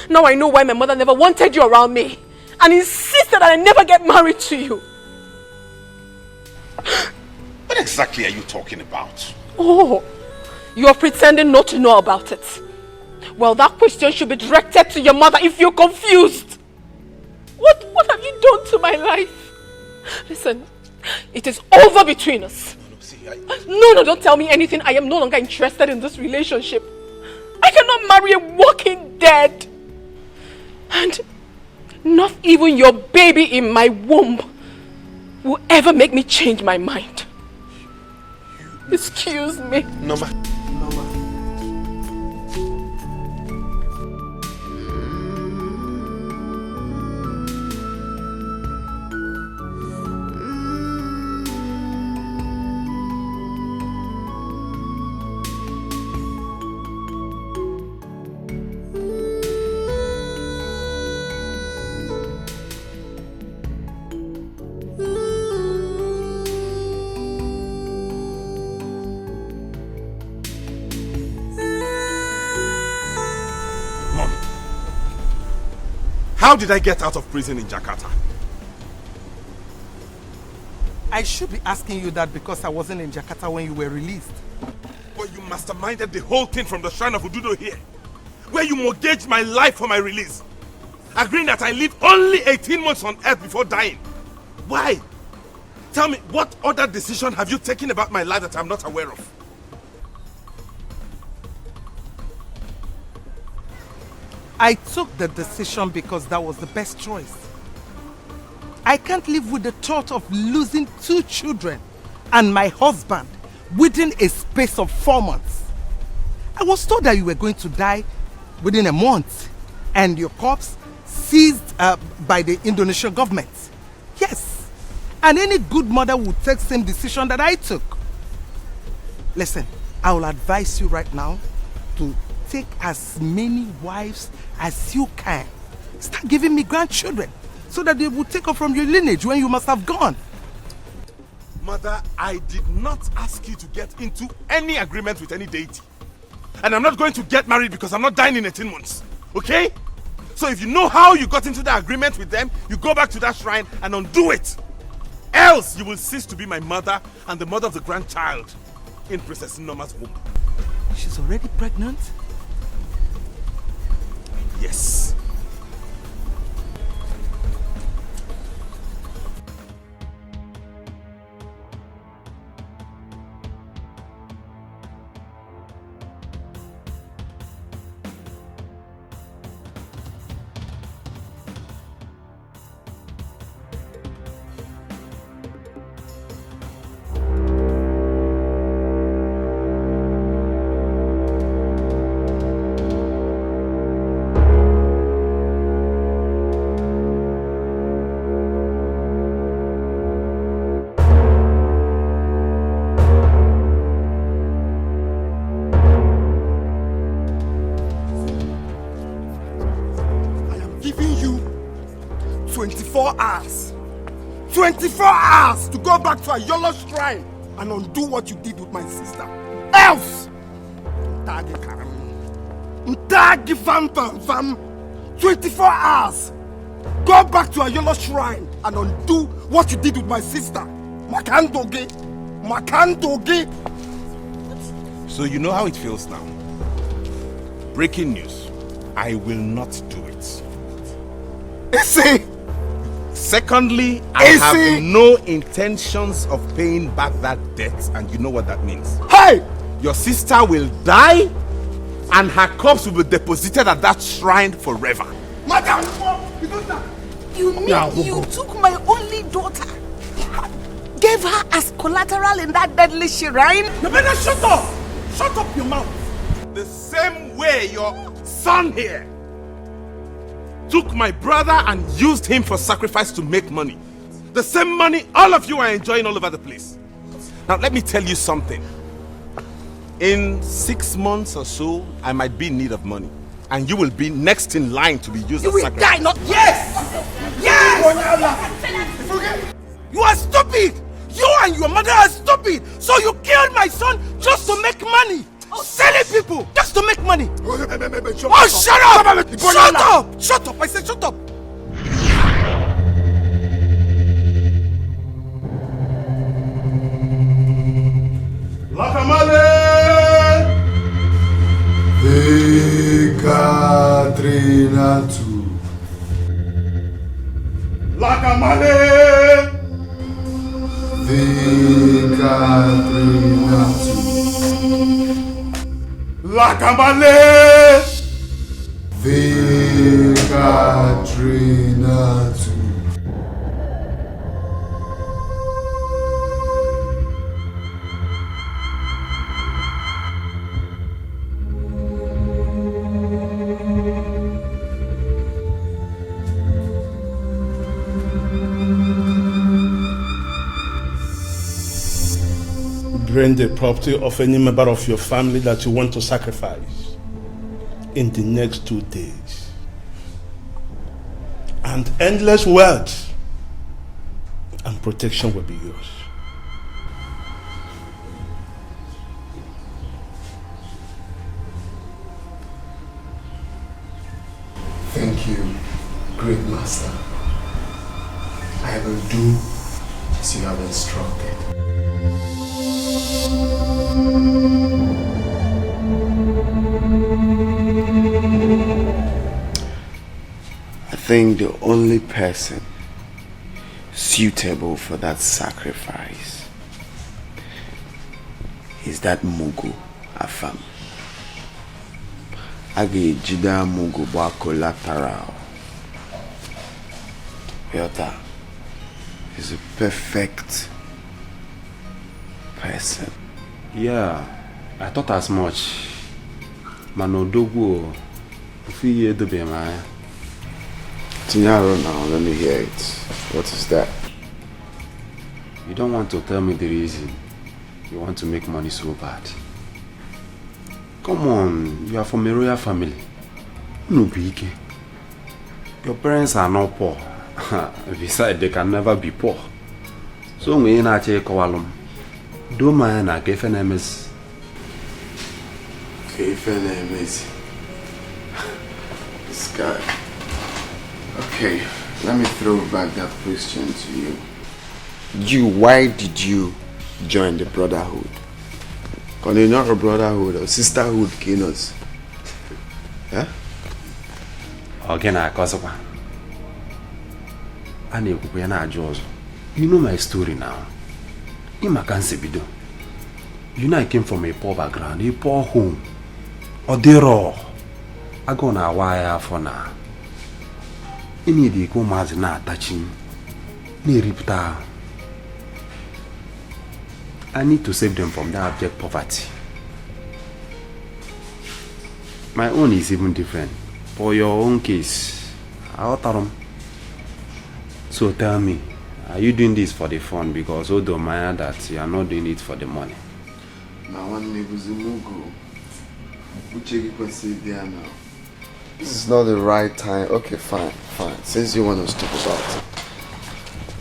Now I know why my mother never wanted you around me and insisted that I never get married to you. What exactly are you talking about? Oh, you are pretending not to know about it. Well, that question should be directed to your mother if you're confused. What have you done to my life? Listen, it is over between us. No, don't tell me anything. I am no longer interested in this relationship. I cannot marry a walking dead. And not even your baby in my womb will ever make me change my mind. Excuse me. Norma. How did I get out of prison in Jakarta? I should be asking you that because I wasn't in Jakarta when you were released. But you masterminded the whole thing from the shrine of Ududo here, where you mortgaged my life for my release, agreeing that I live only 18 months on earth before dying. Why? Tell me, what other decision have you taken about my life that I'm not aware of? I took the decision because that was the best choice. I can't live with the thought of losing 2 children and my husband within a space of 4 months. I was told that you were going to die within a month and your corpse seized by the Indonesian government. Yes, and any good mother would take the same decision that I took. Listen, I will advise you right now to take as many wives as you can. Start giving me grandchildren so that they will take off from your lineage when you must have gone. Mother, I did not ask you to get into any agreement with any deity. And I'm not going to get married because I'm not dying in 18 months. Okay? So if you know how you got into the agreement with them, you go back to that shrine and undo it. Else you will cease to be my mother and the mother of the grandchild in Princess Norma's womb. She's already pregnant? Yes. Giving you 24 hours. 24 hours to go back to a Yolo shrine and undo what you did with my sister. Else! Ntagi fam. 24 hours. Go back to a Yolo shrine and undo what you did with my sister. Makandoge. So you know how it feels now. Breaking news. I will not do it. Issy! Secondly, I have no intentions of paying back that debt, and you know what that means. Hey! Your sister will die, and her corpse will be deposited at that shrine forever. Madam! You mean you took my only daughter, gave her as collateral in that deadly shrine? You better shut up! Shut up your mouth! The same way your son here took my brother and used him for sacrifice to make money. The same money all of you are enjoying all over the place. Now let me tell you something. In 6 months or so, I might be in need of money. And you will be next in line to be used as sacrifice. You will die, not... Yes! You are stupid! You and your mother are stupid! So you killed my son just to make money! Selling people just to make money! Oh, shut up! Shut up! Shut up! I said shut up! Lakamale! Vikatrinatu. Lakamale! Vikatrinatu. Lakamale! Vikatrinatu. Bring the property of any member of your family that you want to sacrifice in the next 2 days. And endless wealth and protection will be yours. Thank you, great master. I will do as you have instructed. I think the only person suitable for that sacrifice is that Mugu Afam. Agi Jida Mugu Ba collateral. Yota is a perfect person. Yeah, I thought as much. Manodogo, if you hear the Bema. Tinyaro now, let me hear it. What is that? You don't want to tell me the reason. You want to make money so bad. Come on, you are from a royal family. No big. Your parents are not poor. Besides, they can never be poor. So we ain't actually call do man a KFNMS. KFNMS. This guy. Okay, let me throw back that question to you. Why did you join the brotherhood? Because you're not a brotherhood or sisterhood, Kinos. Huh? Again, I cause of you know my story now. You know I came from a poor background, a poor home. Or they raw. I go na wire for now. Any day go mad na touching. Ni ripta. I need to save them from that abject poverty. My own is even different. For your own case, I'll tell them. So tell me, are you doing this for the fun? Because although Maya that you are not doing it for the money. Now one Nebuzimugo. Which you can see there now. This is not the right time. Okay, fine. Since you want us to talk about it.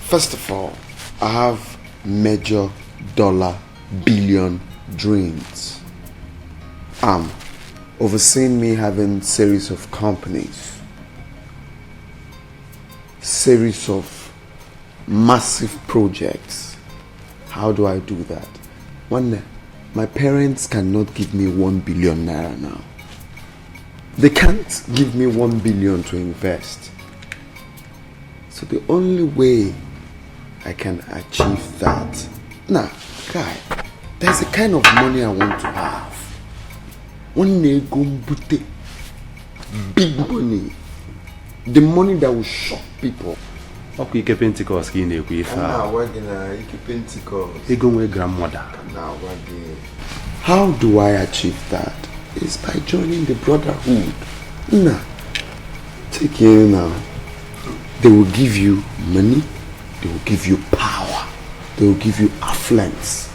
First of all, I have major dollar billion dreams. Overseeing me having series of companies, series of massive projects. How do I do that? One, my parents cannot give me 1 billion naira now. They can't give me 1 billion to invest. So the only way I can achieve that. Now, guy, there's a kind of money I want to have. One day go booty. Big money. The money that will shock people. Okay, you Pentecost in a way. Grandmother. How do I achieve that? It's by joining the brotherhood. Nah. Take it now. They will give you money. They will give you power. They will give you affluence.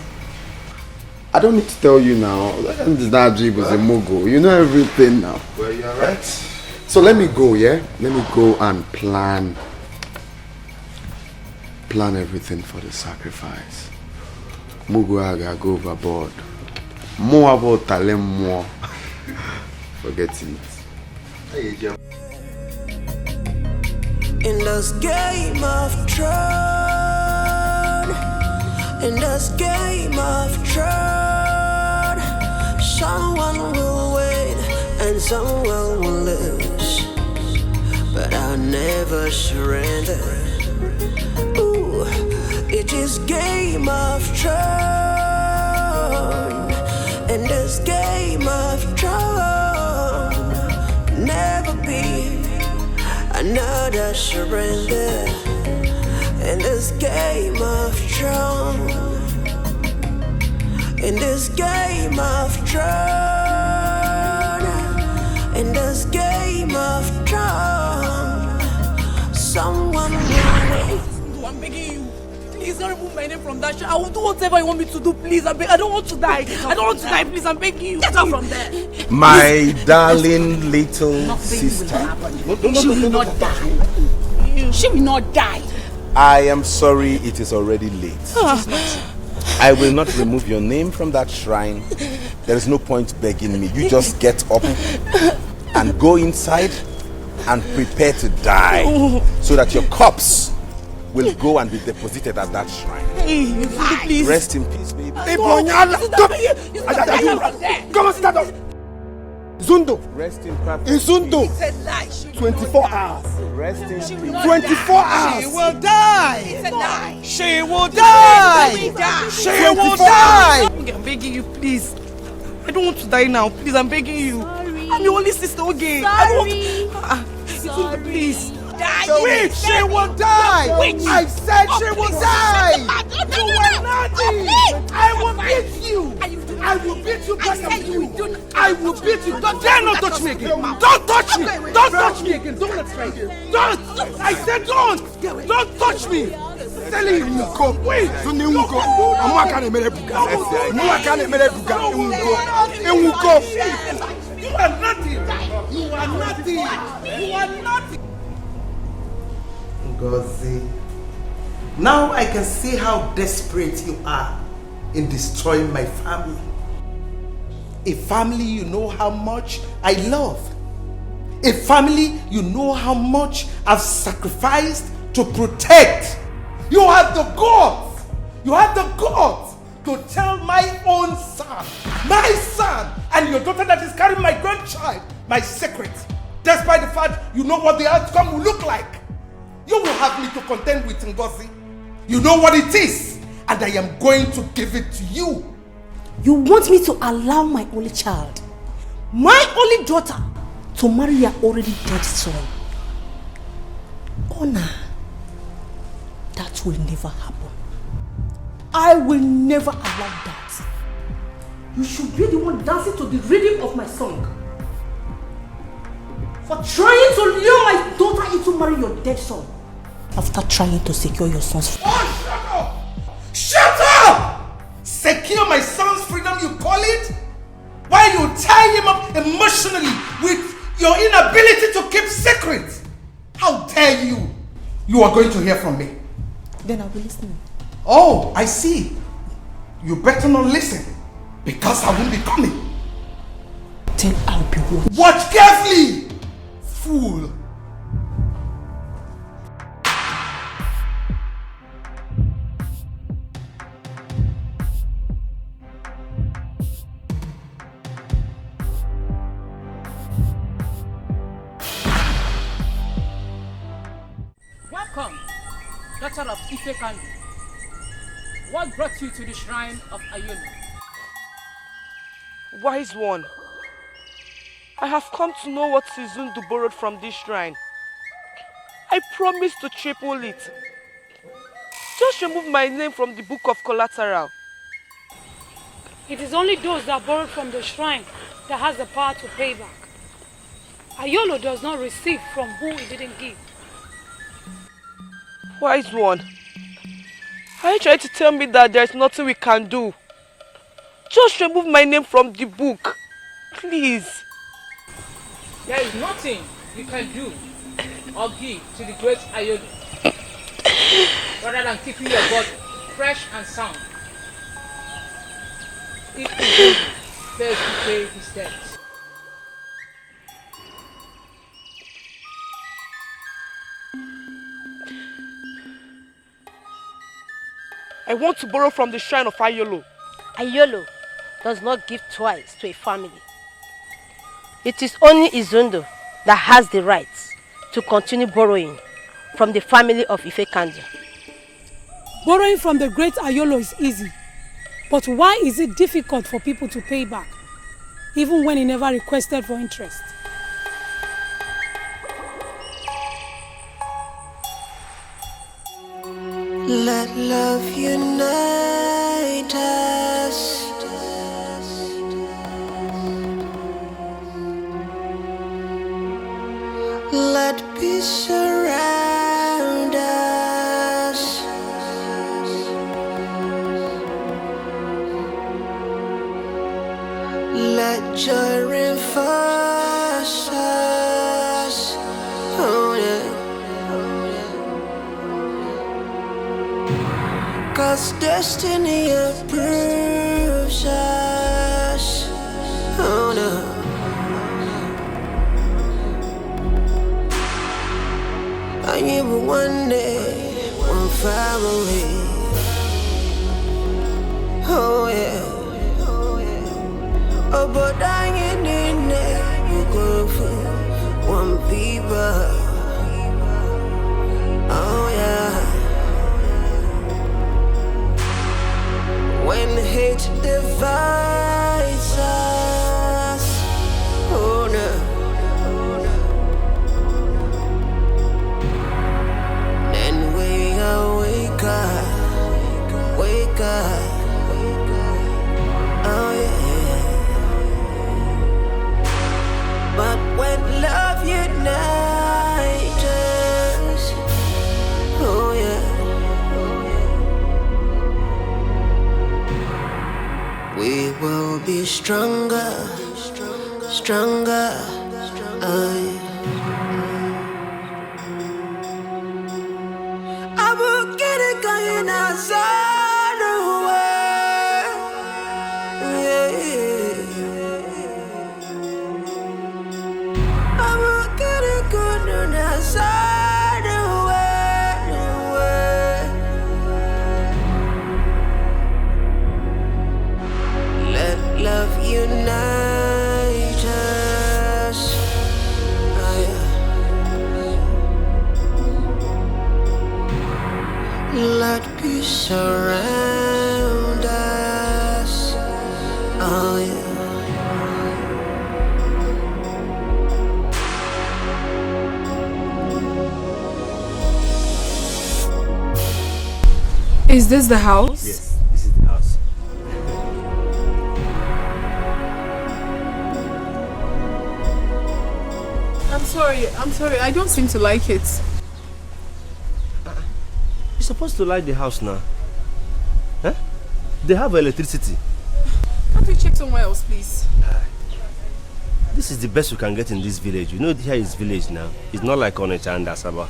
I don't need to tell you now. Najib is a mogul. You know everything now. Well, you're right. So let me go, yeah? Let me go and plan plan everything for the sacrifice. Muguaga go overboard. More about talem more. Forget it. In this game of Thrones, in this game of Thrones, someone will win and someone will lose, but I'll never surrender. Ooh, it is game of Thrones, in this game of Thrones, never be another surrender. In this game of Thrones, in this game of Thrones, in this game of Thrones, someone will wait. I'm begging you. Please don't remove my name from that show. I will do whatever you want me to do, please. I don't want to die. I don't want to die, please. I'm begging you. Get out from there. My darling little sister. She will not die. She will not die. I am sorry, it is already late. I will not remove your name from that shrine. There is no point begging me. You just get up and go inside and prepare to die so that your corpse will go and be deposited at that shrine. Please. Rest in peace, baby. Come on, stand up. Zundo. Rest in peace. In Zundo. 24 hours. Rest in peace. 24 hours. She will die. She will die. She will die. I'm begging you, please. I don't want to die now. Please, I'm begging you. I'm your only sister, okay? I don't want to. Please. Witch, she will die. I said she will die. You will not die. I will beat you. I will beat you back at you. I will beat you. Don't dare not touch me again. Don't touch me. Don't touch me again. Don't let me. Don't. I said don't. Don't touch me. Telling you, go. Wait. Don't you go? I'm not gonna make it. I'm not gonna make it. You are nothing. You are nothing. You are nothing. Ngozi, now I can see how desperate you are in destroying my family. A family you know how much I love. A family you know how much I've sacrificed to protect. You have the guts. You have the guts to tell my own son, and your daughter that is carrying my grandchild, my secret, despite the fact you know what the outcome will look like. You will have me to contend with Ngozi. You know what it is, and I am going to give it to you. You want me to allow my only child, my only daughter, to marry your already dead son? Honor, that will never happen. I will never allow that. You should be the one dancing to the rhythm of my song. For trying to lure my daughter into marrying your dead son, after trying to secure your son's freedom. Oh, shut up! Shut up! Secure my son's freedom, you call it? While you tie him up emotionally with your inability to keep secrets. How dare you? You are going to hear from me. Then I'll be listening. Oh, I see. You better not listen, because I won't be coming. Then I'll be watching. Watch carefully, fool. Welcome, daughter of Ife Kandu. What brought you to the shrine of Ayolo? Wise one, I have come to know what Sizundu borrowed from this shrine. I promise to triple it. Just remove my name from the book of collateral. It is only those that borrowed from the shrine that has the power to pay back. Ayolo does not receive from who he didn't give. Wise one, are you trying to tell me that there is nothing we can do? Just remove my name from the book, please. There is nothing you can do or give to the great Ayolo. rather than keeping your body fresh and sound. If he fails to pay his debts. I want to borrow from the shrine of Ayolo. Ayolo does not give twice to a family. It is only Izundo that has the right to continue borrowing from the family of Ifekandi. Borrowing from the great Ayolo is easy. But why is it difficult for people to pay back, even when he never requested for interest? Let love unite us. Let peace surround us. Let joy reinforce us. Oh, yeah. 'Cause destiny approves us. Oh no. I knew one day, one family. Oh yeah. Oh, but I ain't in there. You go for one people. Oh yeah. When hate divides us, oh no. Then we wake up, wake up. Oh yeah. But when love unites us, oh yeah. We will be stronger, stronger. I will get it going outside the world. I will get it going outside the world. Let love unite us. Let peace surround us. Oh yeah. Is this the house? Yes, this is the house. I'm sorry, I don't seem to like it. You're supposed to like the house now. Huh? They have electricity. Can't we check somewhere else, please? This is the best we can get in this village. You know, here is village now. It's not like Onitsha and Asaba.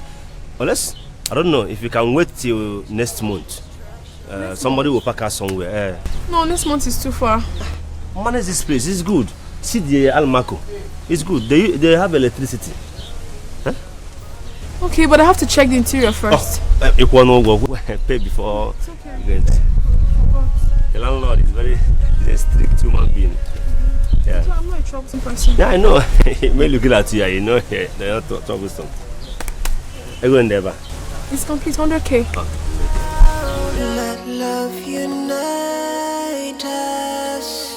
Unless, I don't know, if you can wait till next month. Somebody will pack us somewhere. No, next month is too far. Manage this place, it's good. See the Almaco. It's good. They have electricity. Huh? Okay, but I have to check the interior first. You pay before. It's okay. You go. The landlord is he's a strict human being. Yeah. So I'm not a troublesome person. Yeah, I know. He may look at you, you know, they're not troublesome. I go in there, It's complete 100K. Let love unite us.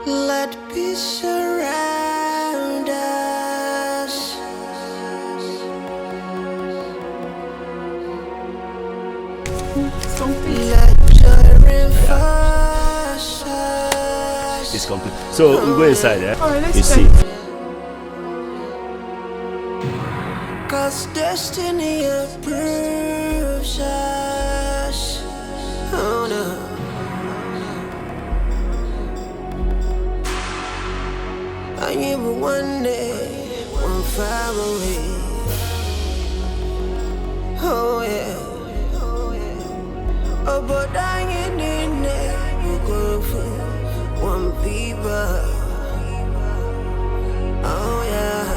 Let peace surround us. Let joy reinforce us. It's complete. So we go inside, yeah? Alright, let's you check. see. 'Cause destiny approves us. Oh no. I knew one day, family. Oh yeah. Oh, but I ain't in there. You go for one people. Oh yeah.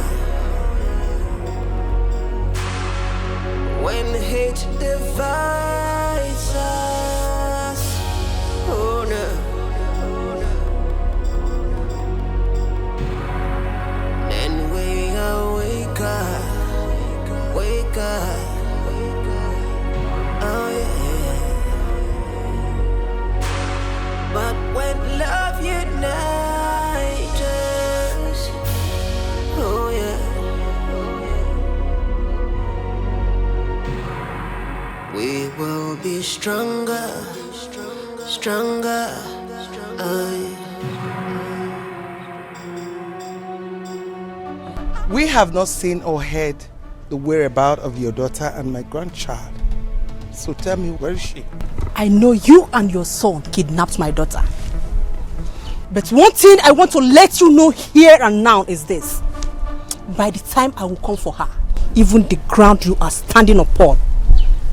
When hate divides us, oh no. Then we all wake up, wake up. Oh yeah. But when love unites us, oh yeah. We will be stronger, stronger. We have not seen or heard the whereabouts of your daughter and my grandchild. So tell me, where is she? I know you and your son kidnapped my daughter. But one thing I want to let you know here and now is this. By the time I will come for her, even the ground you are standing upon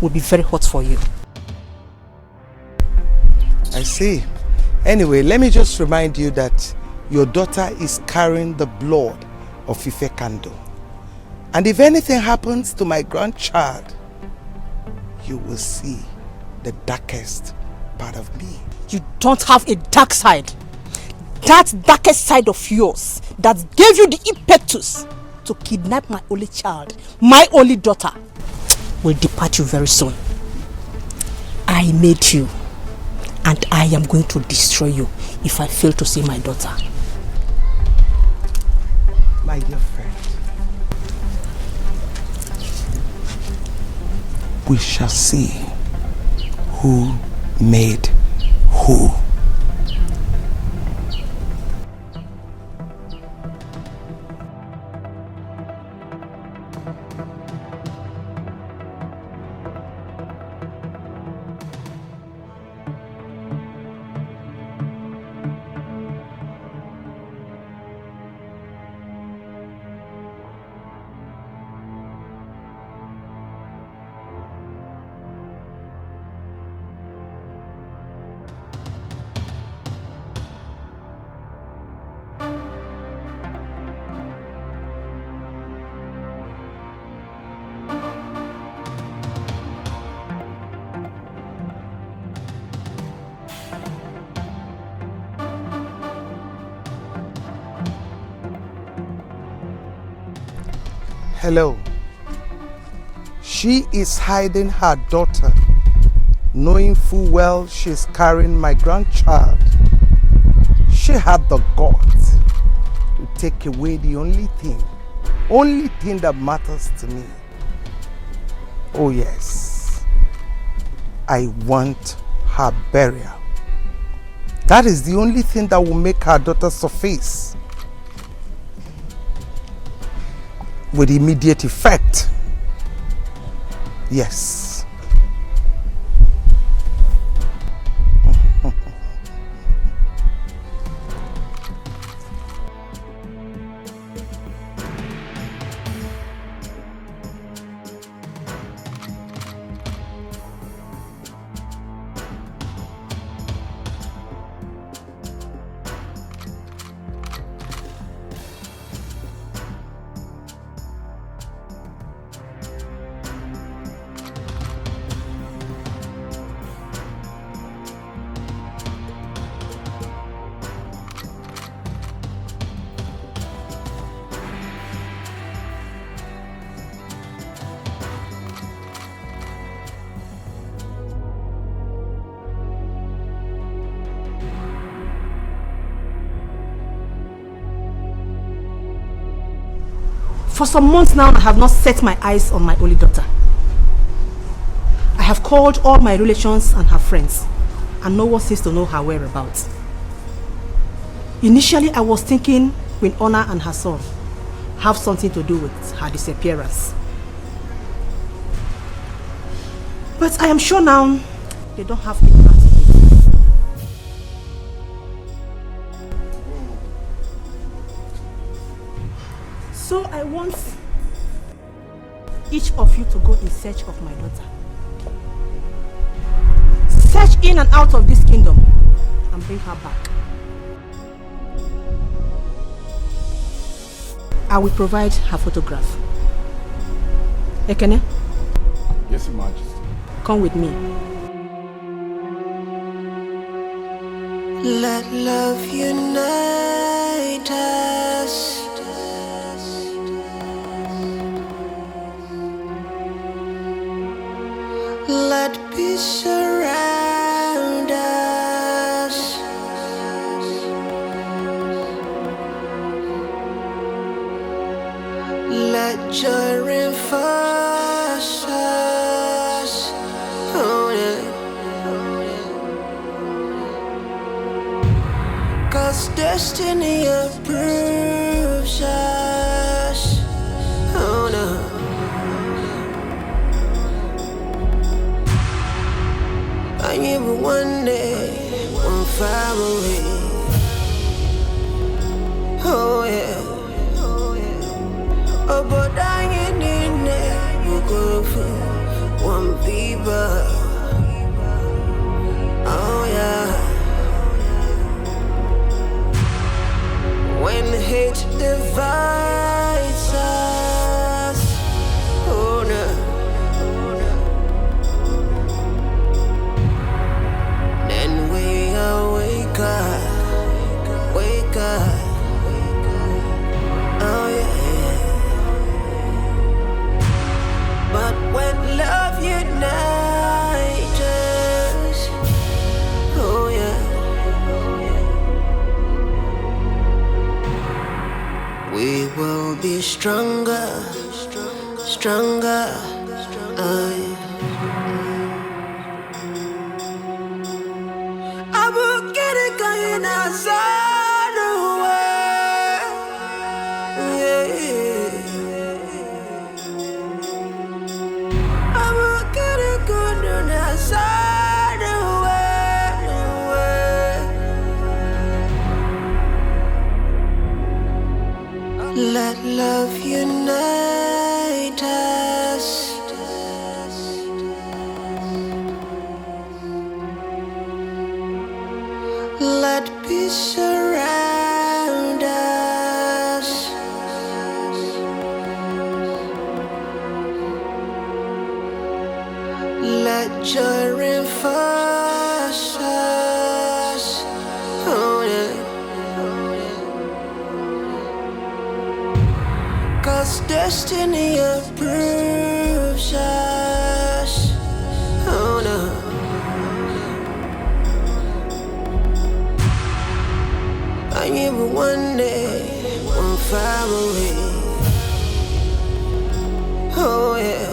will be very hot for you. I see. Anyway, let me just remind you that your daughter is carrying the blood of Ife Kando. And if anything happens to my grandchild, you will see the darkest part of me. You don't have a dark side. That darkest side of yours that gave you the impetus to kidnap my only child, my only daughter, will depart you very soon. I made you, and I am going to destroy you if I fail to see my daughter. My dear friend, we shall see who made who. Hello. She is hiding her daughter, knowing full well she's carrying my grandchild. She had the guts to take away the only thing that matters to me. Oh yes, I want her burial. That is the only thing that will make her daughter surface with immediate effect. Yes. For some months now, I have not set my eyes on my only daughter. I have called all my relations and her friends, and no one seems to know her whereabouts. Initially, I was thinking Queen Honor and her son have something to do with her disappearance. But I am sure now they don't have any part in it. So I want each of you to go in search of my daughter. Search in and out of this kingdom and bring her back. I will provide her photograph. Ekene? Yes, Your Majesty. Come with me. Let love unite us. Let peace surround us. Let joy reinforce us. Oh, yeah. 'Cause destiny approves us. Oh no. I knew one day, one family. Oh yeah. Oh, but I ain't you go for one people. Oh yeah. When hate divides us, oh no. Then we wake up, oh yeah. But when love unites us, oh yeah. We will be stronger, stronger. I will get it going outside the way. I will get it going outside the way. Let love unite us. Let peace surround us. Let joy reinforce us. Oh yeah. 'Cause destiny approves us. Oh no. I knew one day, one family. Oh yeah.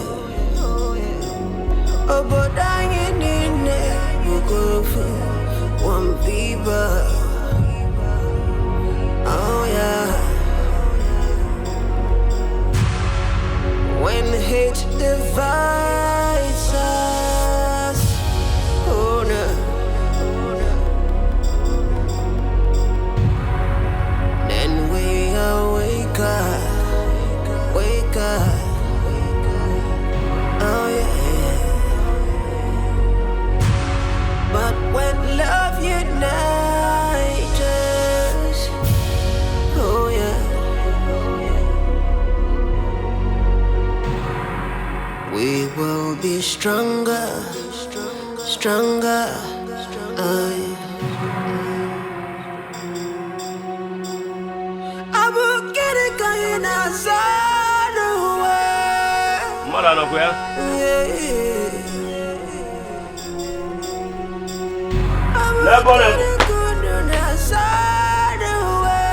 Oh, but I ain't you go for one people. Oh yeah. When hate divides us, oh no. Then we wake up, oh yeah. But when love unites us, oh yeah. We will be stronger, stronger. I will get it going outside the way. Mother, no where? Level. Outside the way.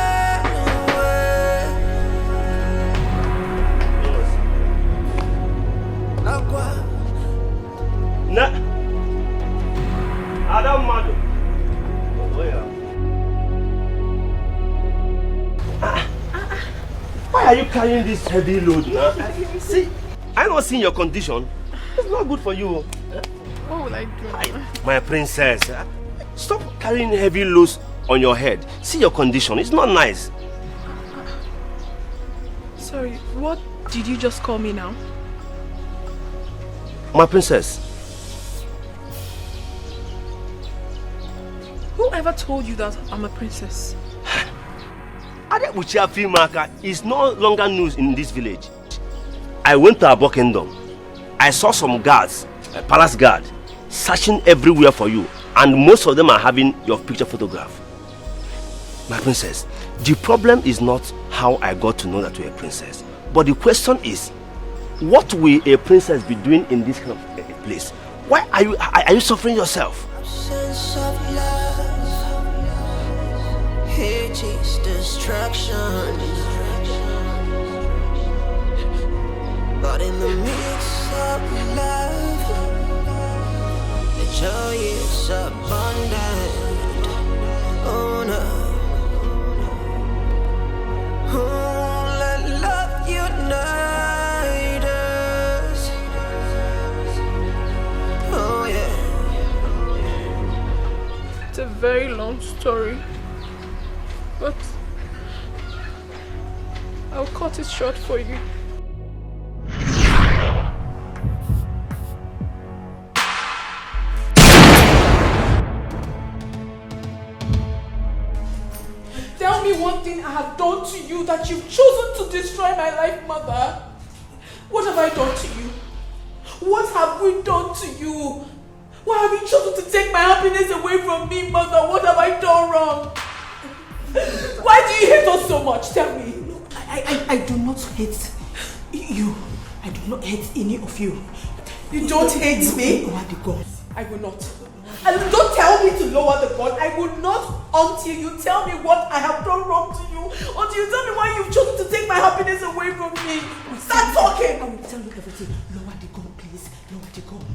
Nah. I don't mind. Why are you carrying this heavy load now? See, I not seeing your condition. It's not good for you. What will I do? My princess, stop carrying heavy loads on your head. See your condition. It's not nice. So Sorry, what did you just call me now? My princess. Whoever told you that I'm a princess? Adebuchi Afimaka is no longer news in this village. I went to Abo Kingdom. I saw some guards, a palace guard, searching everywhere for you, and most of them are having your picture photograph. My princess, the problem is not how I got to know that you're a princess, but the question is, what will a princess be doing in this kind of place? Why are you suffering yourself? Sense of love, hate is destruction. But in the midst of love, the joy is abundant. Oh no. Oh, let love unite us. Oh yeah. It's a very long story, but I'll cut it short for you. Tell me one thing I have done to you that you've chosen to destroy my life, Mother. What have I done to you? What have we done to you? Why have you chosen to take my happiness away from me, Mother? What have I done wrong? Why do you hate us so much? Tell me. I do not hate you. I do not hate any of you. You don't hate me? Lower the gun. I will not. And don't tell me to lower the gun. I will not until you tell me what I have done wrong to you. Until you tell me why you've chosen to take my happiness away from me. Start talking. I will tell you everything. Lower the gun, please. Lower the gun.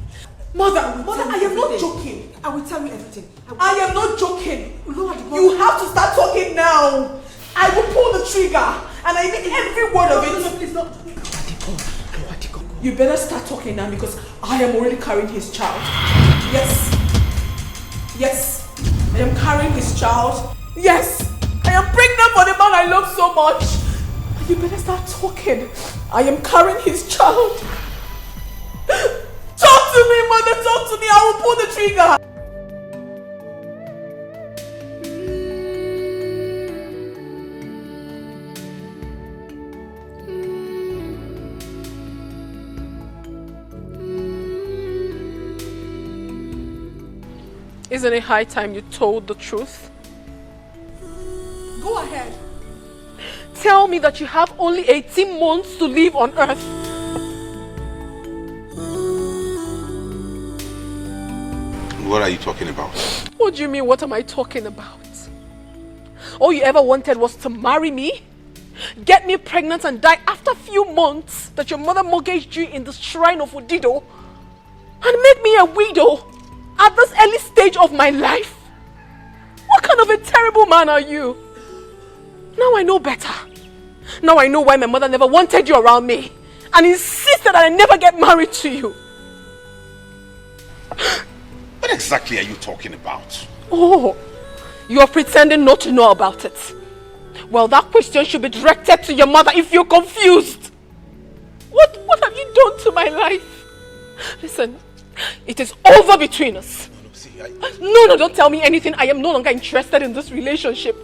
Mother, I am not joking. I will tell you everything. I am not joking. Lower the gun. You have to start talking now. I will pull the trigger. And I mean every word of it. No, please, no. Lower the gun. Lower the gun. You better start talking now because I am already carrying his child. Yes. Yes. I am carrying his child. Yes. I am pregnant for the man I love so much. You better start talking. I am carrying his child. Talk to me, Mother. Talk to me. I will pull the trigger. Isn't it high time you told the truth? Go ahead. Tell me that you have only 18 months to live on Earth. What are you talking about? What do you mean, what am I talking about? All you ever wanted was to marry me, get me pregnant and die after a few months that your mother mortgaged you in the shrine of Odido, and make me a widow at this early stage of my life? What kind of a terrible man are you? Now I know better. Now I know why my mother never wanted you around me and insisted that I never get married to you. What exactly are you talking about? Oh, you're pretending not to know about it. Well, that question should be directed to your mother if you're confused. What have you done to my life? Listen, it is over between us. No, don't tell me anything. I am no longer interested in this relationship.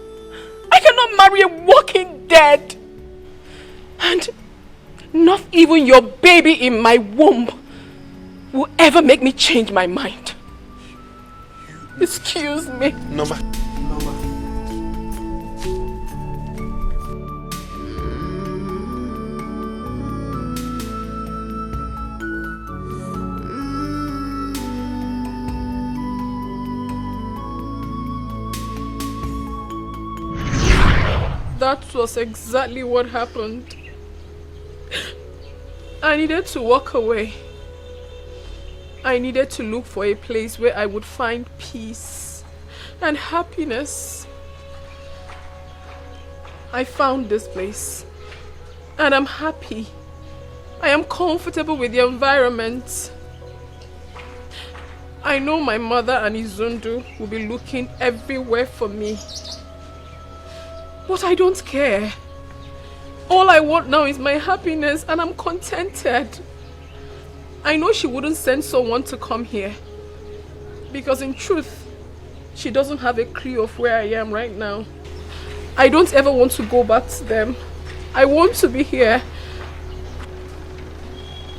I cannot marry a walking dead. And not even your baby in my womb will ever make me change my mind. Excuse me. Noma. That was exactly what happened. I needed to walk away. I needed to look for a place where I would find peace and happiness. I found this place and I'm happy. I am comfortable with the environment. I know my mother and Izundu will be looking everywhere for me. But I don't care. All I want now is my happiness, and I'm contented. I know she wouldn't send someone to come here, because in truth, she doesn't have a clue of where I am right now. I don't ever want to go back to them. I want to be here.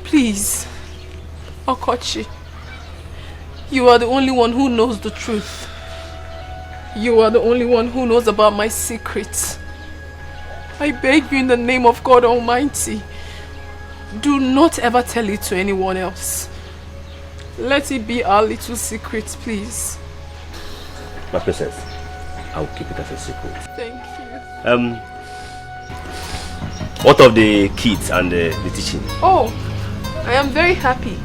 Please, Okochi, you are the only one who knows the truth. You are the only one who knows about my secrets. I beg you in the name of God Almighty, do not ever tell it to anyone else. Let it be our little secret, please. My princess, I will keep it as a secret. Thank you. What of the kids and the teaching? Oh, I am very happy.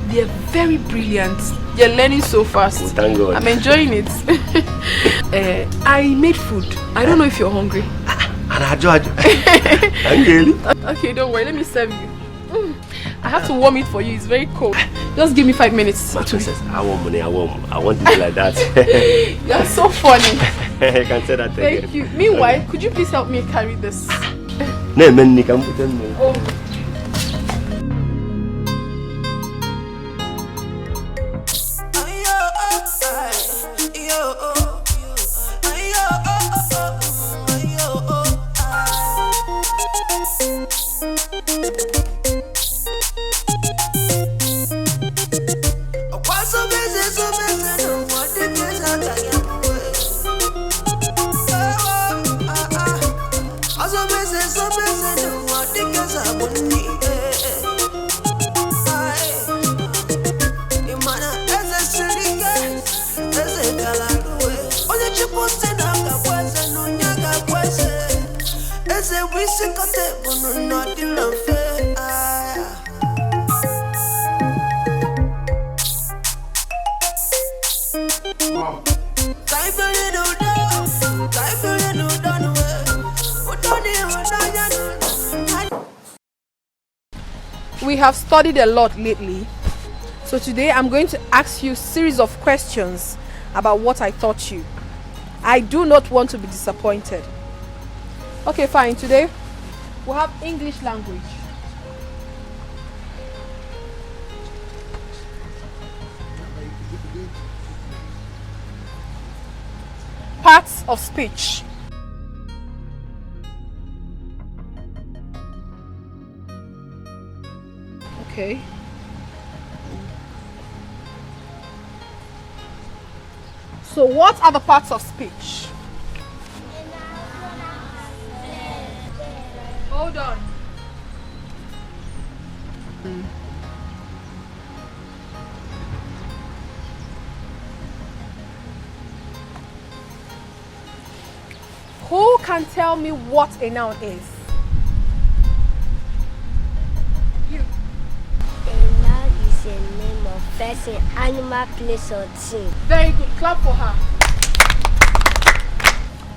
They are very brilliant. They are learning so fast. Oh, thank God. I'm enjoying it. I made food. I don't know if you're hungry. Okay, don't worry. Let me serve you. I have to warm it for you. It's very cold. Just give me 5 minutes. My princess, I want money. I want it like that. You're so funny. I can say that again. Thank you. Meanwhile, could you please help me carry this? No, man, you can put them. Oh. We have studied a lot lately, so today I'm going to ask you a series of questions about what I taught you. I do not want to be disappointed. Okay, fine. Today we'll have English language. Parts of speech. Okay. So what are the parts of speech? Hold on. Who can tell me what a noun is? A name of person, animal, place, or thing. Very good. Clap for her.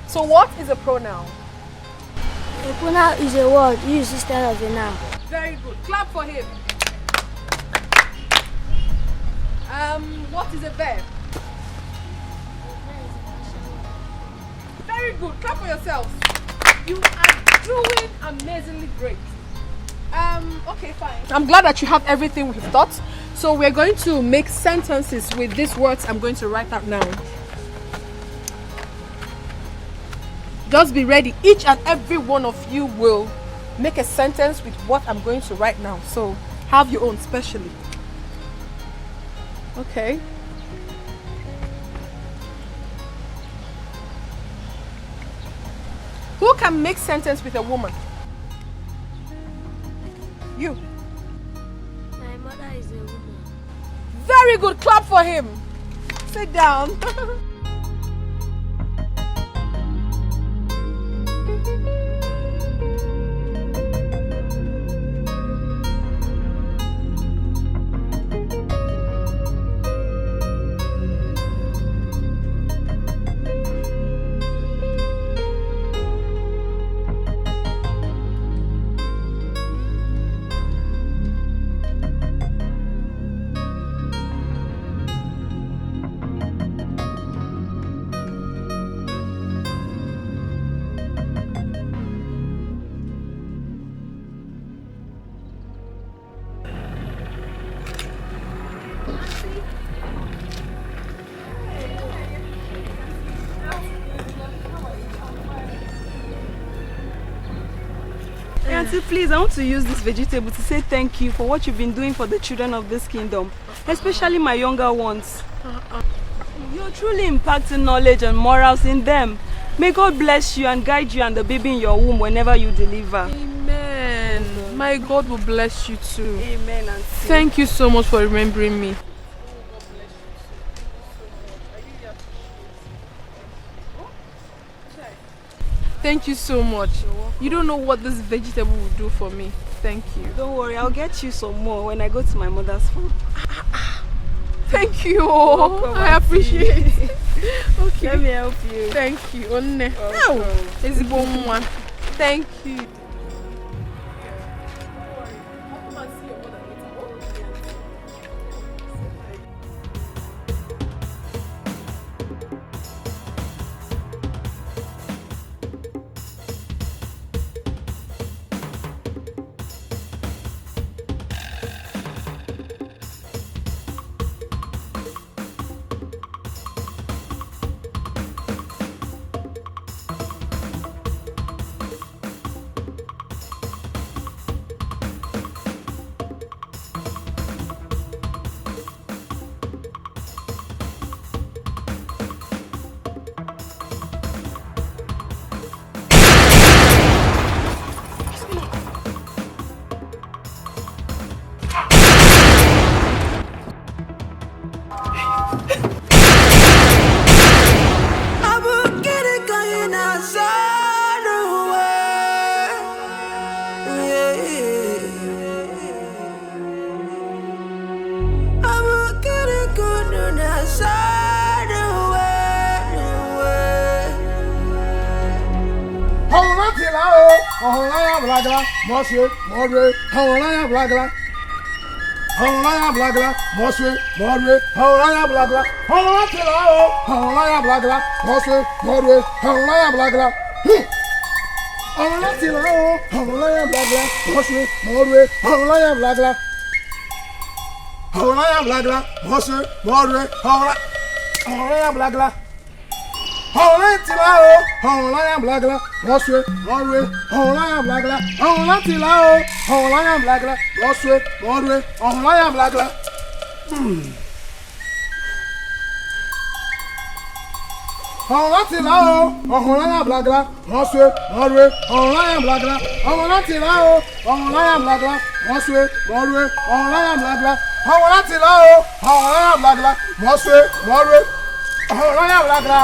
So what is a pronoun? A pronoun is a word used instead of a noun. Very good. Clap for him. What is a verb? Very good. Clap for yourselves. You are doing amazingly great. Okay, fine. I'm glad that you have everything we've taught. So we're going to make sentences with these words I'm going to write out now. Just be ready. Each and every one of you will make a sentence with what I'm going to write now. So have your own specially. Okay. Who can make sentence with a woman? You. My mother is a woman. Very good. Clap for him. Sit down. Auntie, please, I want to use this vegetable to say thank you for what you've been doing for the children of this kingdom, especially my younger ones. You're truly impacting knowledge and morals in them. May God bless you and guide you and the baby in your womb whenever you deliver. Amen. My God will bless you too. Amen, Auntie. Thank you so much for remembering me. Thank you so much. You don't know what this vegetable will do for me. Thank you. Don't worry, I'll get you some more when I go to my mother's farm. Thank you. Welcome, I appreciate it. Okay. Let me help you. Thank you. It's a bon one. Thank you. Monsieur, Mordre, Hawana Blagla. Hawana Blagla, Monsieur, Mordre, Hawana Blagla. Hawana Tilao, Hawana Blagla, Monsieur, Mordre, Hawana Blagla. Hawana Tilao, Hawana Blagla, Monsieur, Mordre, Hawana Blagla. Hawana Blagla, Monsieur, Mordre, Hawana Blagla. Hawana Tilao, Hawana Blagla, Monsieur, Mordre, Hawana Blagla. Hawana Tilao, Hawana Blagla, Monsieur, Mordre, Hawana Blagla. Hawana Tilao, Hawana Blagla, Monsieur, Mordre, Hawana Blagla. Hawana Tilao, Hawana Blagla, Monsieur, Mordre, Hawana Blagla. Hawana Tilao, Hawana Blagla, Monsieur, Mordre, Hawana Blagla.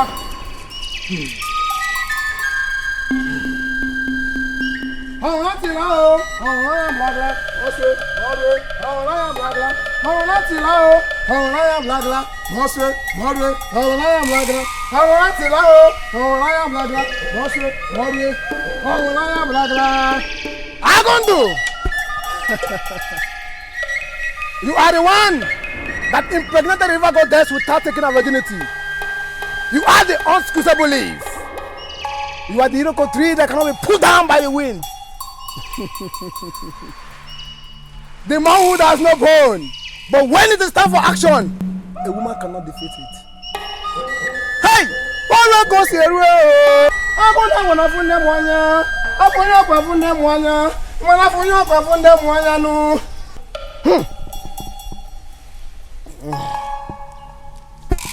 Hawana Tilao, Hawana Blagla, Monsieur, Mordre, Hawana Blagla. Hawana Tilao, Hawana Blagla, Monsieur, Mordre, Hawana Blagla. Hawana Tilao, Hawana Blagla, Monsieur, Mordre, Hawana Blagla. Agondo! You are the one that impregnated river goddess without taking her virginity. You are the unsqueezable leaf. You are the iroko tree that cannot be pulled down by the wind. The manhood has no bone, but when it is time for action, a woman cannot defeat it. Hey! Polo goes here.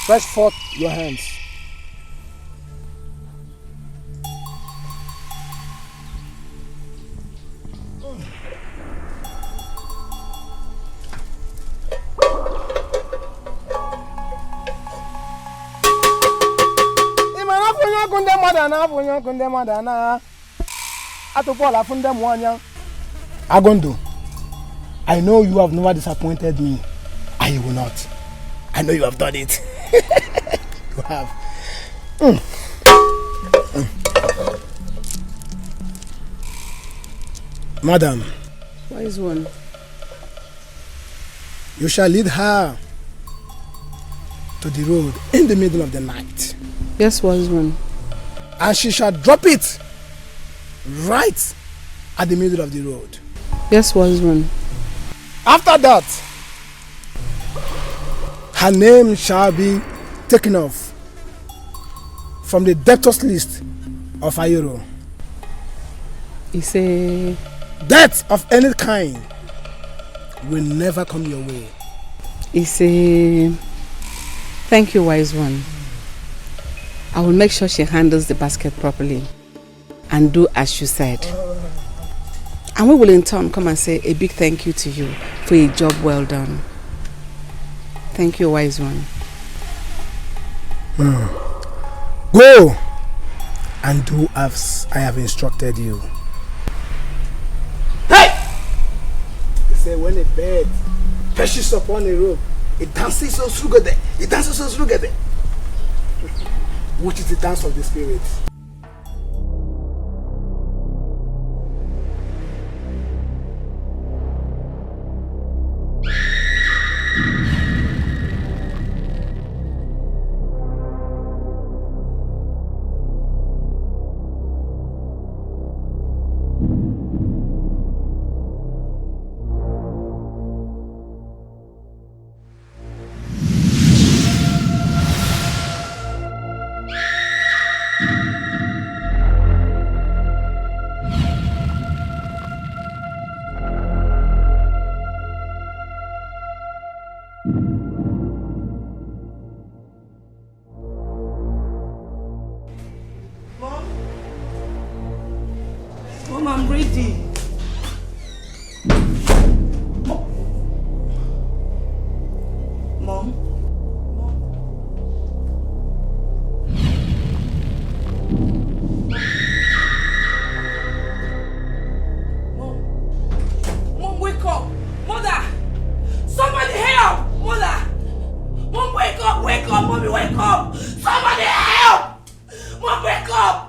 Stretch forth your hands. Agondo, I know you have never disappointed me, and you will not. I know you have done it. You have. Madam. Wise one. You shall lead her to the road in the middle of the night. Yes, wise one. And she shall drop it right at the middle of the road. Yes, wise one. After that, her name shall be taken off from the debtors list of Ayoro. You say death of any kind will never come your way. Thank you, wise one. I will make sure she handles the basket properly and do as you said. And we will in turn come and say a big thank you to you for a job well done. Thank you, wise one. Go and do as I have instructed you. Hey! They say when a bird perches upon a rope, it dances so together. It dances so together. Which is the dance of the spirit. Mom, I'm ready. Mom? Mom, wake up! Mother! Somebody help! Mother! Mom, wake up! Wake up! Mommy, wake up! Somebody help! Mom, wake up!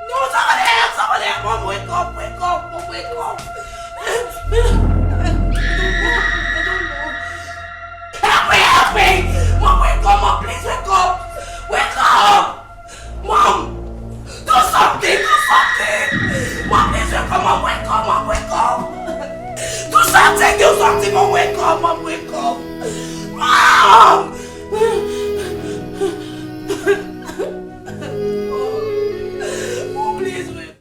No, somebody help! Somebody help! Mom, wake up! Wake up! Mom, wake up! I don't know. Help me! Mom, wake up! Mom, please wake up! Wake up! Mom! Do something! Do something! Mom, please wake up! Mom, wake up! Mom, wake up! Do something! Do something! Mom, wake up! Mom, wake up! Mom! Mom, please wake up!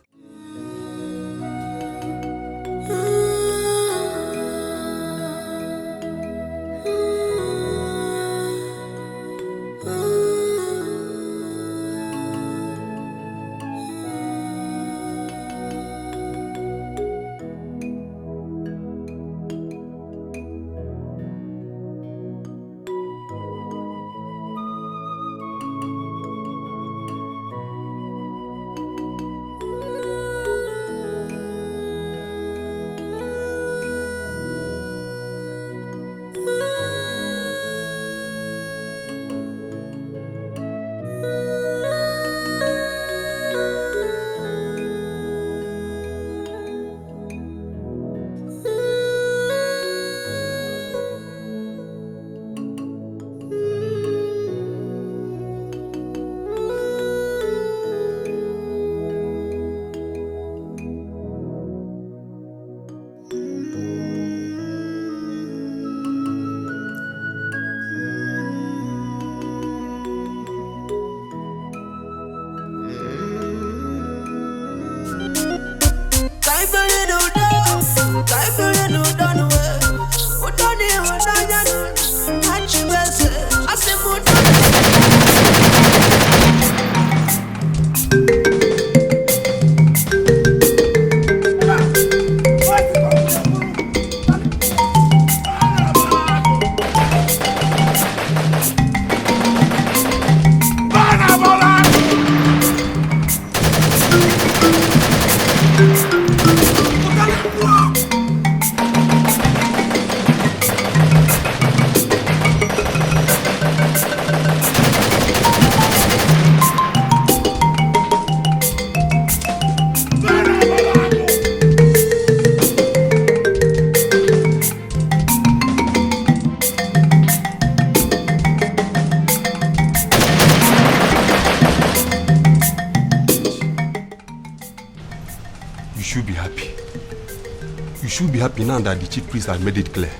Now that the chief priest has made it clear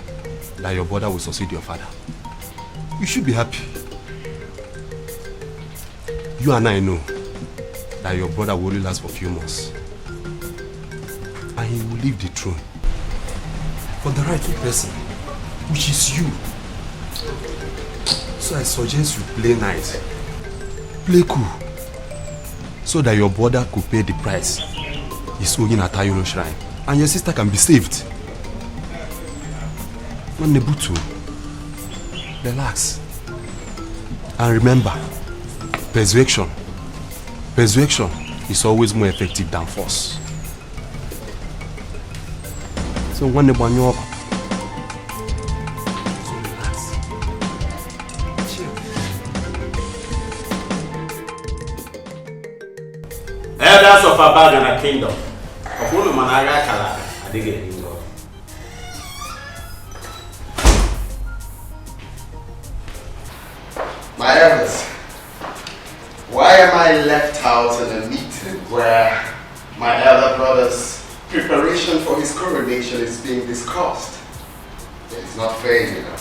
that your brother will succeed your father, you should be happy. You and I know that your brother will only last for a few months. and he will leave the throne for the rightful person, which is you. So I suggest you play nice, play cool, so that your brother could pay the price he's owing at Ayolo Shrine, and your sister can be saved. Nebutu, relax. And remember, persuasion is always more effective than force. So when the banyo, so relax. Elders of Abagana Kingdom. My elders, why am I left out in a meeting where my elder brother's preparation for his coronation is being discussed? It's not fair, you know.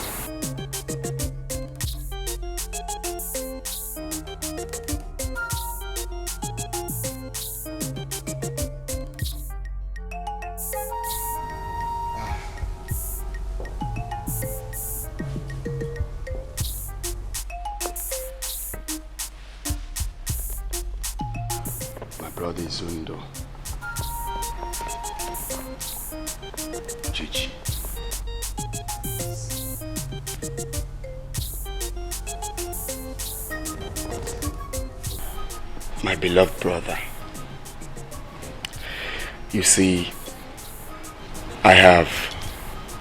Zundo. Chichi. My beloved brother, you see, I have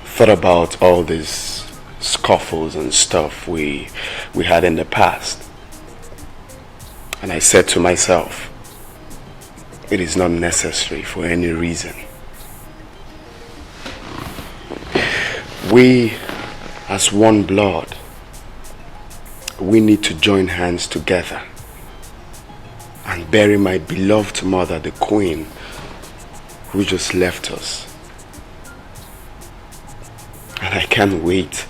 thought about all these scuffles and stuff we had in the past, and I said to myself, it is not necessary for any reason. We, as one blood, we need to join hands together and bury my beloved mother, the queen, who just left us. And I can't wait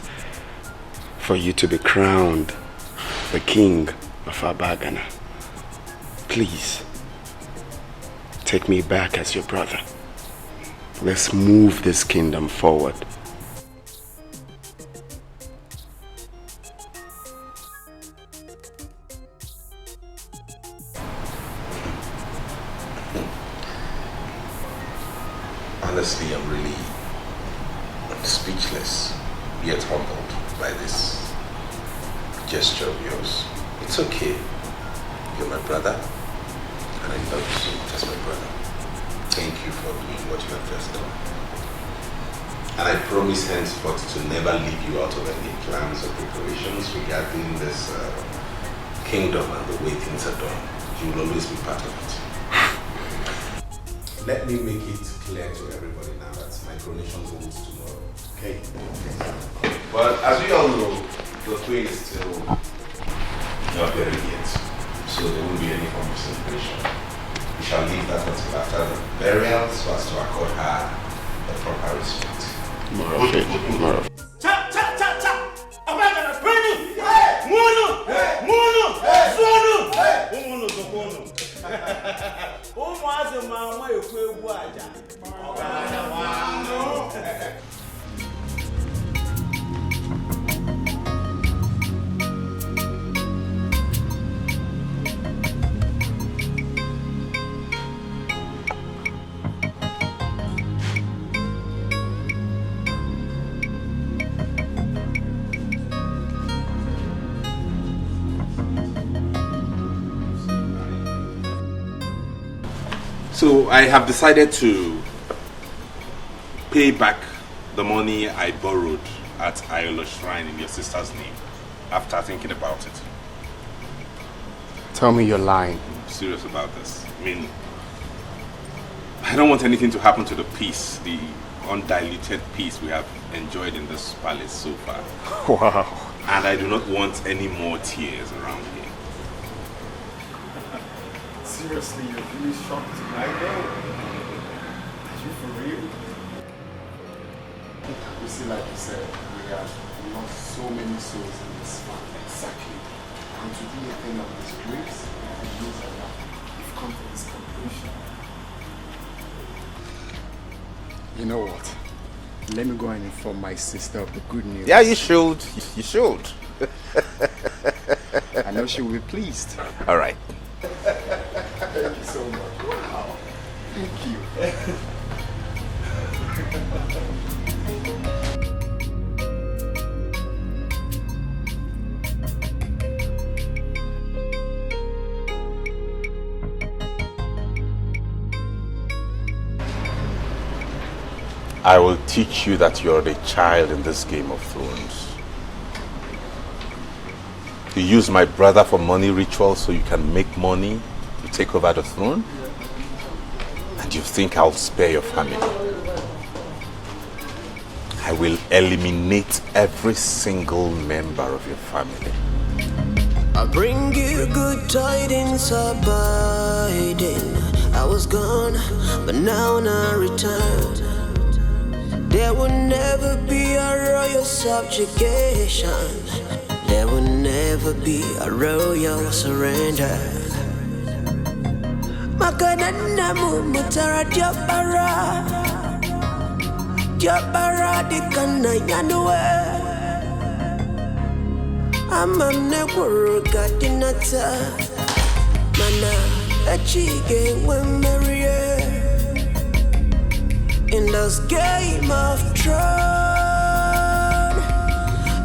for you to be crowned the king of Abagana. Please, take me back as your brother. Let's move this kingdom forward. Honestly, I'm really speechless, yet humbled by this gesture of yours. It's okay. You're my brother, and I love you as my brother. Thank you for doing what you have just done. And I promise henceforth to never leave you out of any plans or preparations regarding this kingdom and the way things are done. You will always be part of it. Let me make it clear to everybody now that my coronation goes tomorrow. Okay? But as we all know, the queen is still not buried yet, so there won't be any form of celebration. We shall leave that until after the burial so as to accord her the proper respect. More of it, more of it. Cha cha cha cha! Abagana Penu! Munu! Munu! Zonu! Munu Zokono! Umuaze mama yokwe egwu aja. Ogana wano. So I have decided to pay back the money I borrowed at Ayolo Shrine in your sister's name after thinking about it. Tell me you're lying. I'm serious about this. I mean, I don't want anything to happen to the peace, the undiluted peace we have enjoyed in this palace so far. Wow. And I do not want any more tears around here. Seriously, you're really shocked. I know. Are you for real? You see, like you said, we have lost so many souls in this family. Exactly. And to do a thing of this grace, we use a lot. We've come for this completion. You know what? Let me go and inform my sister of the good news. Yeah, you should. You should. I know she will be pleased. All right. Thank you so much. Wow. Thank you. I will teach you that you're a child in this Game of Thrones. You use my brother for money rituals so you can make money to take over the throne? And you think I'll spare your family? I will eliminate every single member of your family. I bring you good tidings abiding. I was gone, but now I return. There will never be a royal subjugation. There will never be a royal surrender. Makanana mutara diapara. Diapara dikana yanwe. Amamne kuruka dinata. Mana achige wemarie. In this game of Thrones,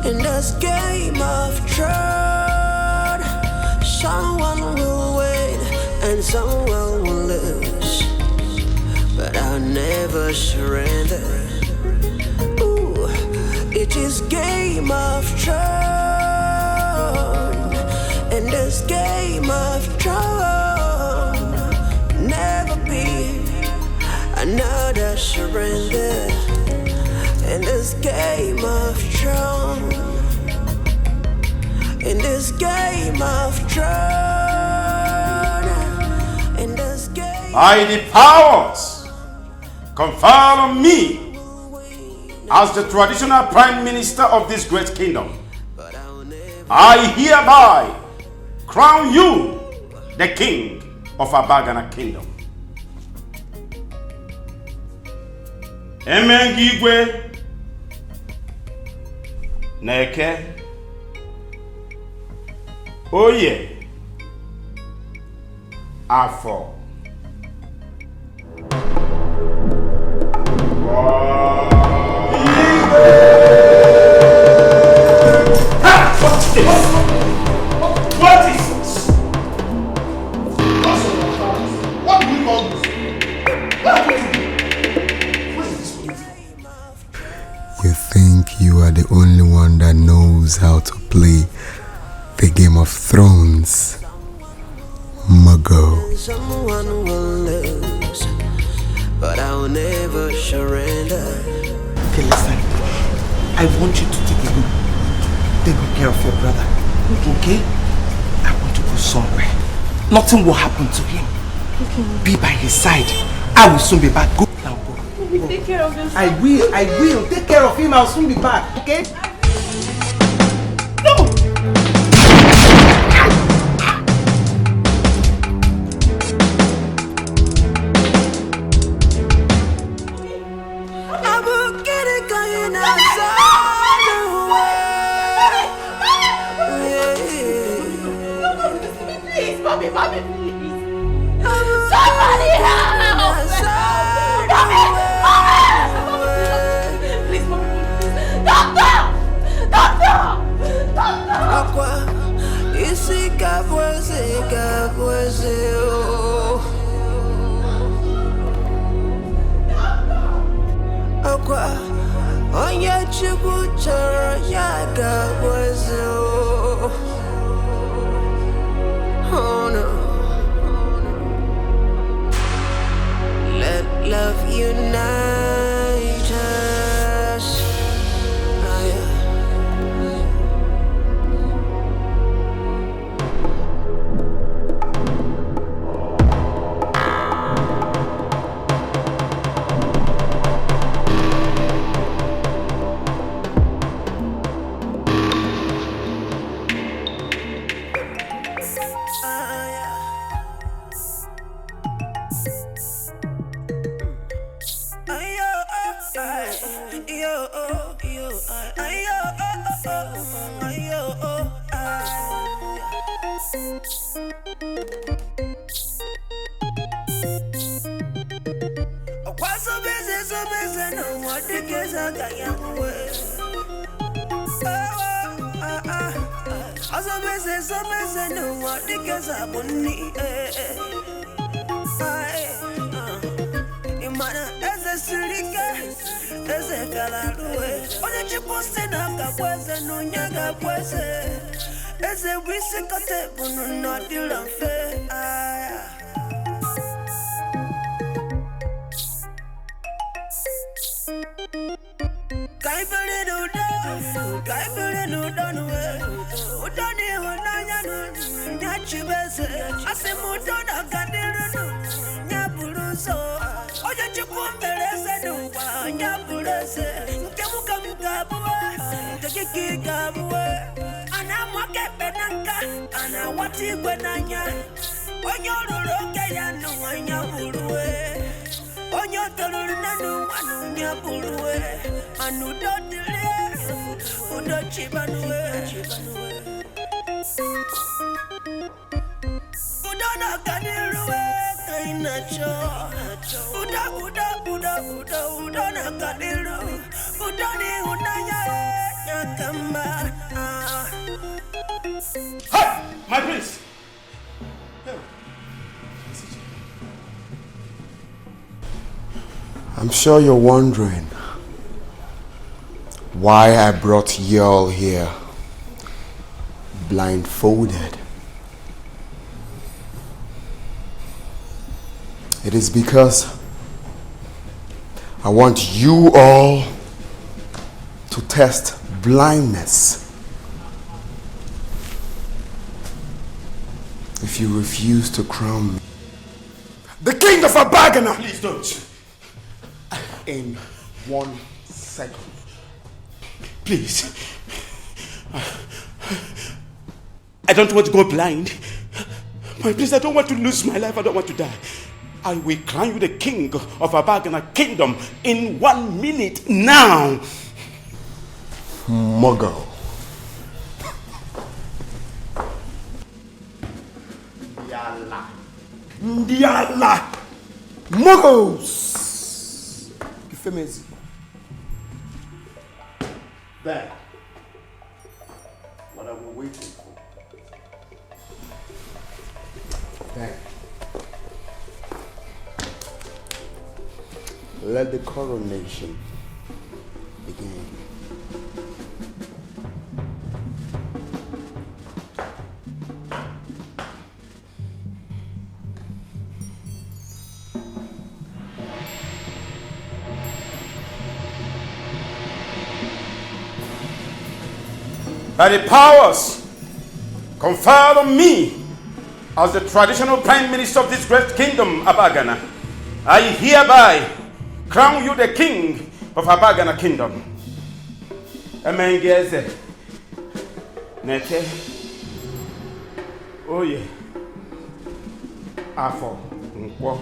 in this game of Thrones, someone will win and someone will lose, but I'll never surrender. Ooh, it is Game of Thrones, in this Game of Thrones, never be another surrender in this Game of Thrones. In this Game of Thrones. In this game. By the powers conferred on me as the traditional prime minister of this great kingdom, I hereby crown you the king of Abagana kingdom. Emengigwe Neke Oye Afo What is this? What do we call this? You think you are the only one that knows how to play the Game of Thrones, Muggle. Someone will lose, but I'll never surrender. Okay, listen. I want you to take good care of your brother. Okay? I want to go somewhere. Nothing will happen to him. Okay. Be by his side. I will soon be back. Go now, go. Maybe take care of yourself. I will. Take care of him. I'll soon be back. Okay? No! Mommy, please. Somebody help! Please, mommy. Doctor! Aqua, isi kabweze, oh. Aqua, onye chukwu chọrọ ya kabweze, oh. Oh no. Let love unite us. My prince! I'm sure you're wondering why I brought you all here blindfolded. It is because I want you all to test blindness. If you refuse to crown me the king of Abagana, please don't. In 1 second. Please. I don't want to go blind. My prince, I don't want to lose my life. I don't want to die. I will crown you the king of Abagana kingdom in 1 minute now. Muggle. Ndiala. Muggles. Kifemezi. There. What are we waiting for? There. Let the coronation begin. By the powers conferred on me as the traditional prime minister of this great kingdom, Abagana, I hereby crown you the king of Abagana kingdom. Emengeze, Nete, Oye, Afo, Nkwo.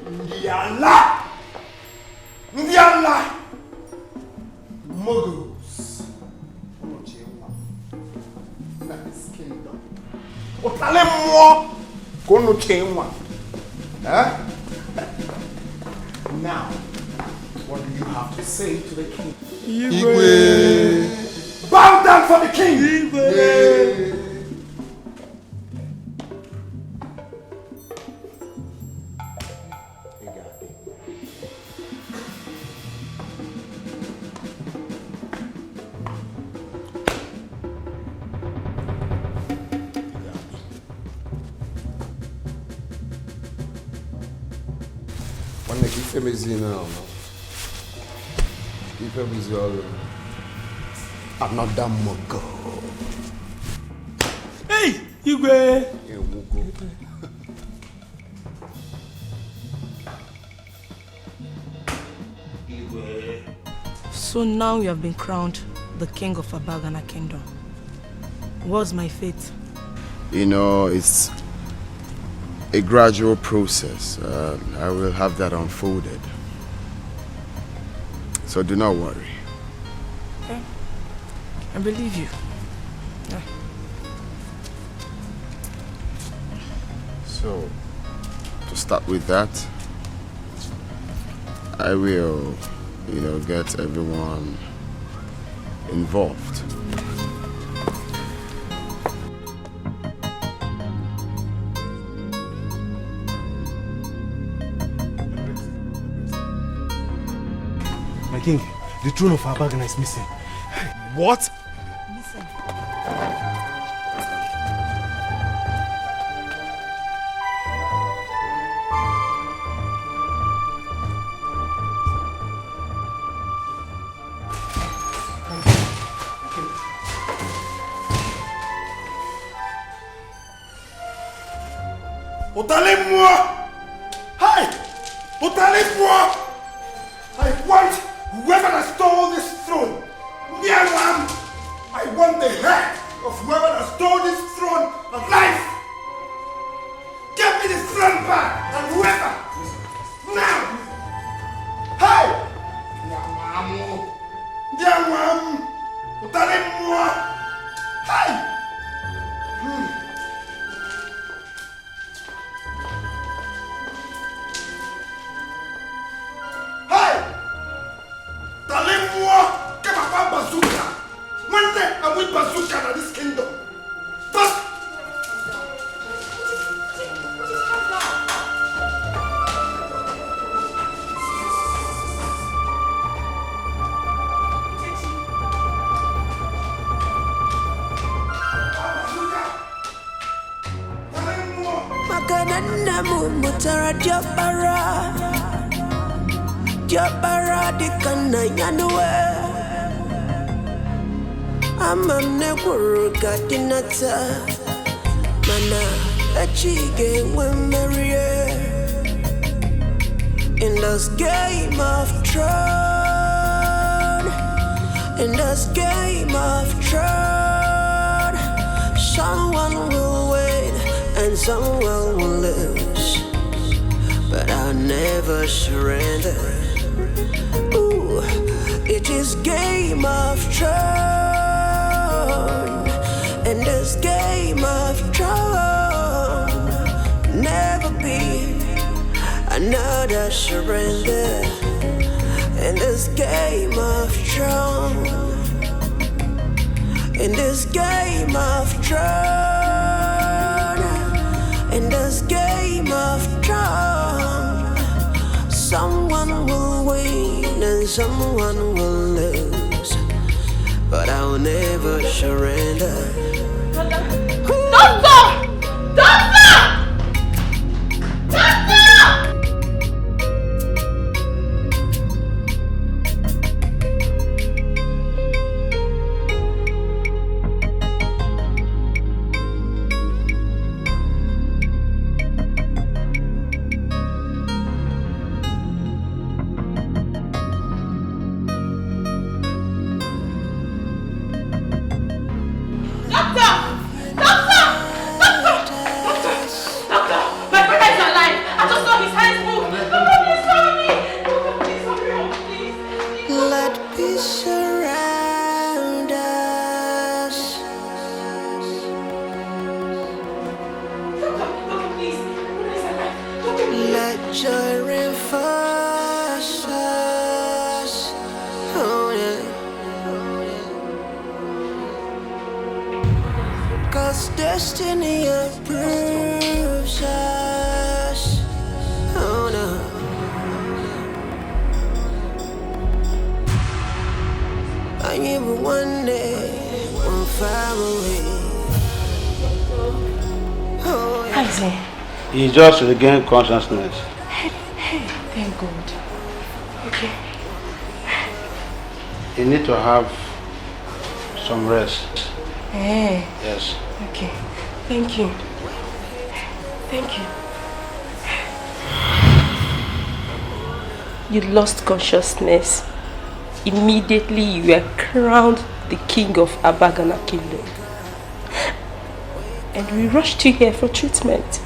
Ndiala! Ndiala! Muggles. That is kingdom. Otale mo kono chenwa. Now, what do you have to say to the king? Igwe. Bow down for the king. Igwe. Another Mogo. Hey, Igwe! So now you have been crowned the king of Abagana kingdom. What's my fate? You know, it's a gradual process. I will have that unfolded. So do not worry. Okay. I believe you. Yeah. So, to start with that, I will, get everyone involved. My king, the throne of Abagana is missing. What? Listen. Otalez-moi! Hey! Otalez-moi! I want whoever has stole this throne. I want the head of whoever has stole this throne alive. Give me the throne back and whoever. Now! Hey! Diamam! Otalez-moi! Hey! Talez-moi que papa bazooka. One day I will bazooka in this kingdom. But Makanana mumutara jabara. Jabara di kana yanwe amamne kuruga dinata mana achige wemerie in this game of throne, in this game of throne, someone will win and someone will lose, but I'll never surrender. Ooh, it is game of throne, and this game of throne never be another surrender. In this game of throne, in this game of throne, in this game of throne, someone will win and someone will lose, but I'll never surrender. Doctor! Doctor! Doctor! Destiny approves us. Oh no. I am one day, one family. Oh yeah. He just regained consciousness. Hey, thank God. Okay. You need to have some rest. Hey. Yes. Okay. Thank you. Thank you. You lost consciousness. Immediately you were crowned the king of Abagana kingdom. And we rushed you here for treatment.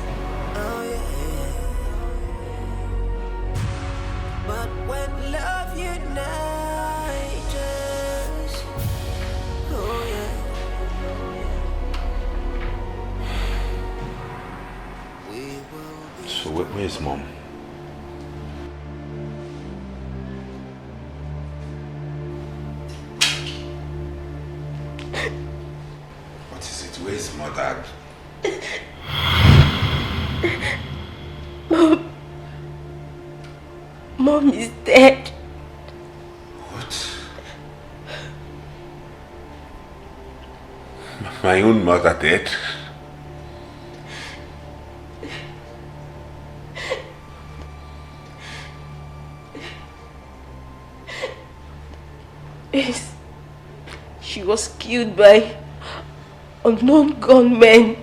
where's Mom? What is it? Where's Mother? Mom is dead. What? My own mother dead? Yes. She was killed by unknown gunmen.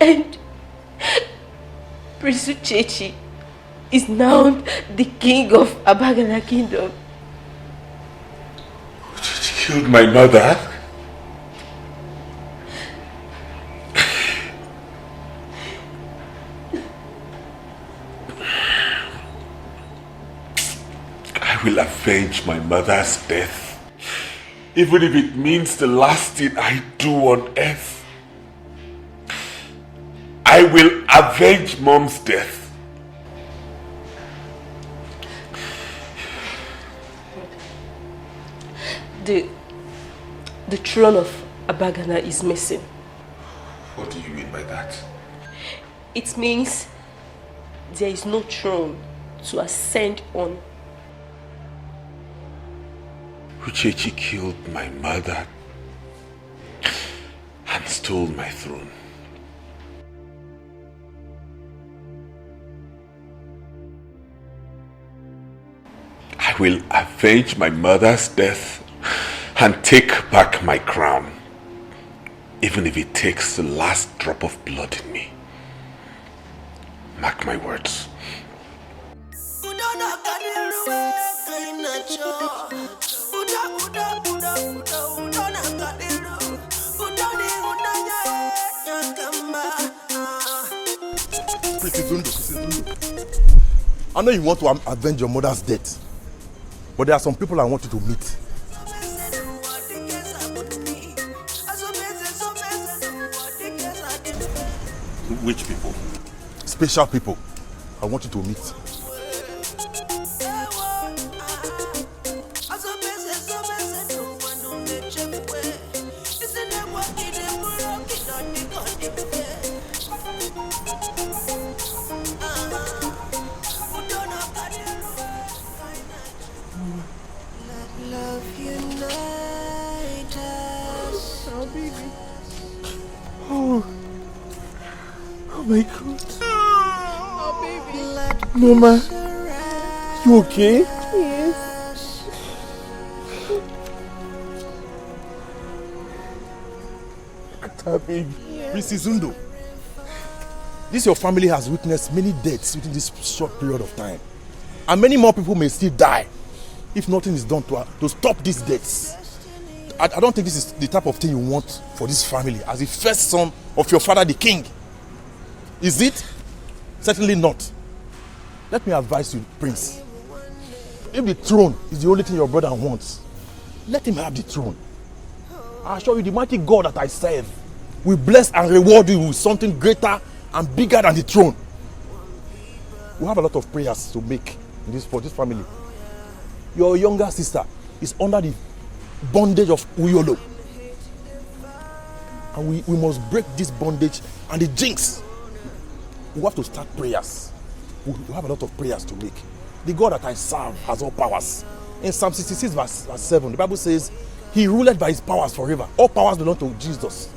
And Prince Uchechi is now the king of Abagana Kingdom. Uchechi killed my mother? I will avenge my mother's death, even if it means the last thing I do on earth. I will avenge Mom's death. The throne of Abagana is missing. What do you mean by that? It means there is no throne to ascend on. Uchechi killed my mother and stole my throne. I will avenge my mother's death and take back my crown, even if it takes the last drop of blood in me. Mark my words. I know you want to avenge your mother's death, but there are some people I want you to meet. Which people? Special people I want you to meet. Oh my God. Oh, baby. Mama, you okay? Yes. Baby. Mrs. Zundo, this your family has witnessed many deaths within this short period of time. And many more people may still die if nothing is done to stop these deaths. I don't think this is the type of thing you want for this family as the first son of your father, the king. Is it? Certainly not. Let me advise you, Prince. If the throne is the only thing your brother wants, let him have the throne. I assure you, the mighty God that I serve will bless and reward you with something greater and bigger than the throne. We have a lot of prayers to make for this family. Your younger sister is under the bondage of Uyolo. And we must break this bondage and the jinx. We have to start prayers. We have a lot of prayers to make. The God that I serve has all powers. In Psalm 66 verse 7, the Bible says, He ruled by His powers forever. All powers belong to Jesus.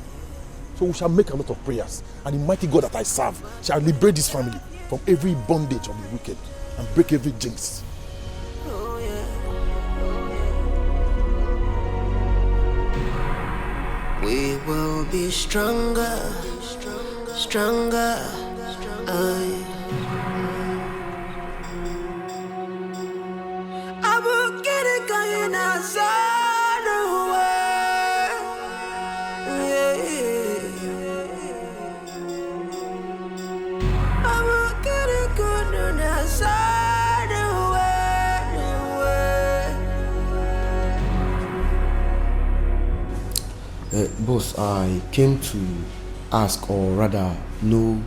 So we shall make a lot of prayers. And the mighty God that I serve shall liberate this family from every bondage of the wicked and break every jinx. We will be stronger, stronger. I will get it going outside the way. I will get it going outside the way. Boss, I came to ask, or rather know,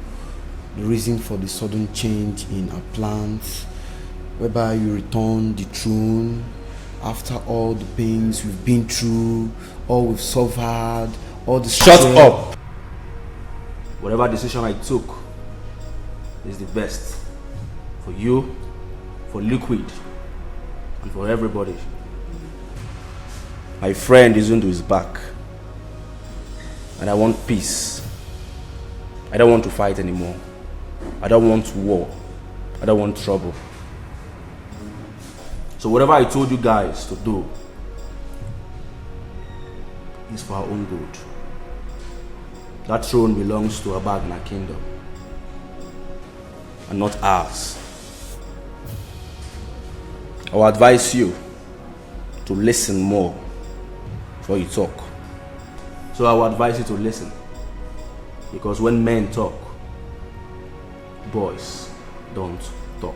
the reason for the sudden change in our plans, whereby you return the throne after all the pains we've been through, all we've suffered, all the... Shut up! Whatever decision I took is the best for you, for Liquid, and for everybody. My friend Izundu is back, and I want peace. I don't want to fight anymore. I don't want war. I don't want trouble. So whatever I told you guys to do is for our own good. That throne belongs to Abagna Kingdom and not ours. I will advise you to listen more before you talk. So I will advise you to listen, because when men talk, boys don't talk.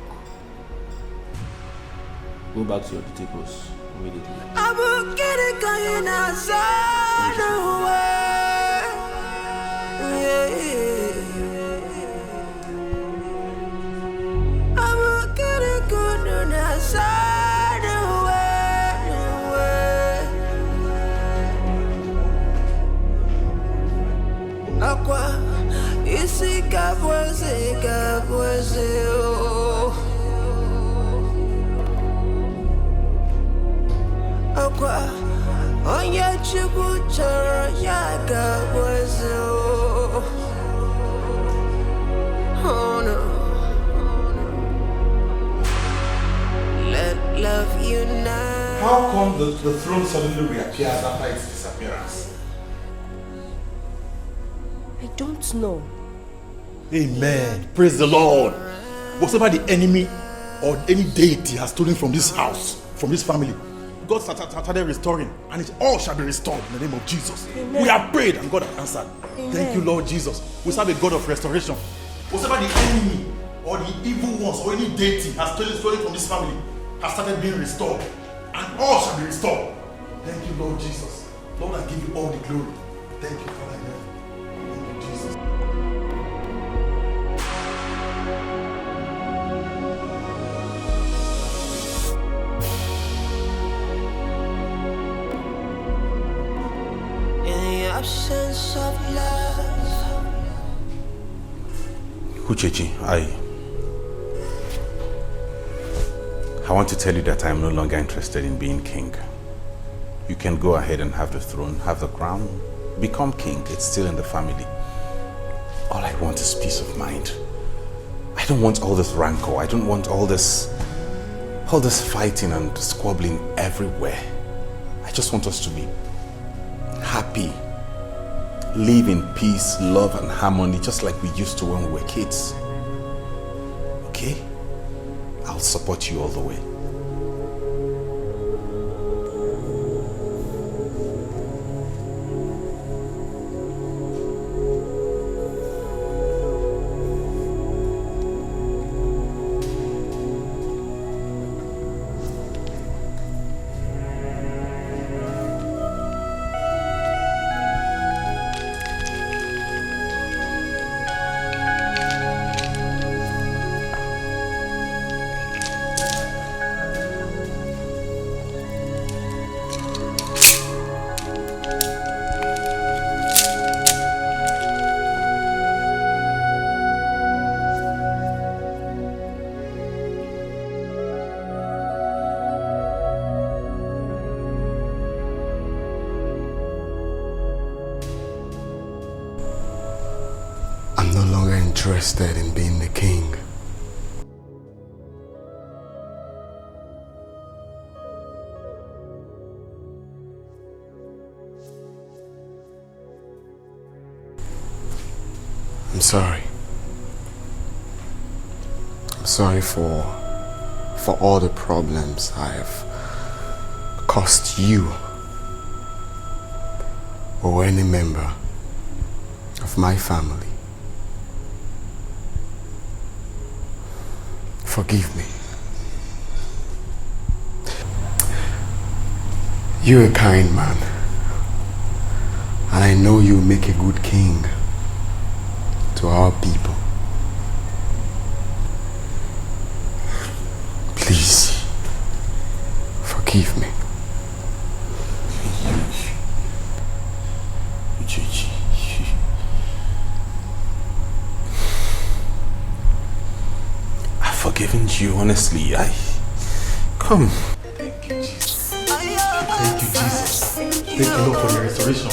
Go back to your tables immediately. I will get it going outside the way. I will get it going outside the way. Aqua, isi kabweze, oh. Aqua, onye chukwu chọrọ ya kabweze, oh. Oh no. Let love unite. How come the throne suddenly reappears after its disappearance? I don't know. Amen. Praise the Lord. Whatever the enemy or any deity has stolen from this house, from this family, God started restoring, and it all shall be restored in the name of Jesus. Amen. We have prayed and God has answered. Amen. Thank you, Lord Jesus. We serve a God of restoration. Whatever the enemy or the evil ones or any deity has stolen from this family has started being restored, and all shall be restored. Thank you, Lord Jesus. Lord, I give you all the glory. Thank you, Father. Thank you, Jesus. Absence of love. Uchechi, I want to tell you that I am no longer interested in being king. You can go ahead and have the throne, have the crown, become king. It's still in the family. All I want is peace of mind. I don't want all this rancor. I don't want all this fighting and squabbling everywhere. I just want us to be happy. Live in peace, love and harmony, just like we used to when we were kids. Okay? I'll support you all the way. Interested in being the king. I'm sorry. I'm sorry for all the problems I have caused you or any member of my family. Forgive me. You're a kind man, and I know you'll make a good king to our people. Please, forgive me. I've forgiven you, honestly. Come. Thank you, Jesus. Thank you, Jesus. Thank you, Lord, for your restoration.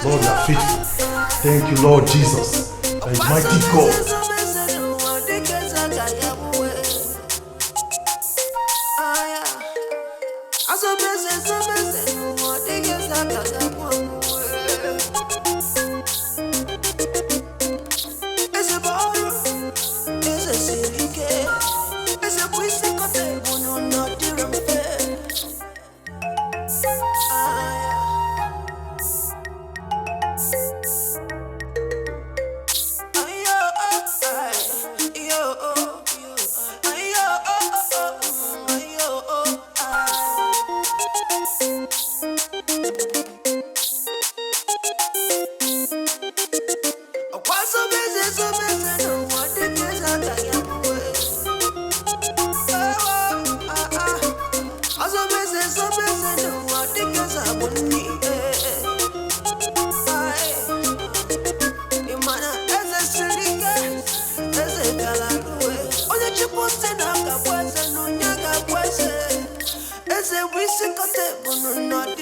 Lord, you are faithful. Thank you, Lord Jesus. The mighty God. Ese wisi kote bunu not